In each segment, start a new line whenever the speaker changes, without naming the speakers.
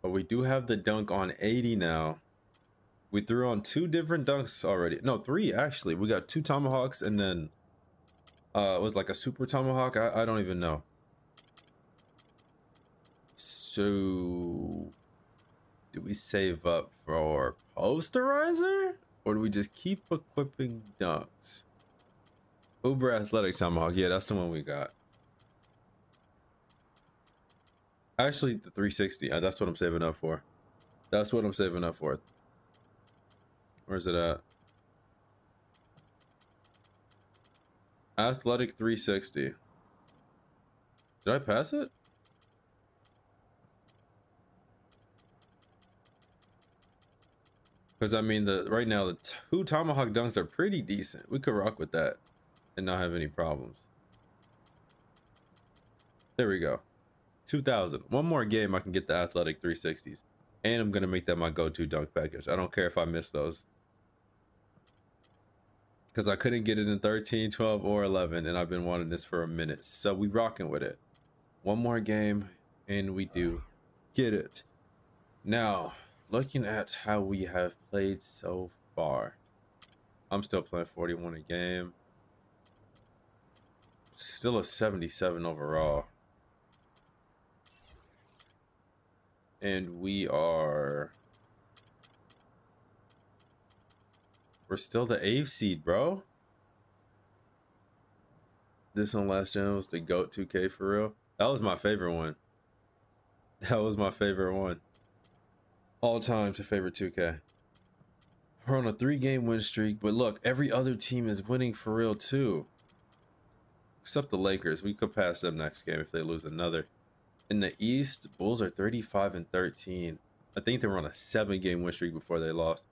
But we do have the dunk on 80 now. We threw on 2 different dunks already. No, 3 actually. We got 2 tomahawks and then it was like a super tomahawk. I don't even know. So do we save up for posterizer? Or do we just keep equipping dunks? Uber athletic tomahawk. Yeah, that's the one we got. Actually, the 360. That's what I'm saving up for. That's what I'm saving up for. Where's it at? Athletic 360. Did I pass it? Because I mean, right now the 2 tomahawk dunks are pretty decent. We could rock with that and not have any problems. There we go. 2000. One more game, I can get the athletic 360s, and I'm gonna make that my go-to dunk package. I don't care if I miss those, because I couldn't get it in 13, 12, or 11, and I've been wanting this for a minute. So we rocking with it. One more game, and we do get it. Now, looking at how we have played so far, I'm still playing 41 a game. Still a 77 overall. And we're still the 8th seed, bro. This on Last Gen was the GOAT 2K for real. That was my favorite one. That was my favorite one. All time to favorite 2K. We're on a 3-game win streak, but look, every other team is winning for real too. Except the Lakers. We could pass them next game if they lose another. In the East, Bulls are 35-13. I think they were on a 7-game win streak before they lost.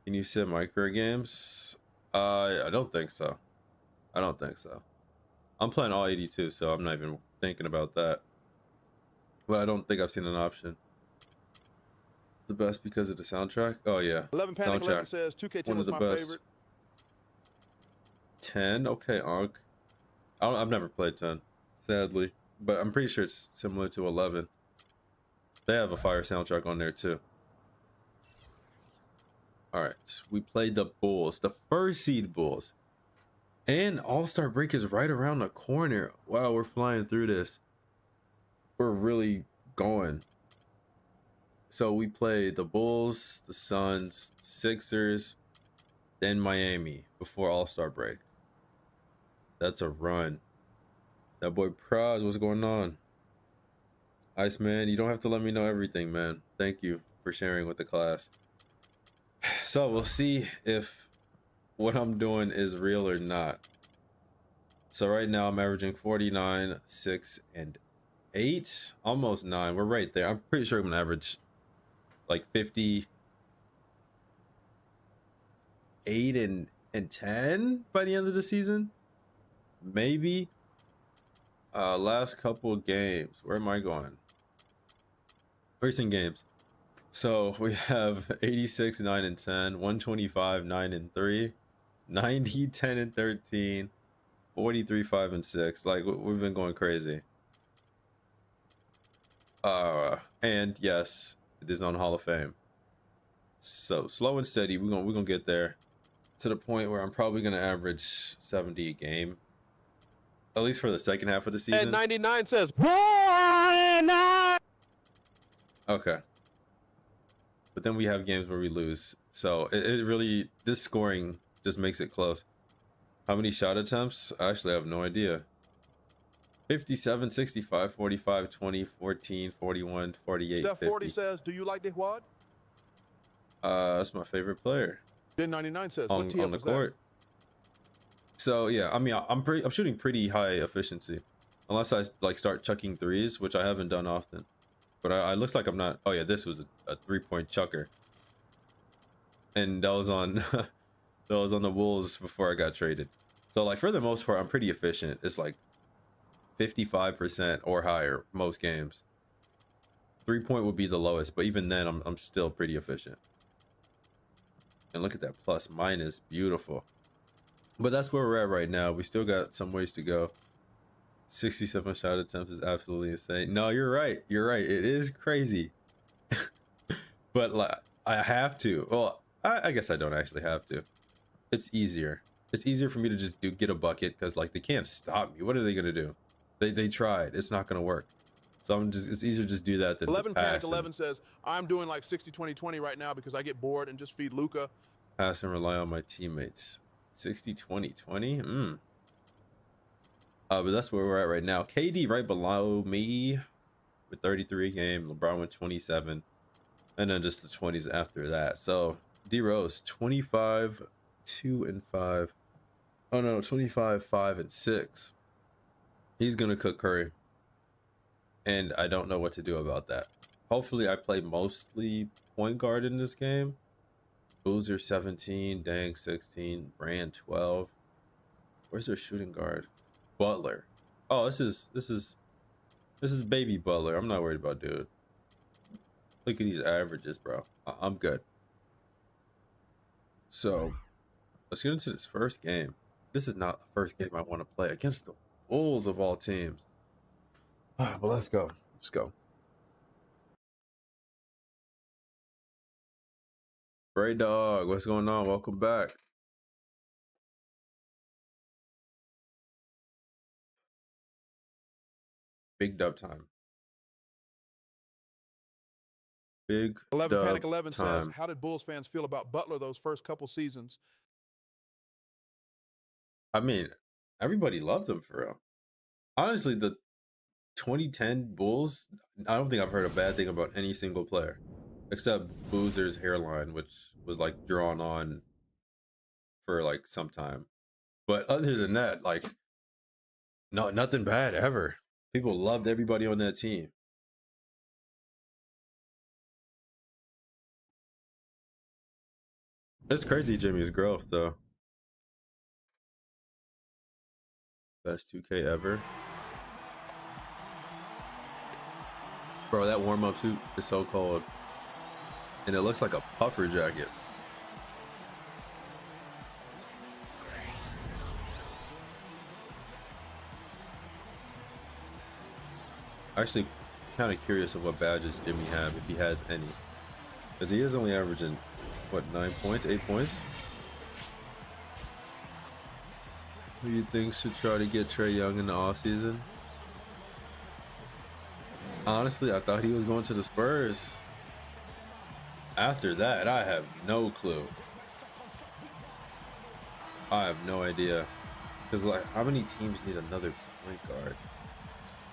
Can you sit MyCareer games? I don't think so. I don't think so. I'm playing all 82, so I'm not even thinking about that. But I don't think I've seen an option. The best because of the soundtrack? Oh yeah.
11 Panic 11 says 2K10 was my favorite.
10? Okay, Ankh. I've never played 10, sadly. But I'm pretty sure it's similar to 11. They have a fire soundtrack on there too. Alright, we played the Bulls, the 1st seed Bulls. And All-Star break is right around the corner. Wow, we're flying through this. We're really going. So we played the Bulls, the Suns, Sixers, then Miami before All-Star break. That's a run. That boy Praz, what's going on? Iceman, you don't have to let me know everything, man. Thank you for sharing with the class. So we'll see if what I'm doing is real or not. So right now I'm averaging 49, 6, and 8. Almost 9. We're right there. I'm pretty sure I'm gonna average like 58 and 10 by the end of the season. Maybe. Last couple games. Where am I going? Recent games. So we have 86, 9, and 10, 125, 9, and 3, 90, 10, and 13, 43, 5, and 6. Like, we've been going crazy. And yes, it is on Hall of Fame. So slow and steady, we're gonna get there to the point where I'm probably gonna average 70 a game. At least for the second half of the season.
And 99 says,
okay. But then we have games where we lose. So it really, this scoring just makes it close. How many shot attempts? I actually have no idea. 57, 65, 45, 20, 14, 41, 48,
Steph
50.
40 says, do you like this wad?
That's my favorite player.
Then 99 says,
on
what TF
the
is
court.
that?
So yeah, I mean, I'm shooting pretty high efficiency, unless I like start chucking threes, which I haven't done often. But I looks like I'm not. Oh yeah, this was a 3-point chucker, and that was on that was on the Wolves before I got traded. So like for the most part, I'm pretty efficient. It's like 55% or higher most games. 3-point would be the lowest, but even then, I'm still pretty efficient. And look at that plus minus, beautiful. But that's where we're at right now. We still got some ways to go. 67 shot attempts is absolutely insane. No, you're right. You're right. It is crazy. but like I have to. Well, I guess I don't actually have to. It's easier. It's easier for me to just get a bucket because like they can't stop me. What are they gonna do? They tried. It's not gonna work. So it's easier to just do that than
11
to pass
Panic 11 says, I'm doing like 60-20-20 right now because I get bored and just feed Luca.
Pass and rely on my teammates. 60-20-20. But that's where we're at right now. KD right below me with 33 a game. LeBron with 27, and then just the 20s after that. So D Rose 25, 2 and 5. Oh no, 25, 5 and 6. He's gonna cook Curry, and I don't know what to do about that. Hopefully, I play mostly point guard in this game. Boozer 17, Dang 16, Brand 12. Where's their shooting guard? Butler. Oh, this is baby Butler. I'm not worried about dude. Look at these averages, bro. I'm good. So let's get into this first game. This is not the first game I want to play against the Bulls of all teams. But let's go. Let's go. Bray Dog, what's going on? Welcome back. Big dub time. Big
11
dub
Panic 11
time.
says, how did Bulls fans feel about Butler those first couple seasons?
I mean, everybody loved him for real. Honestly, the 2010 Bulls, I don't think I've heard a bad thing about any single player except Boozer's hairline, which was like drawn on for like some time. But other than that, like, no, nothing bad ever. People loved everybody on that team. It's crazy Jimmy's growth though. Best 2K ever. Bro, that warm-up suit is so cold. And it looks like a puffer jacket. Actually, kind of curious of what badges Jimmy have, if he has any. Because he is only averaging, what, 9 points, 8 points? Who do you think should try to get Trae Young in the offseason? Honestly, I thought he was going to the Spurs. After that, I have no clue. I have no idea. Because, like, how many teams need another point guard?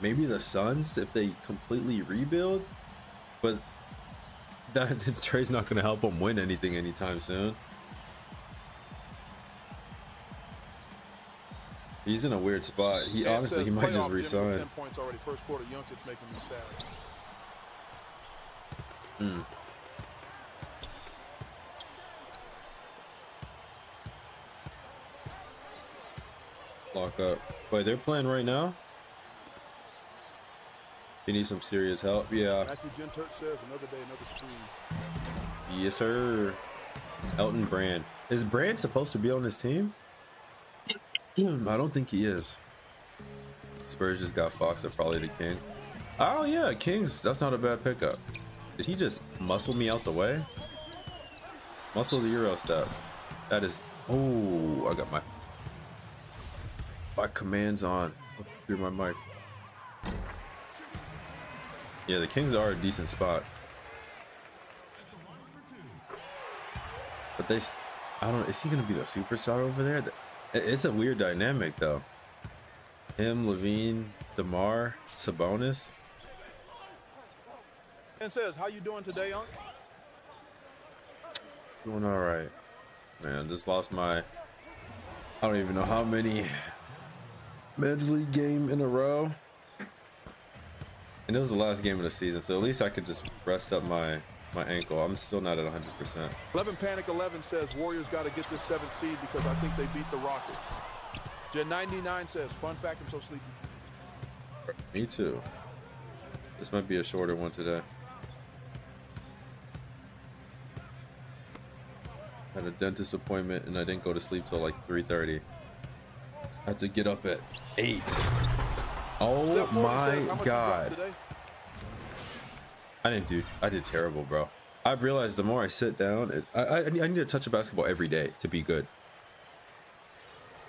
Maybe the Suns if they completely rebuild? But that Trae's not going to help them win anything anytime soon. He's in a weird spot. He honestly, he might just resign.
10 points already. First quarter, Youngkin's making me sad.
Lock up. Wait, they're playing right now? They need some serious help. Yeah.
Matthew Gentert says, another day, another stream.
Yes, sir. Elton Brand. Is Brand supposed to be on this team? I don't think he is. Spurs just got Fox at probably the Kings. Oh yeah, Kings. That's not a bad pickup. Did he just muscle me out the way? Muscle the Euro step. That is. Oh, I got my commands on through my mic. Yeah, the Kings are a decent spot. But they, I don't know, is he going to be the superstar over there? It's a weird dynamic, though. Him, Levine, DeMar, Sabonis.
And says, how you doing today, Unc?
Doing all right. Man, just lost my, I don't even know how many men's league game in a row. And it was the last game of the season, so at least I could just rest up my ankle. I'm still not at 100%.
11 Panic 11 says Warriors got to get this 7th seed because I think they beat the Rockets. Jen 99 says, fun fact, I'm so sleepy.
Me too. This might be a shorter one today. Had a dentist appointment and I didn't go to sleep till like 3:30. I had to get up at 8. Oh my God. I did terrible, bro. I've realized the more I sit down, I need to touch a basketball every day to be good.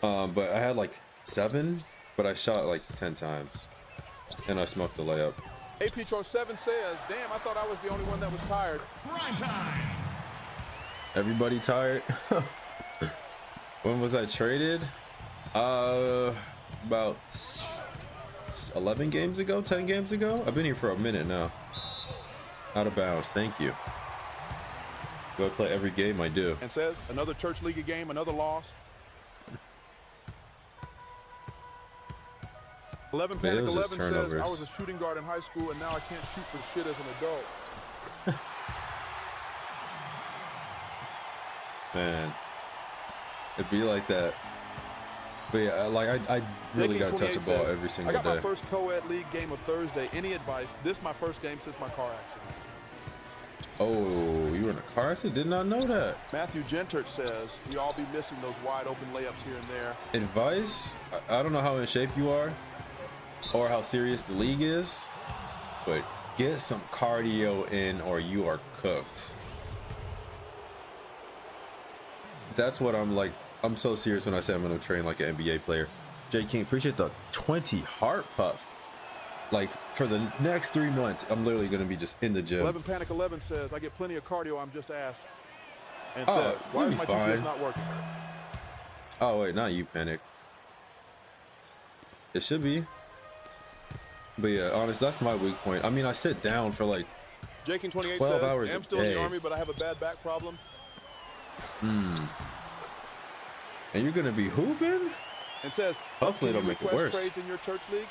But I had like 7, but I shot like 10 times, and I smoked the layup.
AP Troy 7 says, "Damn, I thought I was the only one that was tired."
Prime time.
Everybody tired? When was I traded? About 11 games ago, 10 games ago. I've been here for a minute now. Out of bounds. Thank you. Do I play every game? I do.
And says, another church league game, another loss. 11
Man, it
Panic
was
11
just
says,
turnovers.
"I was a shooting guard in high school, and now I can't shoot for shit as an adult."
Man, it'd be like that. But yeah, like I really gotta touch a ball
says,
every
"I
single
got my
day.
first co-ed league game of Thursday. Any advice? This my first game since my car accident."
Oh, you were in a car accident? Did not know that.
Matthew Gentert says, "We all be missing those wide open layups here and there."
Advice? I don't know how in shape you are or how serious the league is, but get some cardio in or you are cooked. That's what I'm like. I'm so serious when I say I'm going to train like an NBA player. J King, appreciate the 20 heart puffs. Like for the next 3 months, I'm literally going to be just in the gym.
11 Panic 11 says, "I get plenty of cardio. I'm just asked." And
Oh,
says, "Why
you'll
is
be
my GPS
fine.
not working?"
Oh wait, not you, Panic. It should be. But yeah, honest, that's my weak point. I mean, I sit down for like
Jaking 28
12
says,
hours
"I'm
a
still in the
day.
Army, but I have a bad back problem."
And you're gonna be hooping?
And says,
Hopefully
"Can
it'll
you
make it
request
worse."
trades in your church league?"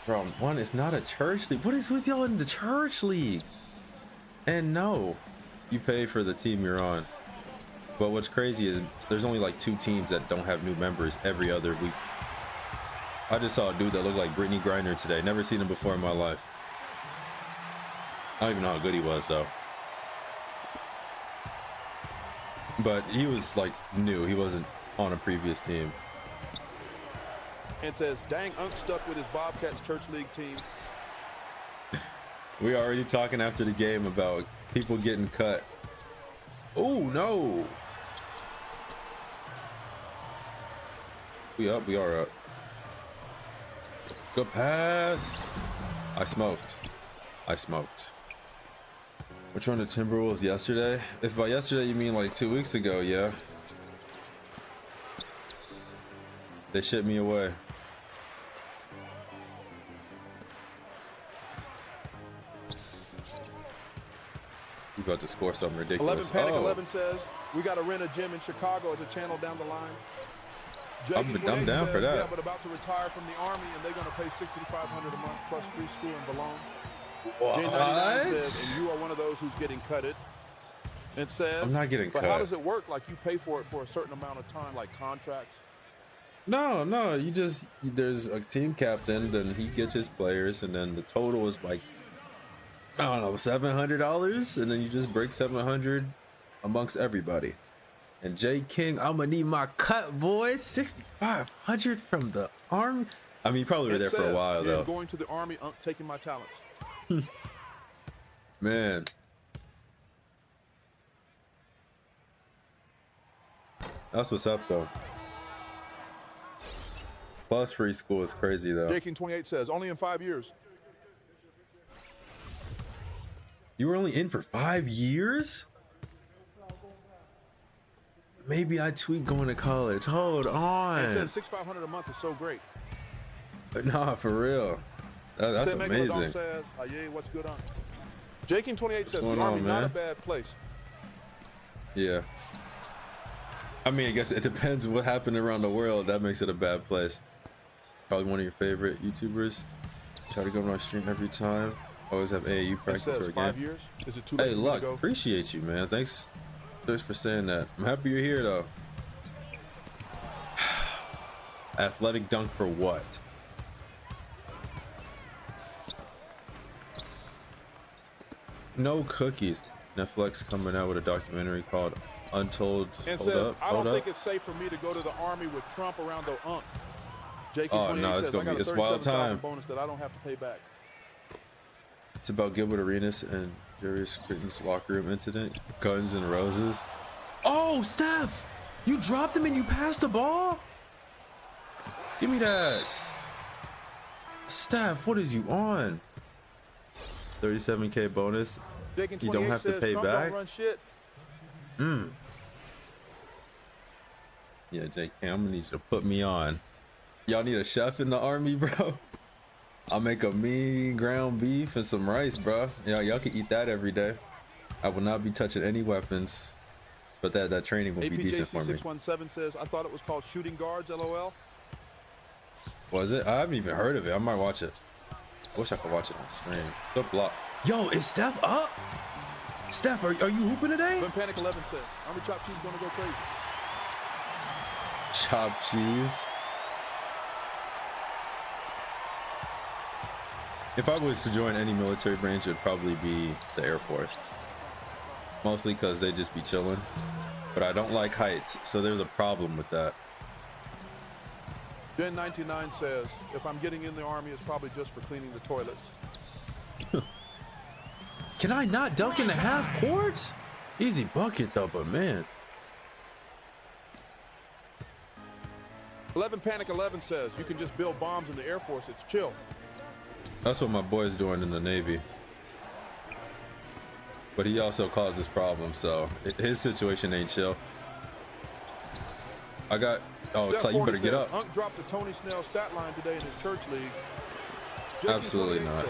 Bro, one, it's not a church league. What is with y'all in the church league? And no, you pay for the team you're on. But what's crazy is there's only like 2 teams that don't have new members every other week. I just saw a dude that looked like Brittany Griner today. Never seen him before in my life. I don't even know how good he was though. But he was like new. He wasn't on a previous team.
And says, "Dang, Unc stuck with his Bobcats church league team."
We already talking after the game about people getting cut. Oh no. We up, we are up. Good pass. I smoked. Which one, the Timberwolves yesterday? If by yesterday you mean like 2 weeks ago, yeah. They shipped me away. You about to score something
11
ridiculous.
Panic
Oh,
11 says, "We got to rent a gym in Chicago as a channel down the line."
I'm
Jaking
down
28
for
says,
that.
"Yeah, but about to retire from the Army, and they're going to pay $6,500 a month plus free school in Bologna." J99 says, "And you are one of those who's getting cutted." It says,
I'm not getting
"But
cut.
how does it work? Like you pay for it for a certain amount of time, like contracts?"
No, you just, there's a team captain, then he gets his players, and then the total is like, I don't know, $700, and then you just break 700 amongst everybody. And J King, I'm gonna need my cut, boys. 6,500 from the army. I mean, you probably were
It
there for a
says,
while
"Yeah,
though.
going to the Army, Unc taking my talents."
Man, that's what's up though. Plus free school is crazy though.
Jaking 28 says, "Only in 5 years."
You were only in for 5 years? Maybe I tweet going to college. Hold
It
on.
says $6,500 a month is so great.
Nah, for real. That's
Tim Megalodon
amazing.
says, "Yeah, what's good on?" Jaking 28 says,
going
"The Army,
on,
not a
man?
bad place."
Yeah. I mean, I guess it depends what happened around the world. That makes it a bad place. Probably one of your favorite YouTubers. Try to go to my stream every time. Always have AAU
It
practice
says
or
5
game.
years. Is it too late
Hey,
for me to
Luck,
go?
appreciate you, man. Thanks for saying that. I'm happy you're here, though. Athletic dunk for what? No cookies. Netflix coming out with a documentary called Untold.
And
Hold
says,
up,
"I
hold
don't
up.
think it's safe for me to go to the Army with Trump around the Unc." Jaking
Oh,
28
no, it's
says,
gonna
"I got
be-
a
it's wild
37,000
time."
bonus that I don't have to pay back."
It's about Gilbert Arenas and Darius Critten's locker room incident. Guns and Roses. Oh, Steph! You dropped him and you passed the ball? Give me that. Steph, what is you on? 37K bonus. You don't have to pay back. Yeah, Jake, I'm gonna need you to put me on. Y'all need a chef in the army, bro? I'll make a mean ground beef and some rice, bro. Y'all can eat that every day. I will not be touching any weapons, but that training will be decent for me.
617 says, I thought it was called shooting guards, LOL.
Was it? I haven't even heard of it. I might watch it. Wish I could watch it on stream. Good block. Yo, is Steph up? Steph, are you hooping today?
When Panic 11 says, Army Chop Cheese gonna go crazy.
Chop cheese. If I was to join any military branch, it would probably be the Air Force. Mostly because they just be chilling. But I don't like heights, so there's a problem with that.
Ben 99 says, if I'm getting in the Army, it's probably just for cleaning the toilets.
Can I not dunk in the half courts? Easy bucket though, but man.
11 Panic 11 says, you can just build bombs in the Air Force, it's chill.
That's what my boy's doing in the Navy. But he also causes problems, so his situation ain't chill. I got, oh, Clay, you better get up.
Unc dropped the Tony Snell stat line today in his church league.
Absolutely not.
Says,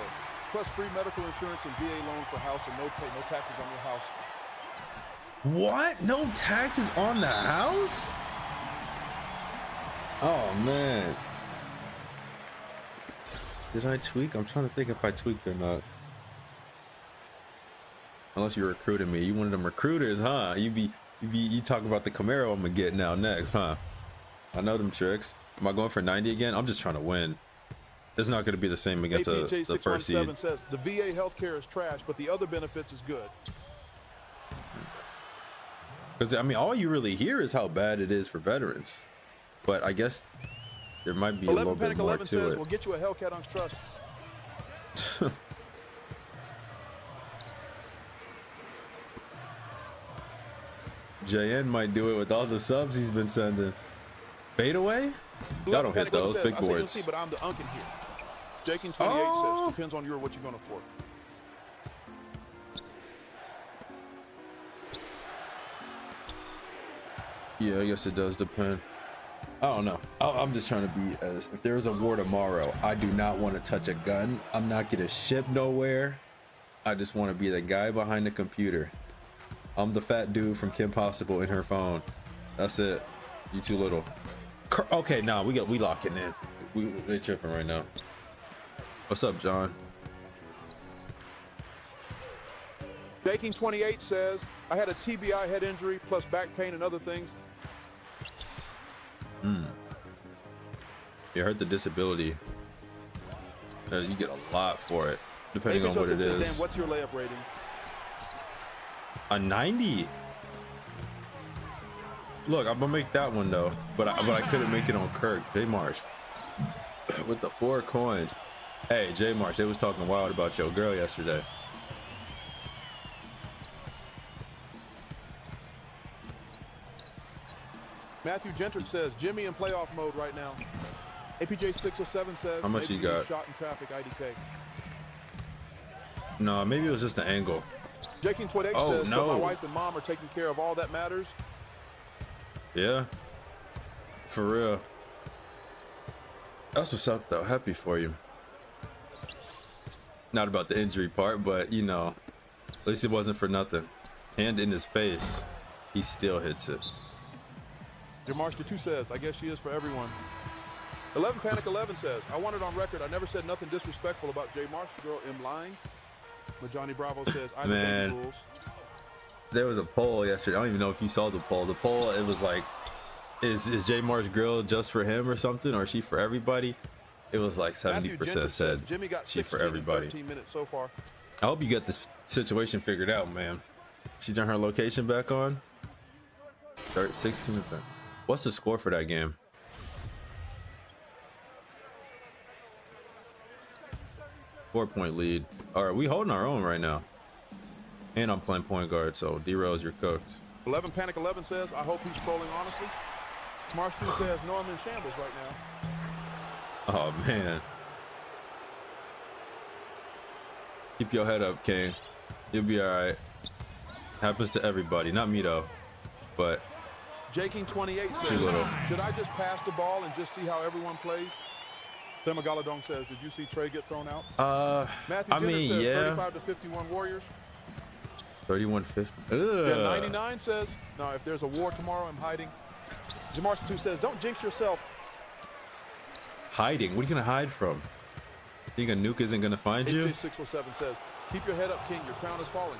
plus free medical insurance and VA loan for house and no taxes on your house.
What? No taxes on the house? Oh man. Did I tweak? I'm trying to think if I tweaked or not. Unless you recruited me. You one of them recruiters, huh? You talking about the Camaro I'm gonna get now next, huh? I know them tricks. Am I going for 90 again? I'm just trying to win. It's not gonna be the same against the first seed.
Says the VA healthcare is trash, but the other benefits is good.
Because I mean, all you really hear is how bad it is for veterans. But I guess there might be a little bit more to
says,
it.
We'll get you a Hellcat Unks Trust.
JN might do it with all the subs he's been sending. Fade away? Y'all don't hit those big boards.
See, but I'm the Unc in here. Jake in 28 says, depends on what you're going to afford.
Yeah, I guess it does depend. I don't know. I'm just trying to be as, if there's a war tomorrow, I do not want to touch a gun. I'm not getting shipped nowhere. I just want to be the guy behind the computer. I'm the fat dude from Kim Possible in her phone. That's it. You too little. Okay, nah, we locking in. They tripping right now. What's up, John?
Baking 28 says, I had a TBI head injury plus back pain and other things.
You heard the disability. You get a lot for it, depending on what it is.
Dan, what's your layup rating?
A 90. Look, I'm gonna make that one though, but I couldn't make it on Kirk. J Marsh with the 4 coins. Hey, J Marsh, they was talking wild about your girl yesterday.
Matthew Gentard says Jimmy in playoff mode right now. APJ 607 says
how much he got?
Shot in traffic IDK.
No, maybe it was just the angle.
Jaking 28 says
no.
But my wife and mom are taking care of all that matters.
Yeah, for real. That's what's up though. Happy for you. Not about the injury part, but you know, at least it wasn't for nothing. Hand in his face, he still hits it.
Jamarshka 2 says, I guess she is for everyone. 11 Panic 11 says, I want it on record. I never said nothing disrespectful about Jay Marsh. Girl, am lying. But Johnny Bravo says, I defend the rules.
There was a poll yesterday. I don't even know if you saw the poll. The poll, it was like, is Jay Marsh girl just for him or something, or is she for everybody? It was like 70% said
Jimmy got
she for everybody.
13 minutes so far.
I hope you got this situation figured out, man. She turned her location back on. 16. What's the score for that game? 4-point lead. All right, we holding our own right now. And I'm playing point guard, so D-Rose, you're cooked.
11 Panic 11 says, I hope he's trolling honestly. Marshall says, no, I'm in shambles right now.
Oh, man. Keep your head up, King. You'll be all right. Happens to everybody. Not me, though. But
Jaking 28 says, should I just pass the ball and just see how everyone plays? Themagaladong says, did you see Trey get thrown out? Matthew Jenner says,
yeah.
35 to 51 Warriors.
31-50.
Yeah, 99 says, no, if there's a war tomorrow, I'm hiding. Jamarson 2 says, don't jinx yourself.
Hiding? What are you going to hide from? Think a nuke isn't going to find you?
AJ 607 says, keep your head up, King. Your crown is falling.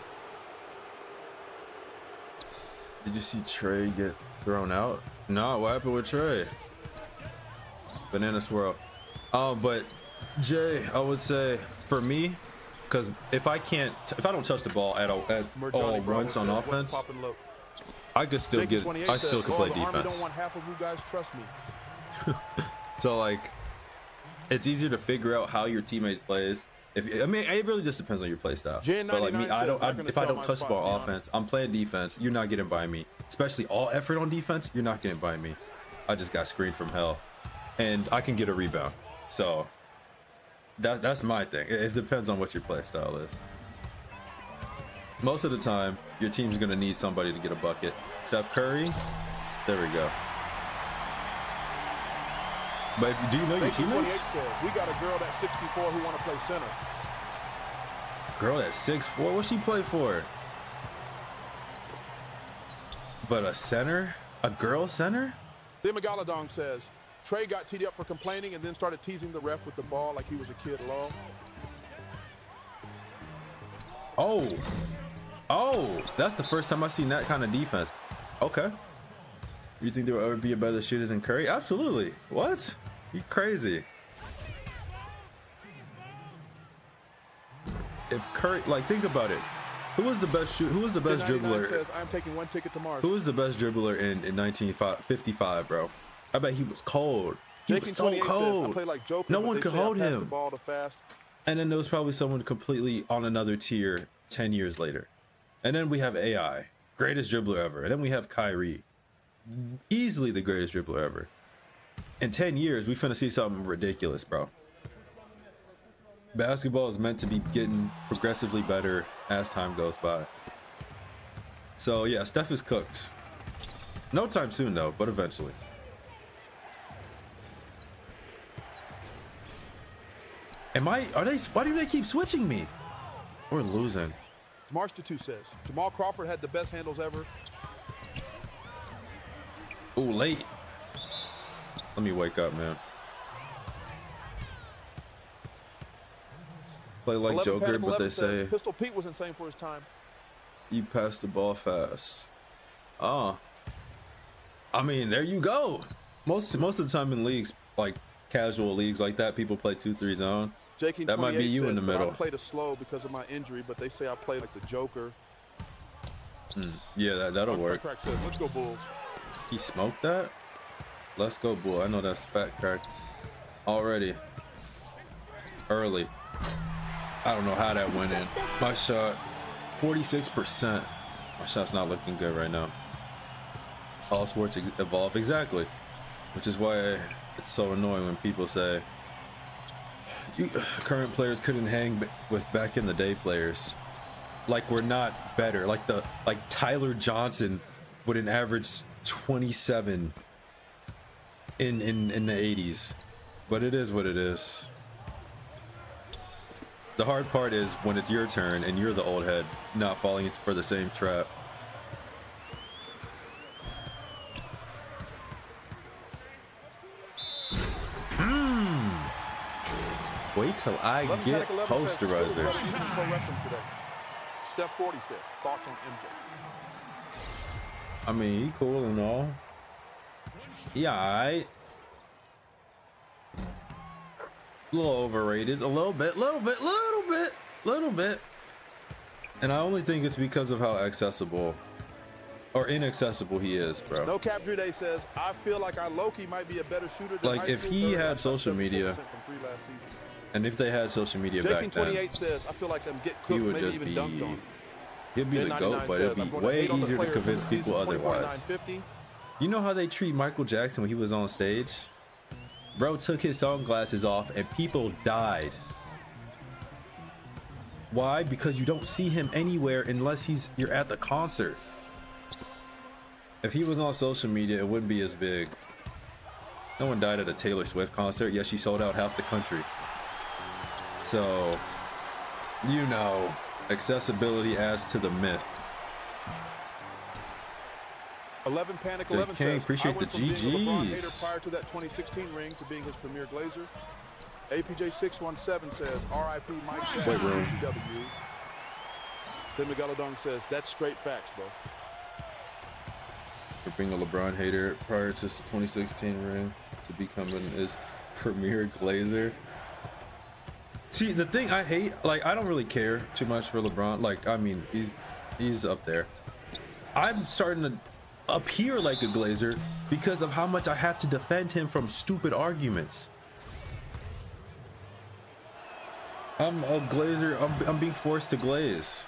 Did you see Trey get thrown out? No, what happened with Trey? Banana swirl. But Jay, I would say for me, because if I don't touch the ball at all once on offense, I could still I still could play defense.
Don't want half of you guys trust me.
So like, it's easier to figure out how your teammates plays. I mean, it really just depends on your play style. But like me, if I don't touch the ball offense, I'm playing defense. You're not getting by me. Especially all effort on defense, you're not getting by me. I just got screened from hell, and I can get a rebound. So that's my thing. It depends on what your play style is. Most of the time, your team's gonna need somebody to get a bucket. Steph Curry, there we go. But do you know your teammates?
We got a girl that's 64 who want to play center.
Girl that's 6'4", what's she play for? But a center? A girl center?
Themagaladong says, Trey got teed up for complaining and then started teasing the ref with the ball like he was a kid alone.
Oh, that's the first time I've seen that kind of defense. Okay. You think there will ever be a better shooter than Curry? Absolutely. What? You crazy. If Curry, like, think about it. Who was the best Who was the best dribbler?
Says, I'm taking one ticket to Mars.
Who was the best dribbler in 1955, bro? I bet he was cold. He was so cold.
Says, I play like Joker,
no one could hold him.
The ball too fast.
And then there was probably someone completely on another tier 10 years later. And then we have AI, greatest dribbler ever. And then we have Kyrie, easily the greatest dribbler ever. In 10 years, we finna see something ridiculous, bro. Basketball is meant to be getting progressively better as time goes by. So yeah, Steph is cooked. No time soon though, but eventually. Why do they keep switching me? We're losing.
March to 2 says, Jamal Crawford had the best handles ever.
Ooh, late. Let me wake up, man. Play like Joker, but they say
Pistol Pete was insane for his time.
You pass the ball fast. I mean, there you go. Most of the time in leagues, like casual leagues like that, people play 2-3 zone. That might be you in the middle.
I played it slow because of my injury, but they say I play like the Joker.
Yeah, that'll work.
Crack says, let's go Bulls.
He smoked that? Let's go, Bull. I know that's Fat Crack. Already. Early. I don't know how that went in. My shot, 46%. My shot's not looking good right now. All sports evolve, exactly. Which is why it's so annoying when people say current players couldn't hang with back in the day players. Like we're not better. Like Tyler Johnson would an average 27 in the 80s. But it is what it is. The hard part is when it's your turn and you're the old head, not falling for the same trap. Wait till I get posterizer.
Steph 40 said, thoughts on MJ?
I mean, he cool and all. Yeah, alright. A little overrated, a little bit. And I only think it's because of how accessible or inaccessible he is, bro.
No Cap Drew Day says, I feel like I low-key might be a better shooter than
like if he had social media, and if they had social media back then,
28 says, I feel like I'm getting cooked,
he would
maybe
just
even
be
dunked on.
He'll be the GOAT, but it'll be way easier to convince people otherwise. You know how they treat Michael Jackson when he was on stage? Bro took his sunglasses off and people died. Why? Because you don't see him anywhere unless you're at the concert. If he was on social media, it wouldn't be as big. No one died at a Taylor Swift concert, yet she sold out half the country. So, you know, accessibility adds to the myth.
11 Panic 11
King,
says,
appreciate the GGs.
Prior to that 2016 ring to being his premier Glazer. APJ 617 says, R.I.P. Mike Jackson, TW. Then Miguel Adong says, that's straight facts, bro.
For being a LeBron hater prior to his 2016 ring to becoming his premier Glazer. See, the thing I hate, like, I don't really care too much for LeBron. Like, I mean, he's up there. I'm starting to appear like a Glazer because of how much I have to defend him from stupid arguments. I'm a Glazer. I'm being forced to glaze.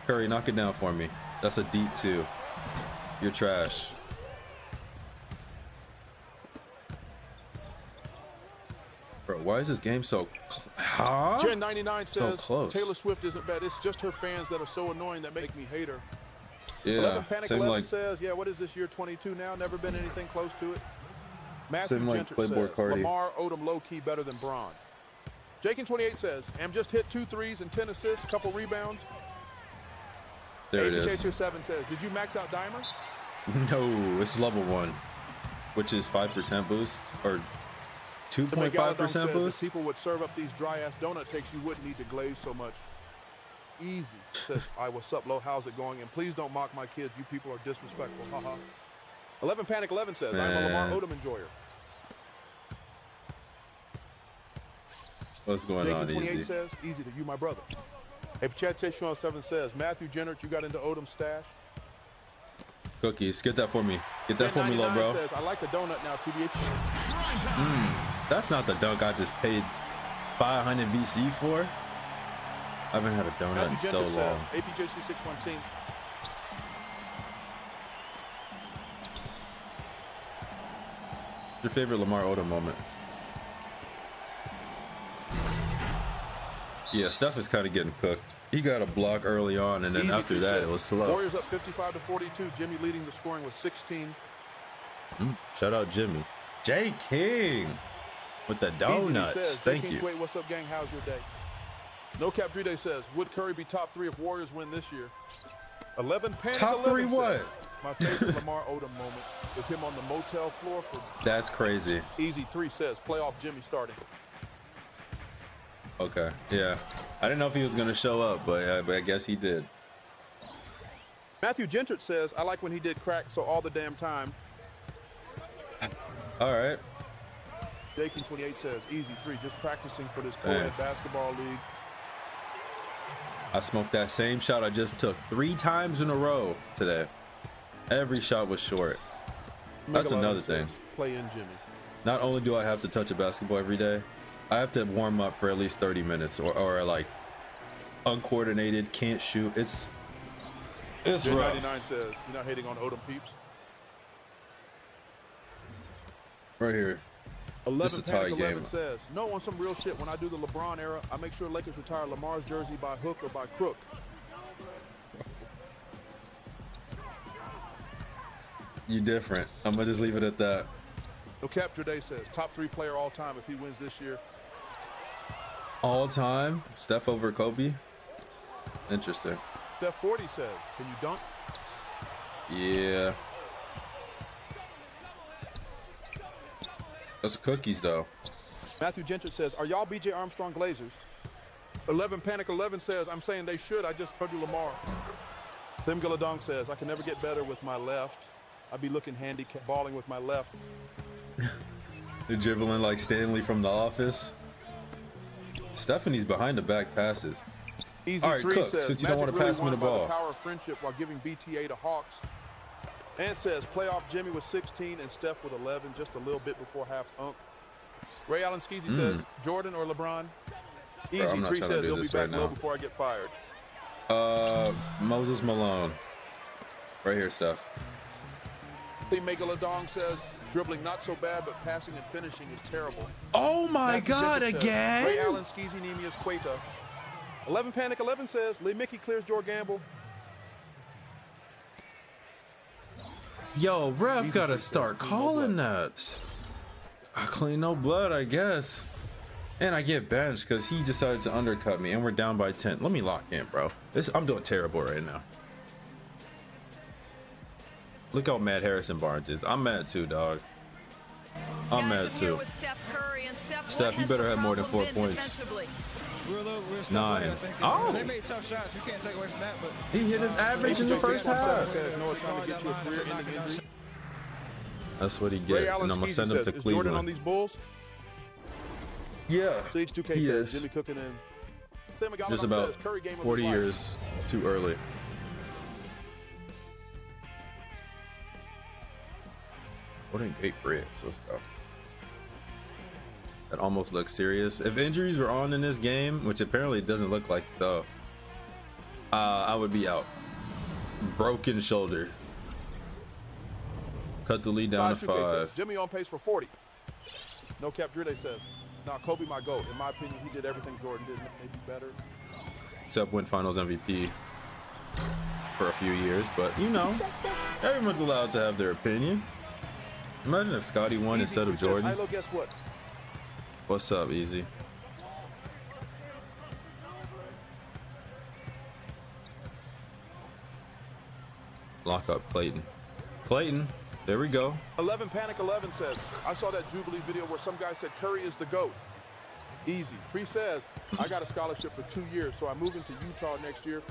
Curry, knock it down for me. That's a deep 2. You're trash. Bro, why is this game so
Gen 99 says,
so close.
Taylor Swift isn't bad. It's just her fans that are so annoying that make me hate her.
Yeah,
11 Panic 11
like,
says, yeah, what is this year 22 now? Never been anything close to it. Matthew
like
Gentry
Playboy
says,
Cardi.
Lamar Odom low-key better than Braun. Jakin28 says, Am just hit 2 threes and 10 assists, a couple rebounds.
There it is.
7 says, did you max out Dimer?
No, it's level 1, which is 5% boost or 2.5% boost.
If people would serve up these dry-ass donut cakes, you wouldn't need to glaze so much. Easy. Says, "Hi, what's up, Lo? How's it going? And please don't mock my kids. You people are disrespectful. Haha." 11 Panic 11 says, I'm a Lamar Odom enjoyer.
What's going on,
28
Easy?
says, easy to you, my brother. Hey, Chat 7 says, Matthew Jennert, you got into Odom's stash.
Cookies, get that for me. Get that for me, little bro.
Says, I like a donut now, TBH.
That's not the dunk I just paid 500 VC for. I haven't had a donut in so long.
APJC 617.
Your favorite Lamar Odom moment? Yeah, Steph is kind of getting cooked. He got a block early on, and then after that, it was slow.
Warriors up 55-42. Jimmy leading the scoring with 16.
Shout out Jimmy. J King with the donuts.
Says,
Thank you.
Wait, what's up, gang? How's your day? No Cap Drede says, would Curry be top 3 if Warriors win this year? 11 Panic
top 3 what?
My favorite Lamar Odom moment is him on the motel floor for.
That's crazy.
Easy 3 says, playoff Jimmy starting.
Okay, yeah. I didn't know if he was going to show up, but I guess he did.
Matthew Gentert says, I like when he did crack so all the damn time.
All right.
Jakin28 says, easy 3, just practicing for this co-ed basketball league.
I smoked that same shot I just took 3 times in a row today. Every shot was short. That's another thing.
Play in Jimmy.
Not only do I have to touch a basketball every day, I have to warm up for at least 30 minutes or like uncoordinated, can't shoot. It's rough.
99 says, you're not hating on Odom peeps?
Right here.
11 Panic 11 says, no, on some real shit, when I do the LeBron era, I make sure Lakers retire Lamar's jersey by hook or by crook.
You different. I'm gonna just leave it at that.
No Cap Drede says, top 3 player all time if he wins this year.
All time? Steph over Kobe? Interesting.
Steph 40 says, can you dunk?
Yeah. That's cookies though.
Matthew Gentry says, are y'all BJ Armstrong Glazers? 11 Panic 11 says, I'm saying they should. I just heard you Lamar. Tim Gilladong says, I can never get better with my left. I'd be looking handicap balling with my left.
They're dribbling like Stanley from The Office. Stephanie's behind the back passes.
Easy
all right,
3
Cook,
says,
since you
Magic
don't want to
really
pass me the
won by
ball.
The power of friendship while giving BTA to Hawks. And says, playoff Jimmy with 16 and Steph with 11, just a little bit before half unk. Ray Allen Skeezy says, Jordan or LeBron? Easy 3 says, he'll be back low before I get fired.
Moses Malone. Right here, Steph.
Megalodon says, dribbling not so bad, but passing and finishing is terrible.
Oh my
Matthew
God,
Jessup says,
again?
Ray Allen, Skeezy, Nemius, Queta. 11 Panic 11 says, Lee Mickey clears Jor Gamble.
Yo, ref
Easy
gotta
free
start
throws, clean no
calling
blood.
that. I clean no blood, I guess. And I get benched because he decided to undercut me and we're down by 10. Let me lock in, bro. I'm doing terrible right now. Look how mad Harrison Barnes is. I'm mad too, dog. I'm mad too. Steph, you better have more than 4 points.
We're
9. Oh!
They made tough shots. We can't take away from that, but
He hit his average in the first half.
Says, Noah trying to get you a career-ending injury.
That's what he
Ray
get,
Allen,
and I'm gonna
Skeezy
send him
says,
to
is Jordan on
Cleveland.
these Bulls?
Yeah,
Siege 2K
he
says,
is.
Jimmy cooking in. Tim McGowan
Just about
says, Curry game of
40
his life.
years too early. What an great bridge. Let's go. That almost looks serious. If injuries were on in this game, which apparently it doesn't look like though, I would be out. Broken shoulder. Cut the lead down to
2K says,
5.
Jimmy on pace for 40. No Cap Drille says, nah, Kobe my GOAT. In my opinion, he did everything Jordan did, maybe better.
Except win Finals MVP for a few years, but you know, everyone's allowed to have their opinion. Imagine if Scotty won instead of Jordan.
Hilo, guess what?
What's up, Easy? Lock up Clayton. Clayton, there we go.
11 Panic 11 says, I saw that Jubilee video where some guy said Curry is the GOAT. Easy. Tree says, I got a scholarship for 2 years, so I'm moving to Utah next year.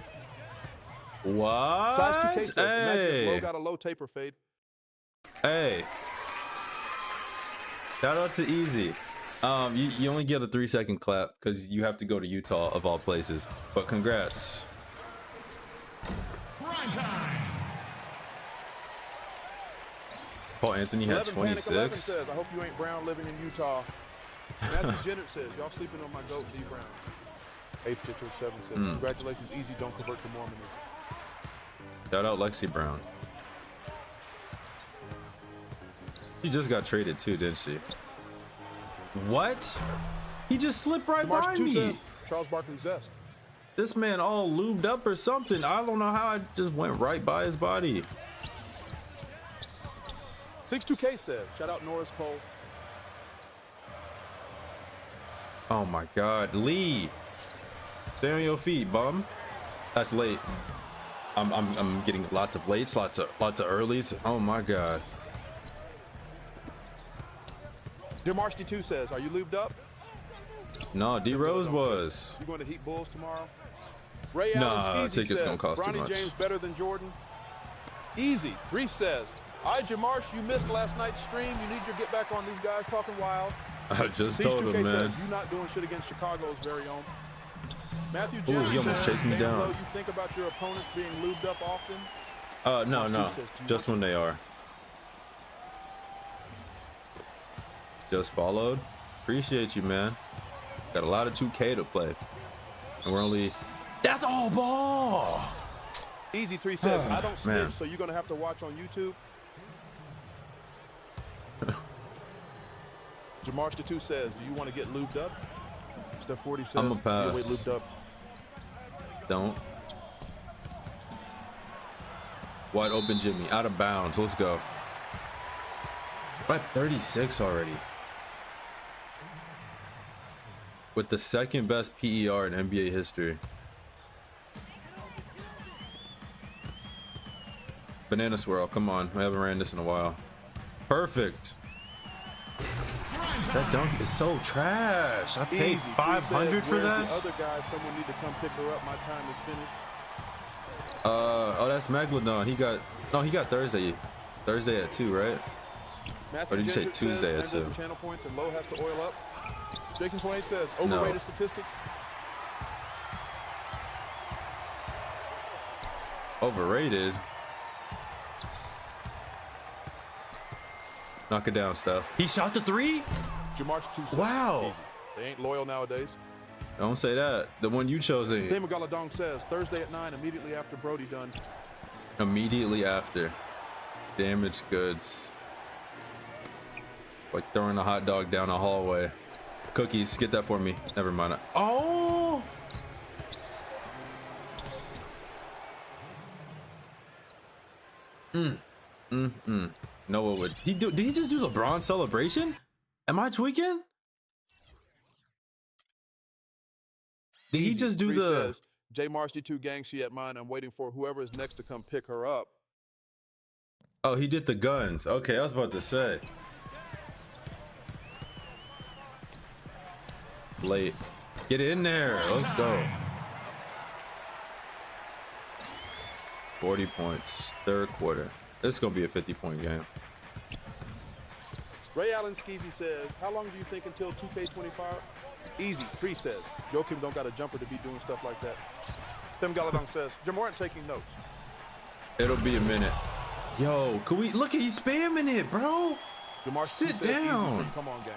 What?
Size 2K says, imagine if Low
Hey,
got a low taper fade.
hey. Shout out to Easy. You only get a 3-second clap because you have to go to Utah of all places. But congrats.
Prime time.
Paul Anthony had
11 Panic 11
26.
says, I hope you ain't Brown living in Utah. Matthew Jennett says, y'all sleeping on my GOAT, D Brown. Ape Chitcher 7 says, congratulations, Easy, don't convert to Mormonism.
Shout out Lexi Brown. She just got traded too, didn't she? What? He just slipped right by
March 2
me.
says, Charles Barkley Zest.
This man all lubed up or something. I don't know how I just went right by his body.
62K says, shout out Norris Cole.
Oh my God, Lee, stay on your feet, bum. That's late. I'm getting lots of lates, lots of earlies. Oh my God.
DeMarsty 2 says, are you lubed up?
No, D Rose was.
You going to Heat Bulls tomorrow? Ray
Nah,
Allen Skeezy
tickets
says,
gonna cost too
Bronny
much.
James better than Jordan? Easy. 3 says, Jamarsh, you missed last night's stream. You need your get back on these guys talking wild.
I just
Siege
told
2K
him, man.
says, you not doing shit against Chicago's very own. Matthew
Ooh,
Jones
he almost
says,
chased me
"Damn,
down."
Lo, you think about your opponents being lubed up often?
No, just when they are. Just followed. Appreciate you, man. Got a lot of 2K to play. And we're only... That's all ball!
Easy 3 says, I don't snitch,
man.
so you're going to have to watch on YouTube. Jamarsh 2 says, do you want to get lubed up? Steph 40 says,
I'm a pass.
"You wait lubed up."
Don't. Wide open Jimmy. Out of bounds. Let's go. We're at 36 already. With the second best PER in NBA history. Banana swirl. Come on. I haven't ran this in a while. Perfect. That dunk is so trash. I paid
Easy.
500 for
"Where's
that.
The other guy, someone need to come pick her up. My time is finished.
Oh, that's Megalodon. He got Thursday. Thursday at 2, right?
Matthew
Or did you say
Gendrick
Tuesday
says,
at
10
2?
channel points and Low has to oil up. Jacob 28 says, overrated statistics.
Overrated. Knock it down, Steph. He shot the 3?
Jamarsh 2 says,
Wow.
easy. They ain't loyal nowadays.
Don't say that. The one you chose ain't.
Tim Galadong says Thursday at 9, immediately after Brody done.
Immediately after. Damaged goods. It's like throwing a hot dog down a hallway. Cookies, get that for me. Never mind. Oh! Noah would. Did he just do LeBron celebration? Am I tweaking? Did he just do the?
Says, J Marsty 2 gang, she at mine. I'm waiting for whoever is next to come pick her up.
Oh, he did the guns. Okay, I was about to say. Late. Get in there. Let's go. 40 points. Third quarter. This is going to be a 50-point game.
Ray Allen Skeezy says, how long do you think until 2K25? Easy. Tree says, Joakim don't got a jumper to be doing stuff like that. Tim Galadong says, Jamorant taking notes.
It'll be a minute. Yo, could we look at he's spamming it, bro? Sit down.
Easy. Come on, gang.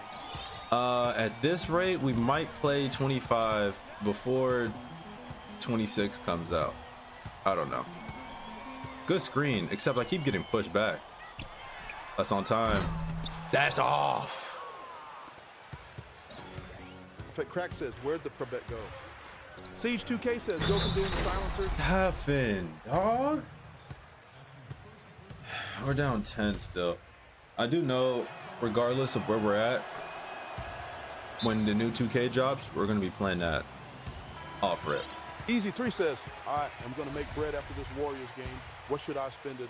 At this rate, we might play 25 before 26 comes out. I don't know. Good screen, except I keep getting pushed back. That's on time. That's off.
Crack says, where'd the Probet go? Siege 2K says, Joakim doing the silencer.
Happened, dog. We're down 10 still. I do know, regardless of where we're at, when the new 2K drops, we're gonna be playing that off rip.
Easy 3 says, I am gonna make bread after this Warriors game. What should I spend it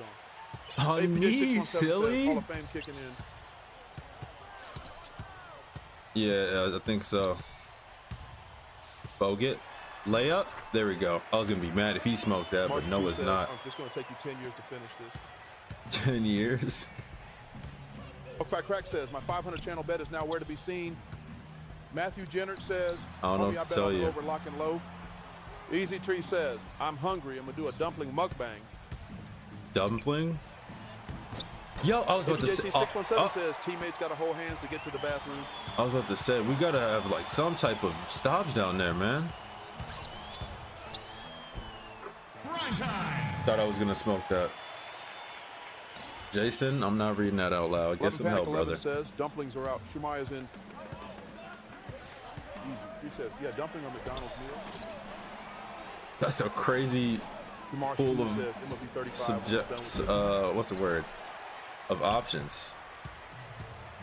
on?
On me, silly?
Hall of Fame kicking in.
Yeah, I think so. Bogut. Layup. There we go. I was gonna be mad if he smoked that, but no, it's not.
It's gonna take you 10 years to finish this.
10 years.
Fat Crack says, my 500 channel bet is now where to be seen. Matthew Jennert says,
I don't know what to tell you.
Over lock and low. Easy Tree says, I'm hungry. I'm gonna do a dumpling mukbang.
Dumpling? Yo, I was about to say.
617 says, teammates gotta hold hands to get to the bathroom.
I was about to say, we gotta have like some type of stops down there, man.
Prime time.
Thought I was gonna smoke that. Jason, I'm not reading that out loud. Get some help, brother.
Says, dumplings are out. Shumaya's in. Easy. He says, yeah, dumpling are McDonald's meal.
That's a crazy pool of subjects. What's the word? Of options.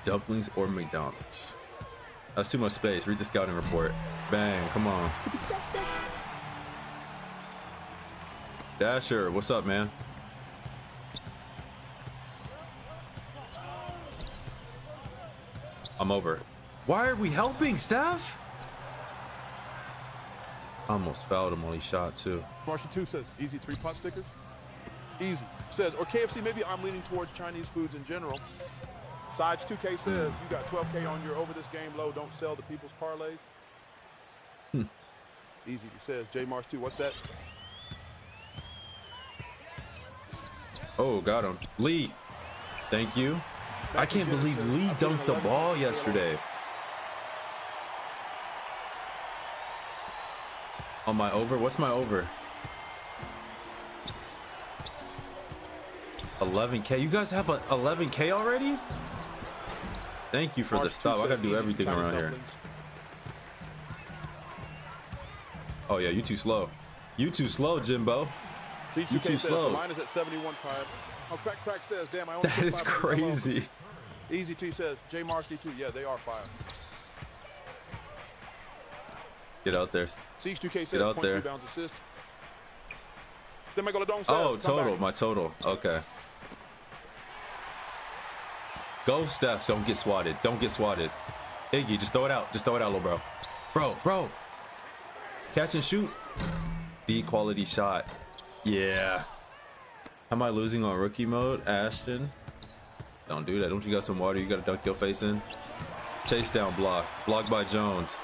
Dumplings or McDonald's. That's too much space. Read the scouting report. Bang, come on. Dasher, what's up, man? I'm over. Why are we helping, Steph? Almost fouled him while he shot too.
Martian 2 says, easy 3 pot stickers. Easy. Says, or KFC, maybe I'm leaning towards Chinese foods in general. Sides 2K says, you got 12K on your over this game low, don't sell the people's parlays. Easy. He says, J Mars 2, what's that?
Oh, got him. Lee, thank you. I can't believe Lee dunked the ball yesterday. On my over? What's my over? 11K. You guys have a 11K already? Thank you for the stop. I gotta do everything around here. Oh yeah, you too slow. You too slow, Jimbo. You too slow.
The line is at 71, Clive. Oh, Fat Crack says, damn, I only
that is crazy.
Easy T says, J Mars D2, yeah, they are 5.
Get out there.
Siege 2K says,
get out
points,
there.
rebounds, assist. Then my Galadong says,
oh, total, my total. Okay. Go, Steph. Don't get swatted. Don't get swatted. Iggy, just throw it out. Just throw it out, little bro. Bro. Catch and shoot. D quality shot. Yeah. Am I losing on rookie mode, Ashton? Don't do that. Don't you got some water you gotta dunk your face in? Chase down block. Blocked by Jones.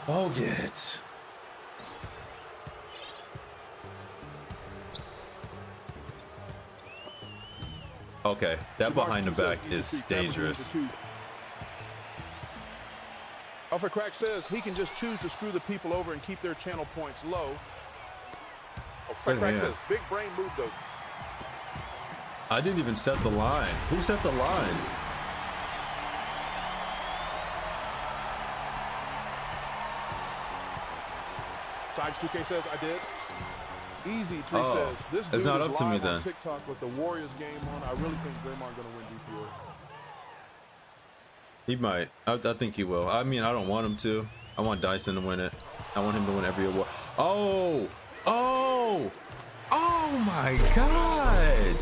Bogats. Okay, that behind the back is dangerous.
Alpha Crack says he can just choose to screw the people over and keep their channel points low. Alpha Crack says, big brain move though.
I didn't even set the line. Who set the line?
Tides 2K says, I did. Easy 3 says, this dude
it's not
is
up to me
live on
then.
TikTok with the Warriors game on. I really think Draymond gonna win DPO.
He might. I think he will. I mean, I don't want him to. I want Dyson to win it. I want him to win every award. Oh! Oh! Oh my God!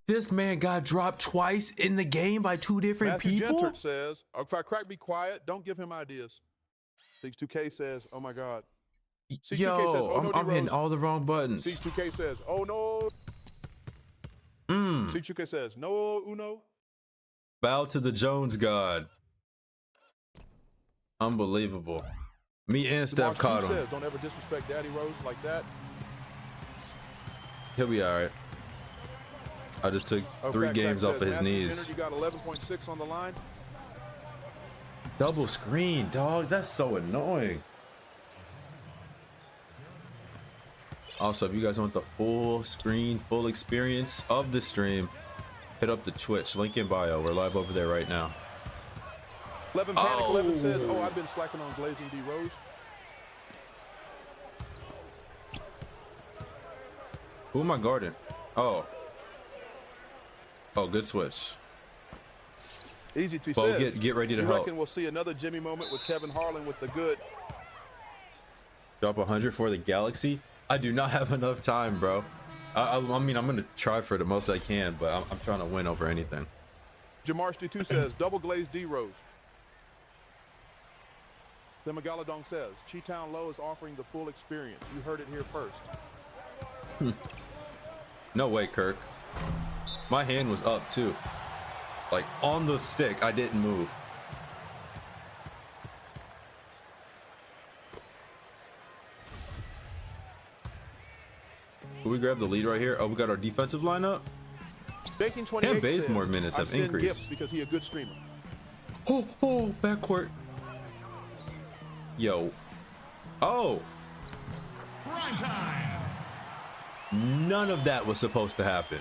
This man got dropped twice in the game by 2 different
Matthew
people?
Gentert says, if I crack, be quiet. Don't give him ideas. 62K says, oh my God. C2K
Yo,
says, oh, no,
I'm hitting
D-Rose.
all the wrong buttons.
C2K says, oh no. C2K says, no, Uno.
Bow to the Jones God. Unbelievable. Me and Steph
DeMarcus
caught him.
says, don't ever disrespect Daddy Rose like that.
He'll be all right. I just took 3 games off of his knees.
You got 11.6 on the line.
Double screen, dog. That's so annoying. Also, if you guys want the full screen, full experience of the stream, hit up the Twitch. Link in bio. We're live over there right now.
11 Panic 11 says, oh, I've been slacking on glazing D Rose.
Who am I guarding? Oh. Oh, good switch.
Easy to
Bo,
says,
get ready to
you
help.
reckon we'll see another Jimmy moment with Kevin Harlan with the good.
Drop 100 for the Galaxy. I do not have enough time, bro. I mean, I'm gonna try for the most I can, but I'm trying to win over anything.
Jamarsh 2 says, double glazed D Rose. Then Megalodon says, Chi-Town Low is offering the full experience. You heard it here first.
No way, Kirk. My hand was up too. Like on the stick, I didn't move. Can we grab the lead right here? Oh, we got our defensive lineup.
Baking 28
And Bazemore
says,
minutes have
I send
increased.
gifts because he a good streamer.
Oh, backcourt. Yo. Oh.
Prime time.
None of that was supposed to happen.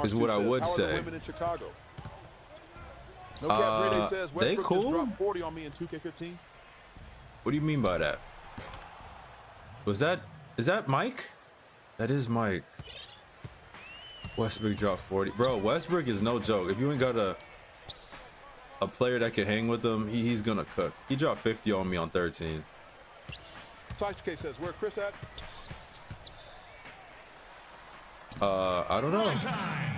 Is what I would
How are
say.
the women in Chicago? No Cap Dre says
they
Westbrook
cool?
just dropped 40 on me in 2K15.
What do you mean by that? Is that Mike? That is Mike. Westbrook dropped 40. Bro, Westbrook is no joke. If you ain't got a player that can hang with him, he's gonna cook. He dropped 50 on me on 13.
Tice K says, where Chris at?
I don't know.
Prime time.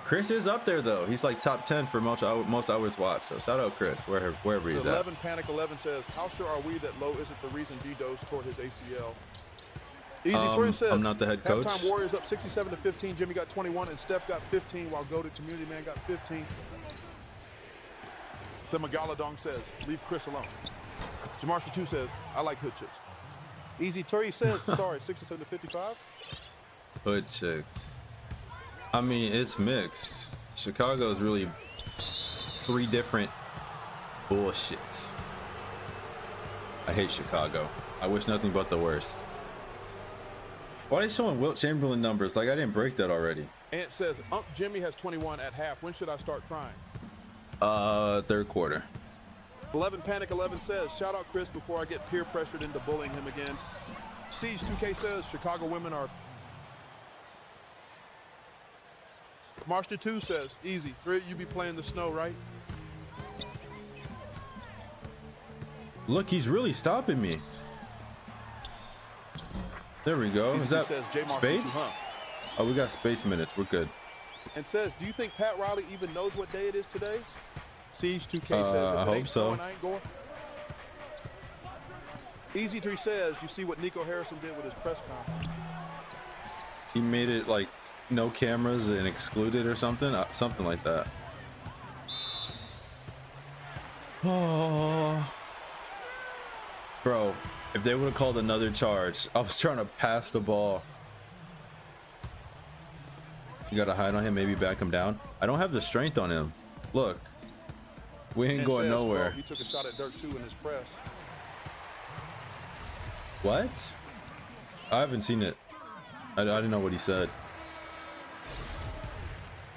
Chris is up there though. He's like top 10 for most hours watched. So shout out Chris, wherever he's at.
11 Panic 11 says, how sure are we that Low isn't the reason D-Dose tore his ACL? Easy Torrance says,
I'm not the head coach.
Halftime Warriors up 67-15. Jimmy got 21 and Steph got 15 while Goated Community Man got 15. The Megalodon says, leave Chris alone. Jamarshall 2 says, I like hood chicks. Easy Turry says, sorry, 67-55.
Hood chicks. I mean, it's mixed. Chicago's really 3 different bullshits. I hate Chicago. I wish nothing but the worst. Why are they showing Wilt Chamberlain numbers? Like I didn't break that already.
Ant says, Jimmy has 21 at half. When should I start crying?
Third quarter.
11 Panic 11 says, shout out Chris before I get peer pressured into bullying him again. Siege 2K says, Chicago women are. Marster 2 says, easy. You be playing the snow, right?
Look, he's really stopping me. There we go.
Easy
Is that
says, J. Marster 2,
Spates?
huh?
Oh, we got space minutes. We're good.
And says, do you think Pat Riley even knows what day it is today? Siege 2K says, if
I
it
hope
ain't
so.
snowing, I ain't going. Easy 3 says, you see what Nico Harrison did with his press conference.
He made it like no cameras and excluded or something. Something like that. Oh. Bro, if they would have called another charge, I was trying to pass the ball. You gotta hide on him, maybe back him down. I don't have the strength on him. Look, we ain't
And
going
says,
nowhere.
bro, he took a shot at Dirk too in his press.
What? I haven't seen it. I didn't know what he said.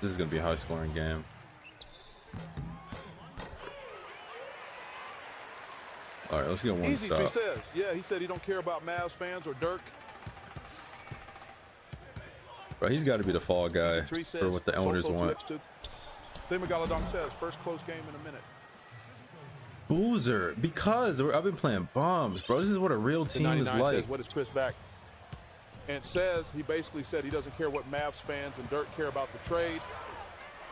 This is gonna be a high scoring game. All right, let's get one
Easy, he
stop.
says. Yeah, he said he don't care about Mavs fans or Dirk.
Bro, he's got to be the fall guy
Three says,
for what the owners
Soto
want.
switch to Galadong says, first close game in a minute.
Boozer, because I've been playing bombs, bro. This is what a real team is
99
like.
says, what is Chris back? And says, he basically said he doesn't care what Mavs fans and Dirk care about the trade.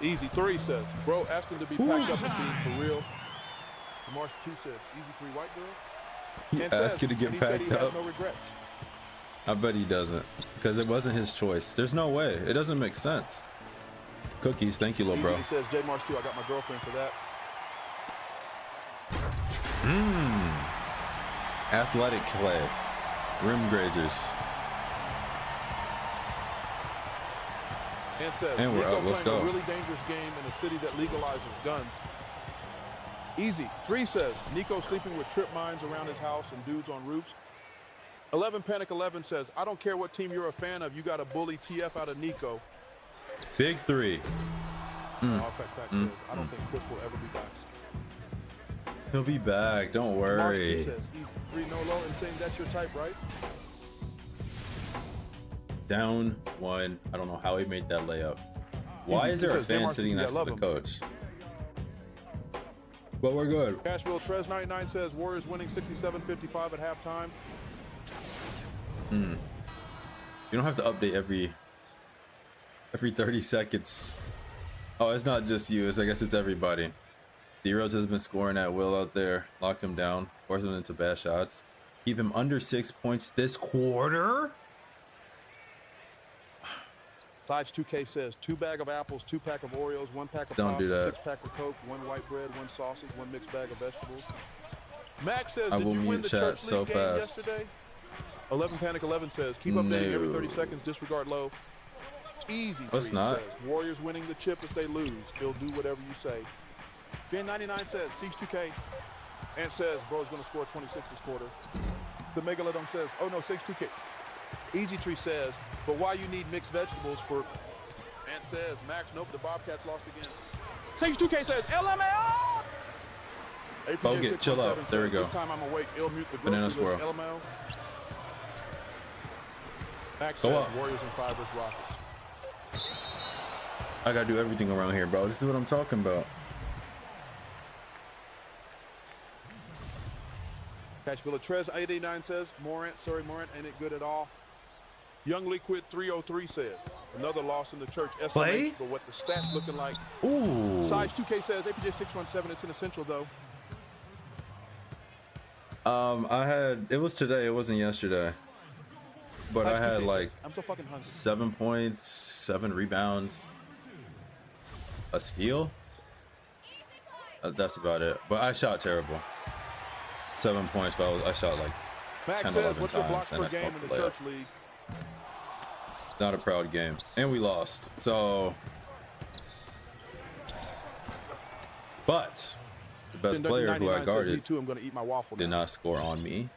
Easy 3 says, bro, ask him to be packed up and being for real. Marsh 2 says, easy 3 white girl. And
Ask you to get
he said
packed
he has
up.
no regrets.
I bet he doesn't, because it wasn't his choice. There's no way. It doesn't make sense. Cookies, thank you, little bro.
He says, J Marsh 2, I got my girlfriend for that.
Athletic clay, rim grazers,
And says,
and we're
Nico
up. Let's
playing
go.
a really dangerous game in a city that legalizes guns. Easy 3 says, Nico sleeping with trip mines around his house and dudes on roofs. 11 Panic 11 says, I don't care what team you're a fan of, you got to bully TF out of Nico.
Big 3.
Effect Pack says, I don't think Chris will ever be back.
He'll be back. Don't
March 2
worry.
says, easy 3 no low and saying that's your type, right?
Down 1. I don't know how he made that layup. Why
Easy.
is there
He
a
says,
fan
"Mark,
sitting
I
next to
love
the
him."
coach? But we're good.
Cashville Trez 99 says, Warriors winning 67-55 at halftime.
You don't have to update every 30 seconds. Oh, it's not just you. I guess it's everybody. D-Rose has been scoring at will out there. Lock him down. Force him into bad shots. Keep him under 6 points this quarter.
Sides 2K says, 2 bag of apples, 2 pack of Oreos, 1 pack of
Don't
pasta,
do that.
6 pack of Coke, 1 white bread, 1 sausage, 1 mixed bag of vegetables. Max says,
I
did
will
you win
mute
the
chat
church
so
league game
fast.
yesterday? 11 Panic 11 says, keep updating every 30
No.
seconds, disregard low. Easy
Let's
3
not.
says, Warriors winning the chip if they lose. He'll do whatever you say. J99 says, Siege 2K. And says, bro's going to score 26 this quarter. The Megalodon says, oh no, Siege 2K. Easy Tree says, but why you need mixed vegetables for... And says, Max, nope, the Bobcats lost again. Sage 2K says, LML!
Bogut, chill out.
Says,
There we go.
This time I'm awake. Ill mute the
Banana
grocery list,
squirrel.
LML. Max
Go
says,
up.
Warriors and 5 versus Rockets.
I gotta do everything around here, bro. This is what I'm talking about.
Catchville Trez 889 says, Morant ain't it good at all. Young Liquid 303 says, another loss in the church. SMH,
Play?
but what the stats looking like.
Ooh.
Size 2K says, APJ 617, it's an essential though.
It was today, it wasn't yesterday. But I
Size
had
2K
like
says, I'm so fucking hungry.
7 points, 7 rebounds, a steal. That's about it. But I shot terrible. 7 points, but I shot like
Max
10,
says,
11
what's your
times,
blocks
and
per
I
game
smoked
in
the
the
layup.
church league?
Not a proud game, and we lost. So, but the best player who I
99 says, me
guarded
too, I'm gonna eat my waffle
did
now.
not score on me,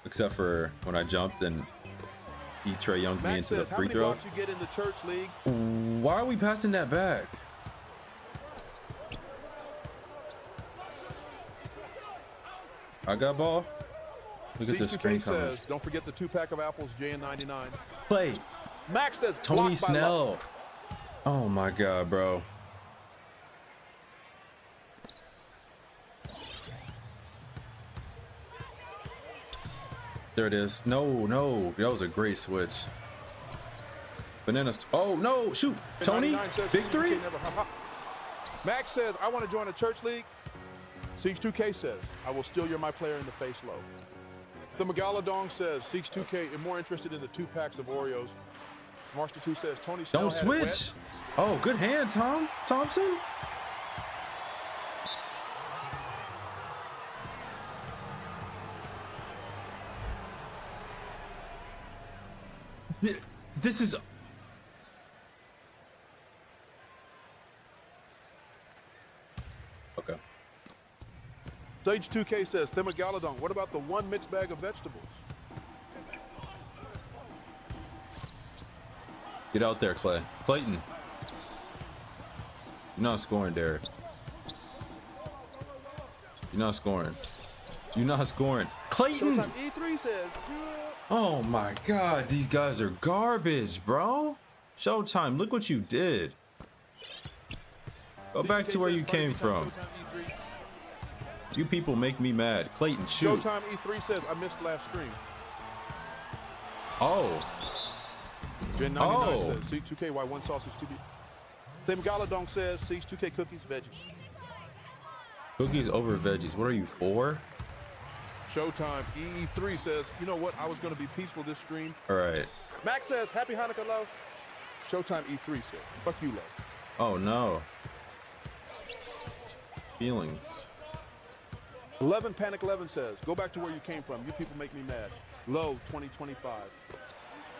except for when I jumped and he Trey Younged me
Max
into the
says, how
free
many
throw.
blocks you get in the church league?
Why are we passing that back? I got ball. Look at this screen
C2K
coming.
says, don't forget the 2 pack of apples, JN99.
Play.
Max says,
Tony
blocked by Luck.
Snell. Oh my God, bro. There it is. No, that was a great switch. Bananas. Oh no, shoot, Tony.
99 says,
Big
C2K
3.
never- ha, ha. Max says, I want to join a church league. Siege 2K says, I will steal your my player in the face low. The Megalodon says, Siege 2K is more interested in the 2 packs of Oreos. Marster 2 says, Tony Snell
Don't
had it wet.
switch. Oh, good hand, Thompson. This is.
Sage 2K says, Themagalodon, what about the one mixed bag of vegetables?
Get out there, Clay. Clayton. You're not scoring, Derek. You're not scoring. You're not scoring. Clayton!
Showtime E3 says,
Oh my God, these guys are garbage, bro. Showtime, look what you did. Go back to where you came from. You people make me mad. Clayton, shoot.
Showtime E3 says, I missed last stream.
Oh.
Gen 99 says, Siege 2K, why one sausage to be? Themagalodon says, Siege 2K cookies, veggies.
Cookies over veggies. What are you, 4?
Showtime EE3 says, you know what? I was going to be peaceful this stream.
All right.
Max says, happy Hanukkah, love. Showtime E3 says, fuck you, love.
Oh no. Feelings.
11 Panic 11 says, go back to where you came from. You people make me mad. Low 2025.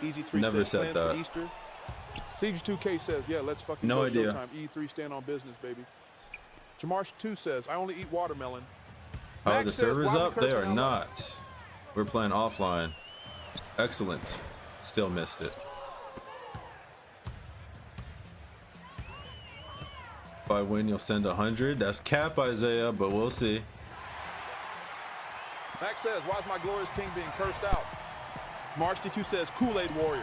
Easy 3
Never
says,
said
plans
that.
for Easter. Siege 2K says, yeah, let's fucking
No
go.
idea.
Showtime E3 stand on business, baby. Jamarsh 2 says, I only eat watermelon.
Are
Max
the
says,
servers
why
up?
we
They
cursing
are
out loud?
not. We're playing offline. Excellent. Still missed it. If I win, you'll send 100. That's cap, Isaiah, but we'll see.
Max says, why is my glorious king being cursed out? Jamarsh 2 says, Kool-Aid Warrior.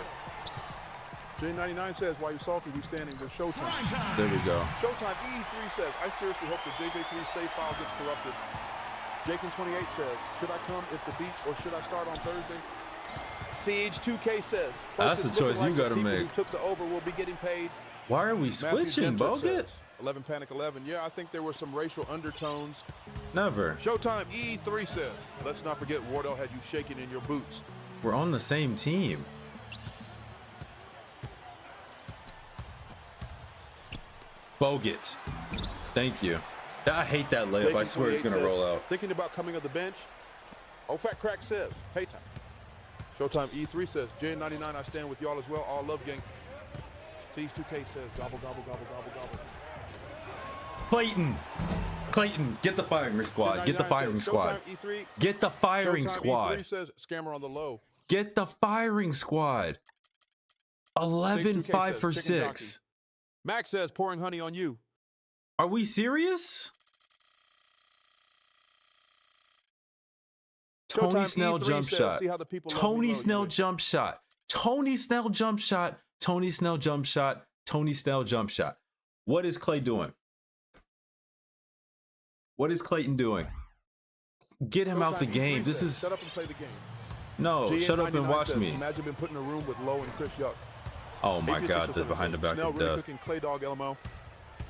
J99 says, why you salty? We standing with Showtime.
Prime time.
There we go.
Showtime E3 says, I seriously hope the JJ3 save file gets corrupted. Jakin28 says, should I come if the beach or should I start on Thursday? Siege 2K says,
That's
it's
the
looking
choice you
the
gotta
people
make.
Who took the over will be getting paid.
Why are we
Matthew
switching,
Genter
Bogut?
says, 11 Panic 11. Yeah, I think there were some racial undertones.
Never.
Showtime E3 says, let's not forget Wardell had you shaking in your boots.
We're on the same team. Bogut. Thank you. I hate that layup. I swear it's going to
says,
roll out.
Thinking about coming on the bench? Oh, Fat Crack says, pay time. Showtime E3 says, J99, I stand with y'all as well. All love gang. Siege 2K says, gobble, gobble, gobble, gobble, gobble.
Clayton. Clayton, get the firing squad. Get the firing squad.
Showtime E3.
Get the firing
Showtime
squad.
E3 says, scammer on the low.
Get the firing squad. 11
2K
5
says,
for
chicken
6.
Max says, pouring honey on you.
Are we serious? Tony
Showtime
Snell
E3
jump
says,
shot.
see how the people love me
Tony
low,
Snell
you
jump shot. Tony Snell jump shot. Tony Snell jump shot. Tony Snell jump shot. What is Clay doing? What is Clayton doing? Get him out the
Showtime
game.
E3
This
says,
is
shut up and play the game.
no. Shut up and
GN99
watch
says,
me.
Imagine being put in a room with Low and Chris Yuck.
Oh my
AB
God,
Official
the behind the back
Snell
of
really
death.
cooking Clay Dog LMO.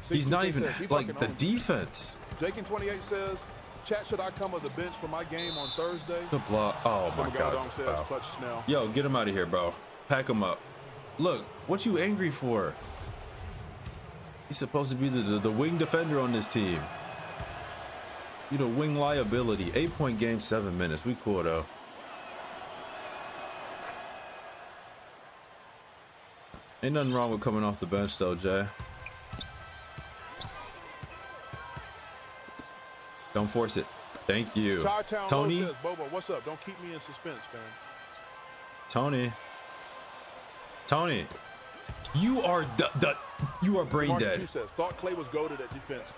He's not
62K
even
says, he
like
fucking
the
owns it.
defense.
Jakin28 says, chat, should I come of the bench for my game on Thursday?
The block. Oh my God.
Themagalodon says,
Wow.
clutch Snell.
Yo, get him out of here, bro. Pack him up. Look, what you angry for? He's supposed to be the wing defender on this team. You the wing liability. 8-point game, 7 minutes. We cool though. Ain't nothing wrong with coming off the bench though, Jay. Don't force it. Thank you.
Chi-Town
Tony.
Low says, Bobo, what's up? Don't keep me in suspense, fam.
Tony. Tony. You are you are brain
Marshall
dead.
2 says, thought Clay was goated at defense.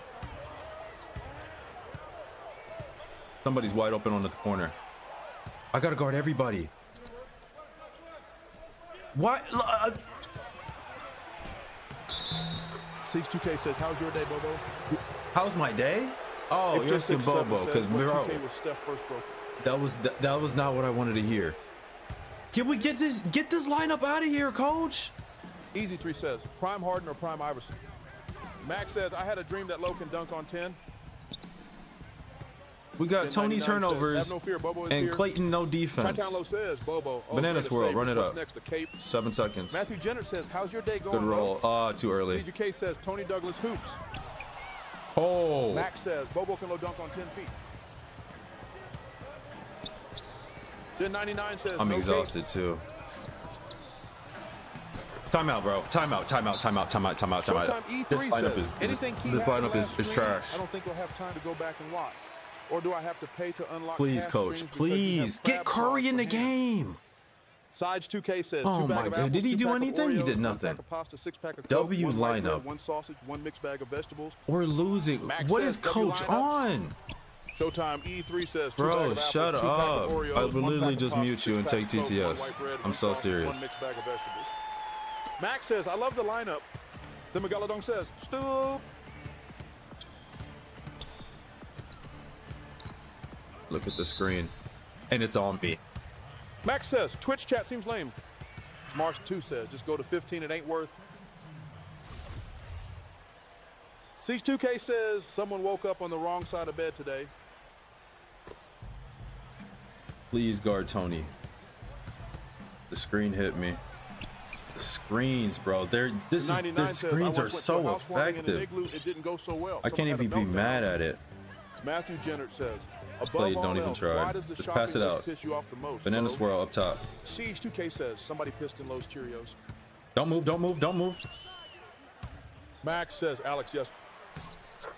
Somebody's wide open on the corner. I gotta guard everybody. What?
Siege 2K says, how's your day, Bobo?
How's my day? Oh,
If
you're
just
asking
6-7
Bobo, because
says, when
bro,
2K was Steph first broke.
that was not what I wanted to hear. Can we get this lineup out of here, coach?
Easy 3 says, Prime Harden or Prime Iverson? Max says, I had a dream that Low can dunk on 10.
We got Tony
99 says,
turnovers
have no fear, Bobo is
and
here.
Clayton no
Chi-Town
defense.
Low says, Bobo. Oh,
Banana
great to
swirl,
save
run
you.
it
What's
up.
next, the cape?
7 seconds.
Matthew Jenner says, how's your day going,
Good roll. Too early.
CJK says, Tony Douglas hoops.
Oh.
Max says, Bobo can low dunk on 10 feet. Then 99 says,
I'm
no
exhausted too. Timeout, bro. Timeout.
Showtime E3
This lineup
says, anything Key
this
happened
lineup
last
is
stream,
trash.
I don't think we'll have time to go back and watch. Or do I have to pay to unlock
Please,
cash
coach.
streams because you have
Please get
crab
Curry
sauce
in the
for hands?
game.
Sides 2K says,
Oh
2 bag
my
of
God.
apples,
Did he
2
do
pack of
anything? He
Oreos,
did
1
nothing.
pack of pasta, 6 pack of Coke,
W
1 white bread,
lineup.
1 sausage, 1 mixed bag of vegetables.
We're losing.
Max
What
says
is
W
coach
lineup.
on?
Showtime E3 says 2 bag
Bro,
of apples,
shut
2 pack
up.
of Oreos,
I
1
will literally
pack of
just
pasta,
mute
6
you and
pack
take
of Coke, 1
TTS.
white bread,
I'm
1
so
sausage,
serious.
1 mixed bag of vegetables. Max says, I love the lineup. Then Megalodon says, Stoop.
Look at the screen. And it's on me.
Max says, Twitch chat seems lame. Marsh 2 says, just go to 15, it ain't worth. Siege 2K says, someone woke up on the wrong side of bed today.
Please guard Tony. The screen hit me. The screens, bro. The
99 says,
screens
I
are
once went to a
so
housewarming in an
effective.
igloo, it didn't go so well.
I can't
Someone
even
had a
be
meltdown.
mad at it.
Matthew Jennert says, above
Play,
all
don't even
else,
try.
why does the
Just
shopping
pass it
list
out.
piss you off the most,
Banana
bro?
swirl up top.
Siege 2K says, somebody pissed in Lowe's Cheerios.
Don't move, don't move, don't move.
Max says, Alex, yes.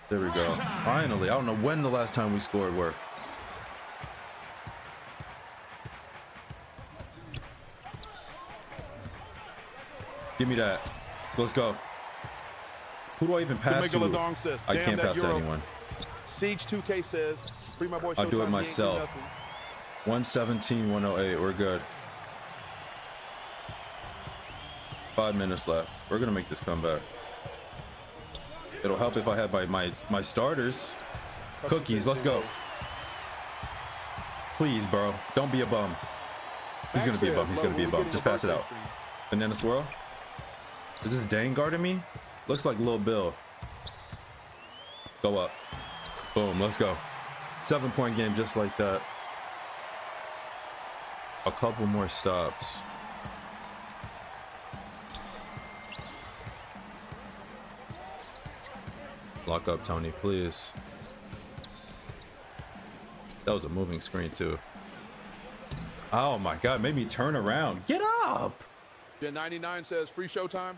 There we go. Finally. I don't know when the last time we scored were. Give me that. Let's go. Who do I even pass to?
Megalodon says,
I
damn
can't
that
pass to
Euro.
anyone.
Siege 2K says, free my boy Showtime.
I'll do it
he ain't
myself.
nothing.
117, 108. We're good. 5 minutes left. We're gonna make this comeback. It'll help if I have my starters. Cookies, let's go. Please, bro. Don't be a bum. He's gonna be a bum. He's gonna be a bum. Just pass it out. Banana swirl. Is this Dane guarding me? Looks like Lil Bill. Go up. Boom, let's go. 7-point game just like that. A couple more stops. Lock up, Tony, please. That was a moving screen too. Oh my God, made me turn around. Get up.
Gen 99 says, free Showtime.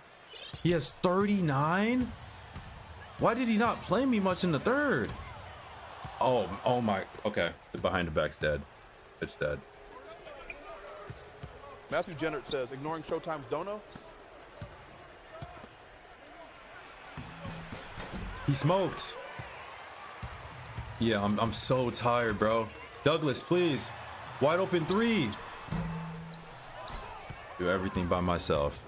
He has 39? Why did he not play me much in the third? Oh my, okay. The behind the back's dead. It's dead.
Matthew Jennert says, ignoring Showtime's dono.
He smoked. Yeah, I'm so tired, bro. Douglas, please. Wide open three. Do everything by myself.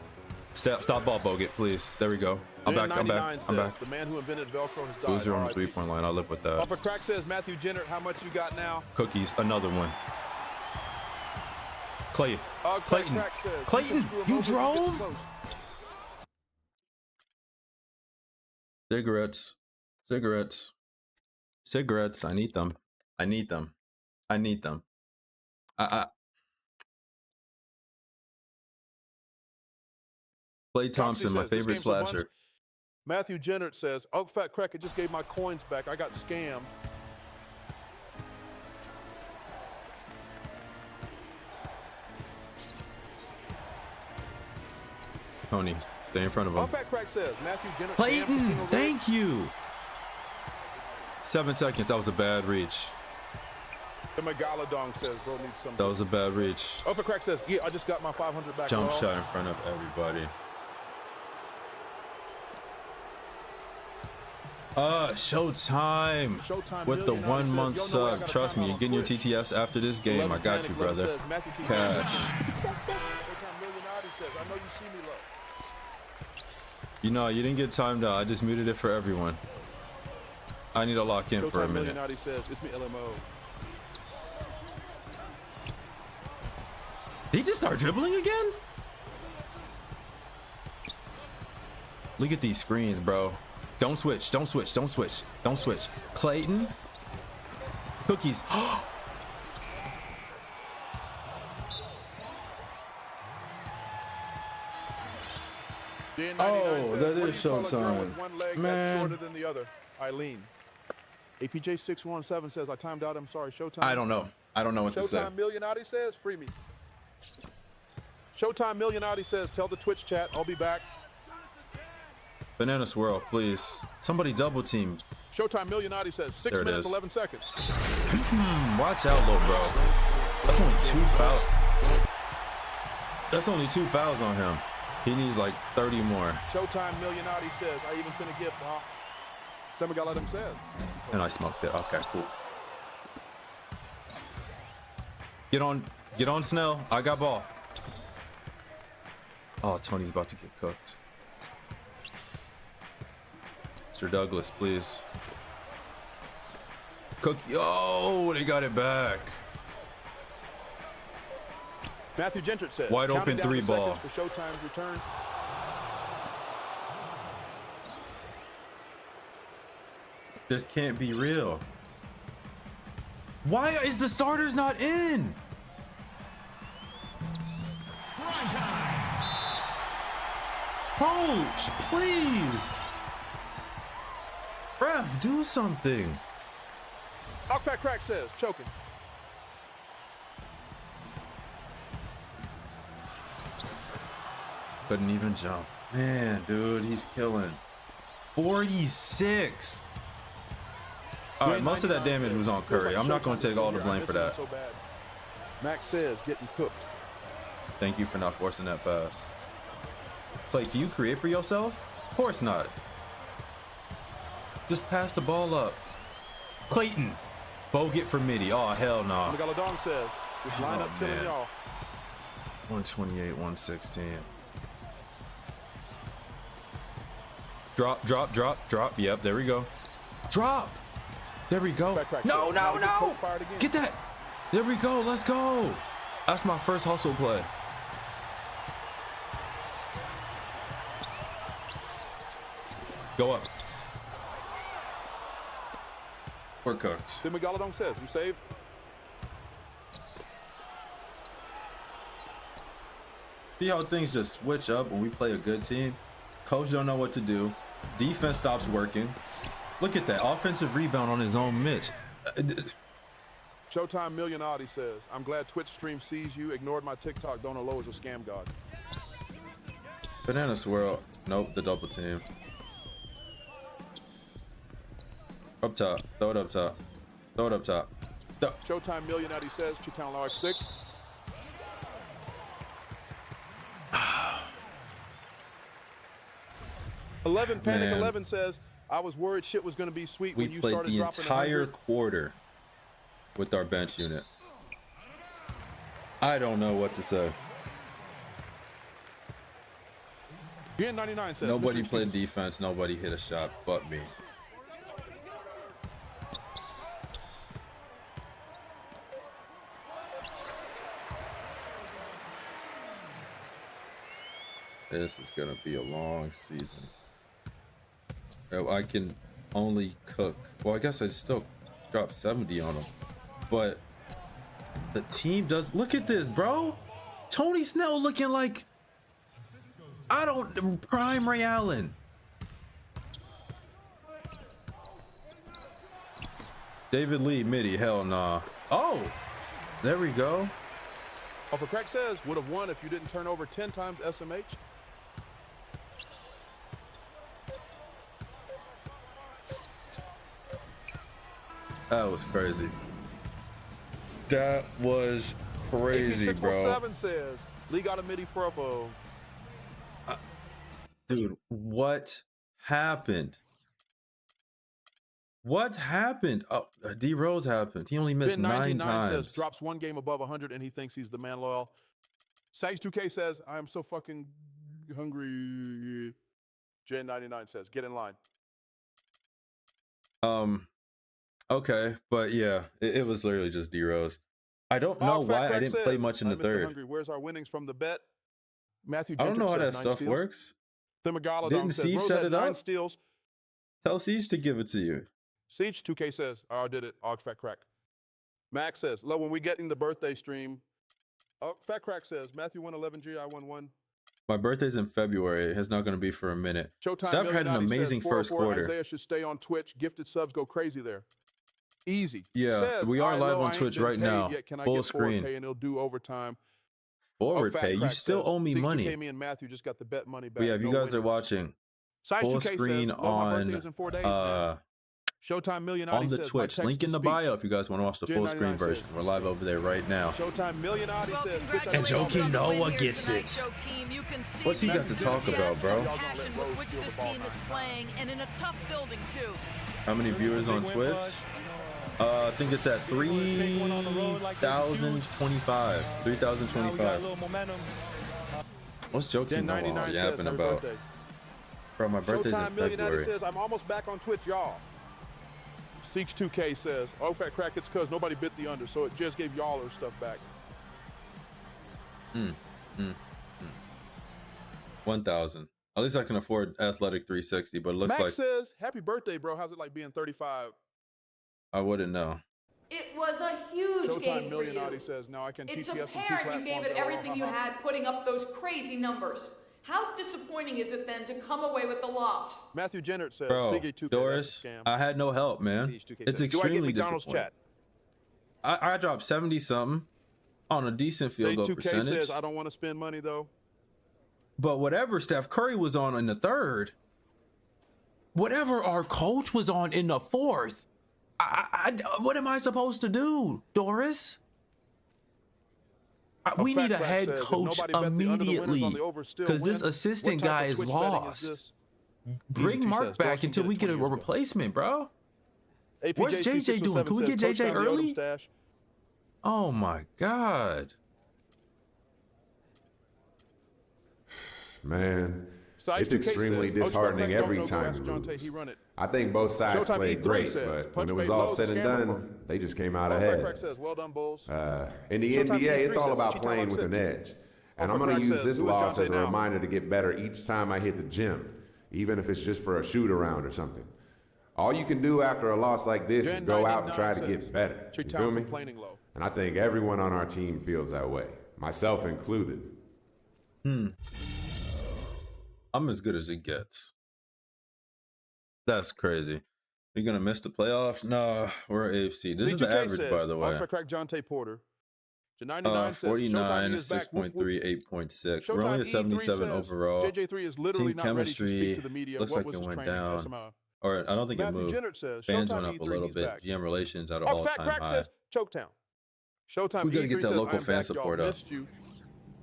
Stop ball, Bogut, please. There we go. I'm back. I'm back. I'm back.
The man who invented Velcro has died.
Boozer on the
R.I.P.
3-point line. I live with that.
Off a crack says, Matthew Jennert, how much you got now?
Cookies. Another one. Clay. Clayton.
Crack says,
Clayton,
can screw him
you
over if he gets
drove?
close.
Cigarettes. Cigarettes. Cigarettes. I need them. I need them. I need them. Clay Thompson, my
says, this
favorite
game's so much.
slasher.
Matthew Jennert says, oh, fat crack, it just gave my coins back. I got scammed.
Tony, stay in front of
Oh,
him.
fat crack says, Matthew Jennert.
Clayton, thank you. 7 seconds. That was a bad reach.
The Megalodon says, bro, needs some.
That was a bad reach.
Oh, fat crack says, yeah, I just got my 500 back.
Jump
bro.
shot in front of everybody. Showtime.
Showtime
With the
millionaire
1
says,
month
"Yo, no way, I
sub.
got a
Trust me,
timeout
you're
on
getting your
Twitch."
TTS after this game. I
11
got you,
Panic
brother.
11 says, Matthew King
Cash.
Showtime Millionati says, I know you see me, love.
You know, you didn't get timed out. I just muted it for everyone. I need to lock in for a
Showtime
minute.
Millionati says, it's me, LMO.
He just started dribbling again? Look at these screens, bro. Don't switch. Don't switch. Don't switch. Don't switch. Clayton. Cookies.
Oh,
that is Showtime.
One leg
Man.
that's shorter than the other. Eileen. APJ617 says, I timed out. I'm sorry. Showtime.
I don't know. I don't know what to say.
Showtime Millionati says, free me. Showtime Millionati says, tell the Twitch chat, I'll be back.
Banana swirl, please. Somebody double team.
Showtime Millionati says 6
There it
minutes,
is.
11 seconds.
Watch out, little bro. That's only 2 fouls. That's only 2 fouls on him. He needs like 30 more.
Showtime Millionati says, I even sent a gift, huh? Semigalatum says.
And I smoked it. Okay, cool. Get on, Snell. I got ball. Oh, Tony's about to get cooked. Mr. Douglas, please. Cook. Oh, they got it back.
Matthew Gentrich says,
Wide
counting
open
down
3
the
ball.
seconds for Showtime's return.
This can't be real. Why is the starters not in?
Prime time.
Coach, please. Ref, do something.
Fat Crack says, choking.
Couldn't even jump. Man, dude, he's killing. 46. All right, most of that damage was on Curry. I'm not going to take all the blame for that.
So bad. Max says, getting cooked.
Thank you for not forcing that pass. Clay, can you create for yourself? Of course not. Just pass the ball up. Clayton. Bogut for midi. Oh, hell no. Nah.
Megalodon says, this lineup killing
man.
y'all.
128, 116. Drop, drop, drop, drop. Yep, there we go. Drop. There we go. No, no, no. Get that. There we go. Let's go. That's my first hustle play. Go up. We're cooked.
Then Megalodon says, you save.
See how things just switch up when we play a good team? Coach don't know what to do. Defense stops working. Look at that. Offensive rebound on his own Mitch.
Showtime Millionati says, I'm glad Twitch stream sees you. Ignored my TikTok. Don't know low is a scam god.
Banana swirl. Nope, the double team. Up top. Throw it up top. Throw it up top.
Showtime Millionati says, Chitown Large 6. Panic
Man.
11 says, I was worried shit was going to be sweet
We
when you
played
started
the
dropping
entire
100.
quarter with our bench unit. I don't know what to say.
BN99 says,
Nobody
Mr.
played
Excuses.
defense. Nobody hit a shot but me. This is gonna be a long season. I can only cook. Well, I guess I still dropped 70 on them, but the team does. Look at this, bro. Tony Snell looking like prime Ray Allen. David Lee midi, hell nah. Oh, there we go.
For Craig says, would have won if you didn't turn over 10 times SMH.
That was crazy. That was crazy, bro.
617 says, Lee got a midi for a bow.
Dude, what happened? What happened? Oh, D Rose happened. He only missed 9 times.
says, drops one game above 100 and he thinks he's the man loyal. Sags 2K says, I am so fucking hungry. J99 says, get in line.
Okay, but yeah, it was literally just D Rose. I don't know why I didn't play much in the third.
Hungry. Where's our winnings from the bet? Matthew
I don't know how
says
that
9
stuff
steals.
works.
The Megalodon
Didn't
says,
Siege
Rose
set
had
it
9
up?
steals.
Tell Siege to give it to you.
Siege 2K says, oh, I did it. Og Fat Crack. Max says, love when we get in the birthday stream. Fat Crack says, Matthew 111G, I 11.
My birthday's in February. It's not going to be for a minute.
Showtime
Steph had an
Millionati
amazing
says,
first
404,
quarter.
Isaiah should stay on Twitch. Gifted subs go crazy there. Easy.
Yeah,
Says,
we are
"All right,
live
Lo,
on
I ain't
Twitch
been
right
paid
now.
yet. Can I
Full
get forward
screen.
pay and he'll do overtime.
Forward
Fat
pay. You
Crack
still
says,
owe me
62K,
money.
me and Matthew just got the bet money back.
But yeah, if you
No
guys are
winners.
watching,
Size
full
2K
screen
says, "Lo, my birthday
on
is in 4 days, man." Showtime Millionati
on the
says,
Twitch.
my
Link in the
text-to-speech.
bio if you guys want to watch the full screen
99
version.
says,
We're live over there right now.
Showtime Millionati
Well,
says,
And Joakim Noah gets it. What's he got to talk about, bro?
Which this team is playing, and in a tough building too.
How many viewers on Twitch? I think it's at 3,025. 3,025. What's Joakim Noah yapping about? Bro, my birthday's in
Showtime Millionati
February.
says, I'm almost back on Twitch, y'all. Seeks 2K says, oh, fat crack, it's because nobody bit the under, so it just gave y'all her stuff back.
1,000. At least I can afford Athletic 360, but it looks
Max
like
says, happy birthday, bro. How's it like being 35?
I wouldn't know.
It was a huge
Showtime
game for you.
Millionati says, now I can
It's
TTS from 2
apparent
platforms.
you gave it
LOL,
everything you
haha.
had, putting up those crazy numbers. How disappointing is it then to come away with the loss?
Matthew Jennert says,
Bro,
Seagate 2K,
Doris,
that's a scam.
I had no help, man.
Siege 2K
It's
says,
extremely
do I get McDonald's
disappointing.
chat?
I dropped 70-something on a decent field
Say
goal
2K
percentage.
says, I don't want to spend money, though.
But whatever Steph Curry was on in the third, whatever our coach was on in the fourth, what am I supposed to do, Doris? We need a
Fat Crack
head
says, if
coach
nobody bet the under, the winners
immediately
on the over still
because this
win.
assistant
What type
guy
of
is
Twitch betting
lost.
this?
Bring
Easy
Mark
says,
back
Doris can
until we
it
get a
20 years ago.
replacement, bro.
APJC
What's JJ doing? Can we get
says,
JJ
touchdown to the Odom
early?
stash.
Oh my God.
Man,
Size
it's
2K
extremely
says, "Oh,
disheartening
Fat Crack
every
don't know,
time
go ask
we
Jonte,
lose.
he run it."
I think both sides
Showtime
played
E3
great,
says,
but when
"Punch
it was
made
all
loads,
said and
scammer
done,
phone."
they just came out
Fat Crack
ahead.
says, "Well done, Bulls."
In the
Showtime
NBA,
E3
it's all
says,
about
"Cheat
playing
time
with an
accepted."
edge. And
Fat
I'm going
Crack
to use
says,
this
"Who is
loss
Jonte
as a
now?"
reminder to get better each time I hit the gym, even if it's just for a shoot around or something. All you can do after a loss like this is
Gen
go out and
99
try to
says,
get better. You
"Cheat
feel
time
me?
complaining low."
And I think everyone on our team feels that way, myself included.
I'm as good as it gets. That's crazy. You're gonna miss the playoffs? No, we're AFC. This is the
D2K
average,
says,
by the way.
Fat Crack Jonte Porter. Gen 99 says,
49,
"Showtime is back. Whoop,
6.3,
whoop."
8.6. We're only
Showtime
at
E3
77
says,
overall.
JJ3 is literally
Team
not ready to speak
chemistry
to the media.
looks
What
like
was
it
his
went
training?
down.
SMI.
Or I don't think it
Matthew
moved.
Jennert says,
Fans
"Showtime
went up a
E3,
little
he's
bit.
back."
GM relations at an
Oh, Fat
all-time
Crack
high.
says, "Choketown." Showtime
We gotta
E3
get that
says,
local
"I'm
fan
back, y'all
support up.
missed you."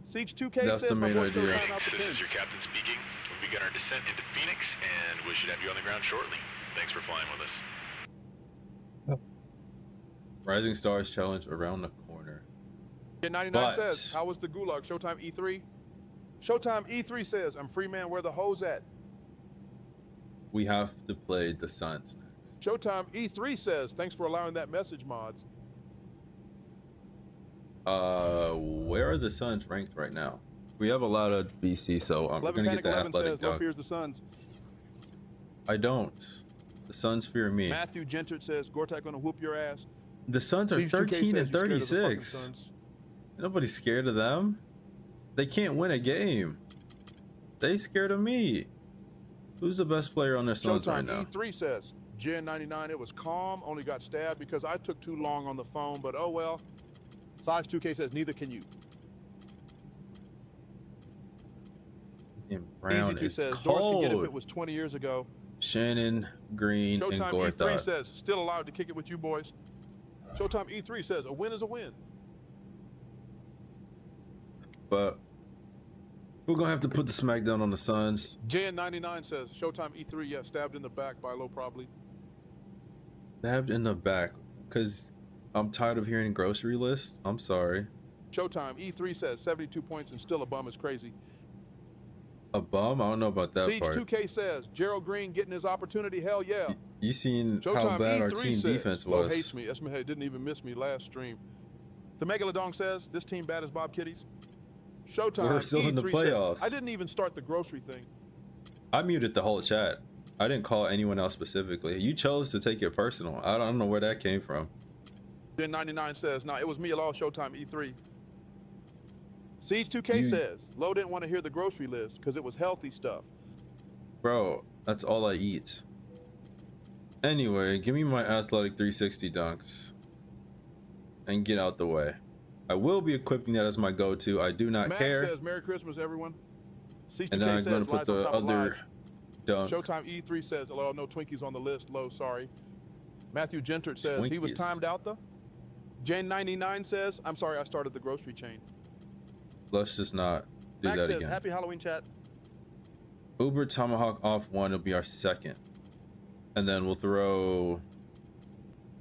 Siege 2K
That's
says,
the
"My
main
boy
idea.
Showtime out the
This is
10."
your captain speaking. We'll begin our descent into Phoenix, and we should have you on the ground shortly. Thanks for flying with us.
Rising Stars Challenge around the corner.
Gen 99
But-
says, "How was the gulag?" Showtime E3. Showtime E3 says, "I'm free man, where the hoes at?"
We have to play the Suns next.
Showtime E3 says, "Thanks for allowing that message, mods."
Where are the Suns ranked right now? We have a lot of BC, so we're
11
gonna get
Panic
the
11
athletic
says, "No
dunk.
fears the Suns."
I don't. The Suns fear me.
Matthew Gentert says, "Gortat gonna whoop your ass."
The Suns are
Siege 2K
13 and
says, "You scared of the fucking
36.
Suns."
Nobody's scared of them. They can't win a game. They scared of me. Who's the best player on their Suns right
Showtime
now?
E3 says, "Gen 99, it was calm, only got stabbed because I took too long on the phone, but oh well." Size 2K says, "Neither can you."
And Brown
Easy 2
is
says, "Doris can get if
cold.
it was 20 years ago."
Shannon, Green, and
Showtime E3
Gorthot.
says, "Still allowed to kick it with you boys." Showtime E3 says, "A win is a win."
But we're gonna have to put the smackdown on the Suns.
Jan 99 says, "Showtime E3, yeah, stabbed in the back by low probably."
Stabbed in the back, cause I'm tired of hearing grocery lists. I'm sorry.
Showtime E3 says, "72 points and still a bum is crazy."
A bum? I don't know about that
Siege
part.
2K says, "Gerald Green getting his opportunity, hell yeah."
You seen how
Showtime
bad our
E3
team
says,
defense
"Lo
was.
hates me. Esme didn't even miss me last stream." The Megalodon says, "This team bad as Bob Kitties." Showtime
We're still
E3
in the playoffs.
says, "I didn't even start the grocery thing."
I muted the whole chat. I didn't call anyone else specifically. You chose to take it personal. I don't know where that came from.
Gen 99 says, "Nah, it was me all Showtime E3." Siege 2K says, "Lo didn't want to hear the grocery list because it was healthy stuff."
Bro, that's all I eat. Anyway, give me my athletic 360 dunks and get out the way. I will be equipping that as my go-to. I do not
Max
care.
says, "Merry Christmas, everyone." Siege 2K
And then I'm
says,
going to put
"Lies on
the
top of
other
lies."
dunk.
Showtime E3 says, "Hello, no Twinkies on the list. Low, sorry." Matthew Gentert says he was
Twinkies.
timed out though. Jen99 says, I'm sorry, I started the grocery chain.
Let's just not do
Max
that
says,
again.
happy Halloween, chat.
Uber Tomahawk off 1 will be our second. And then we'll throw,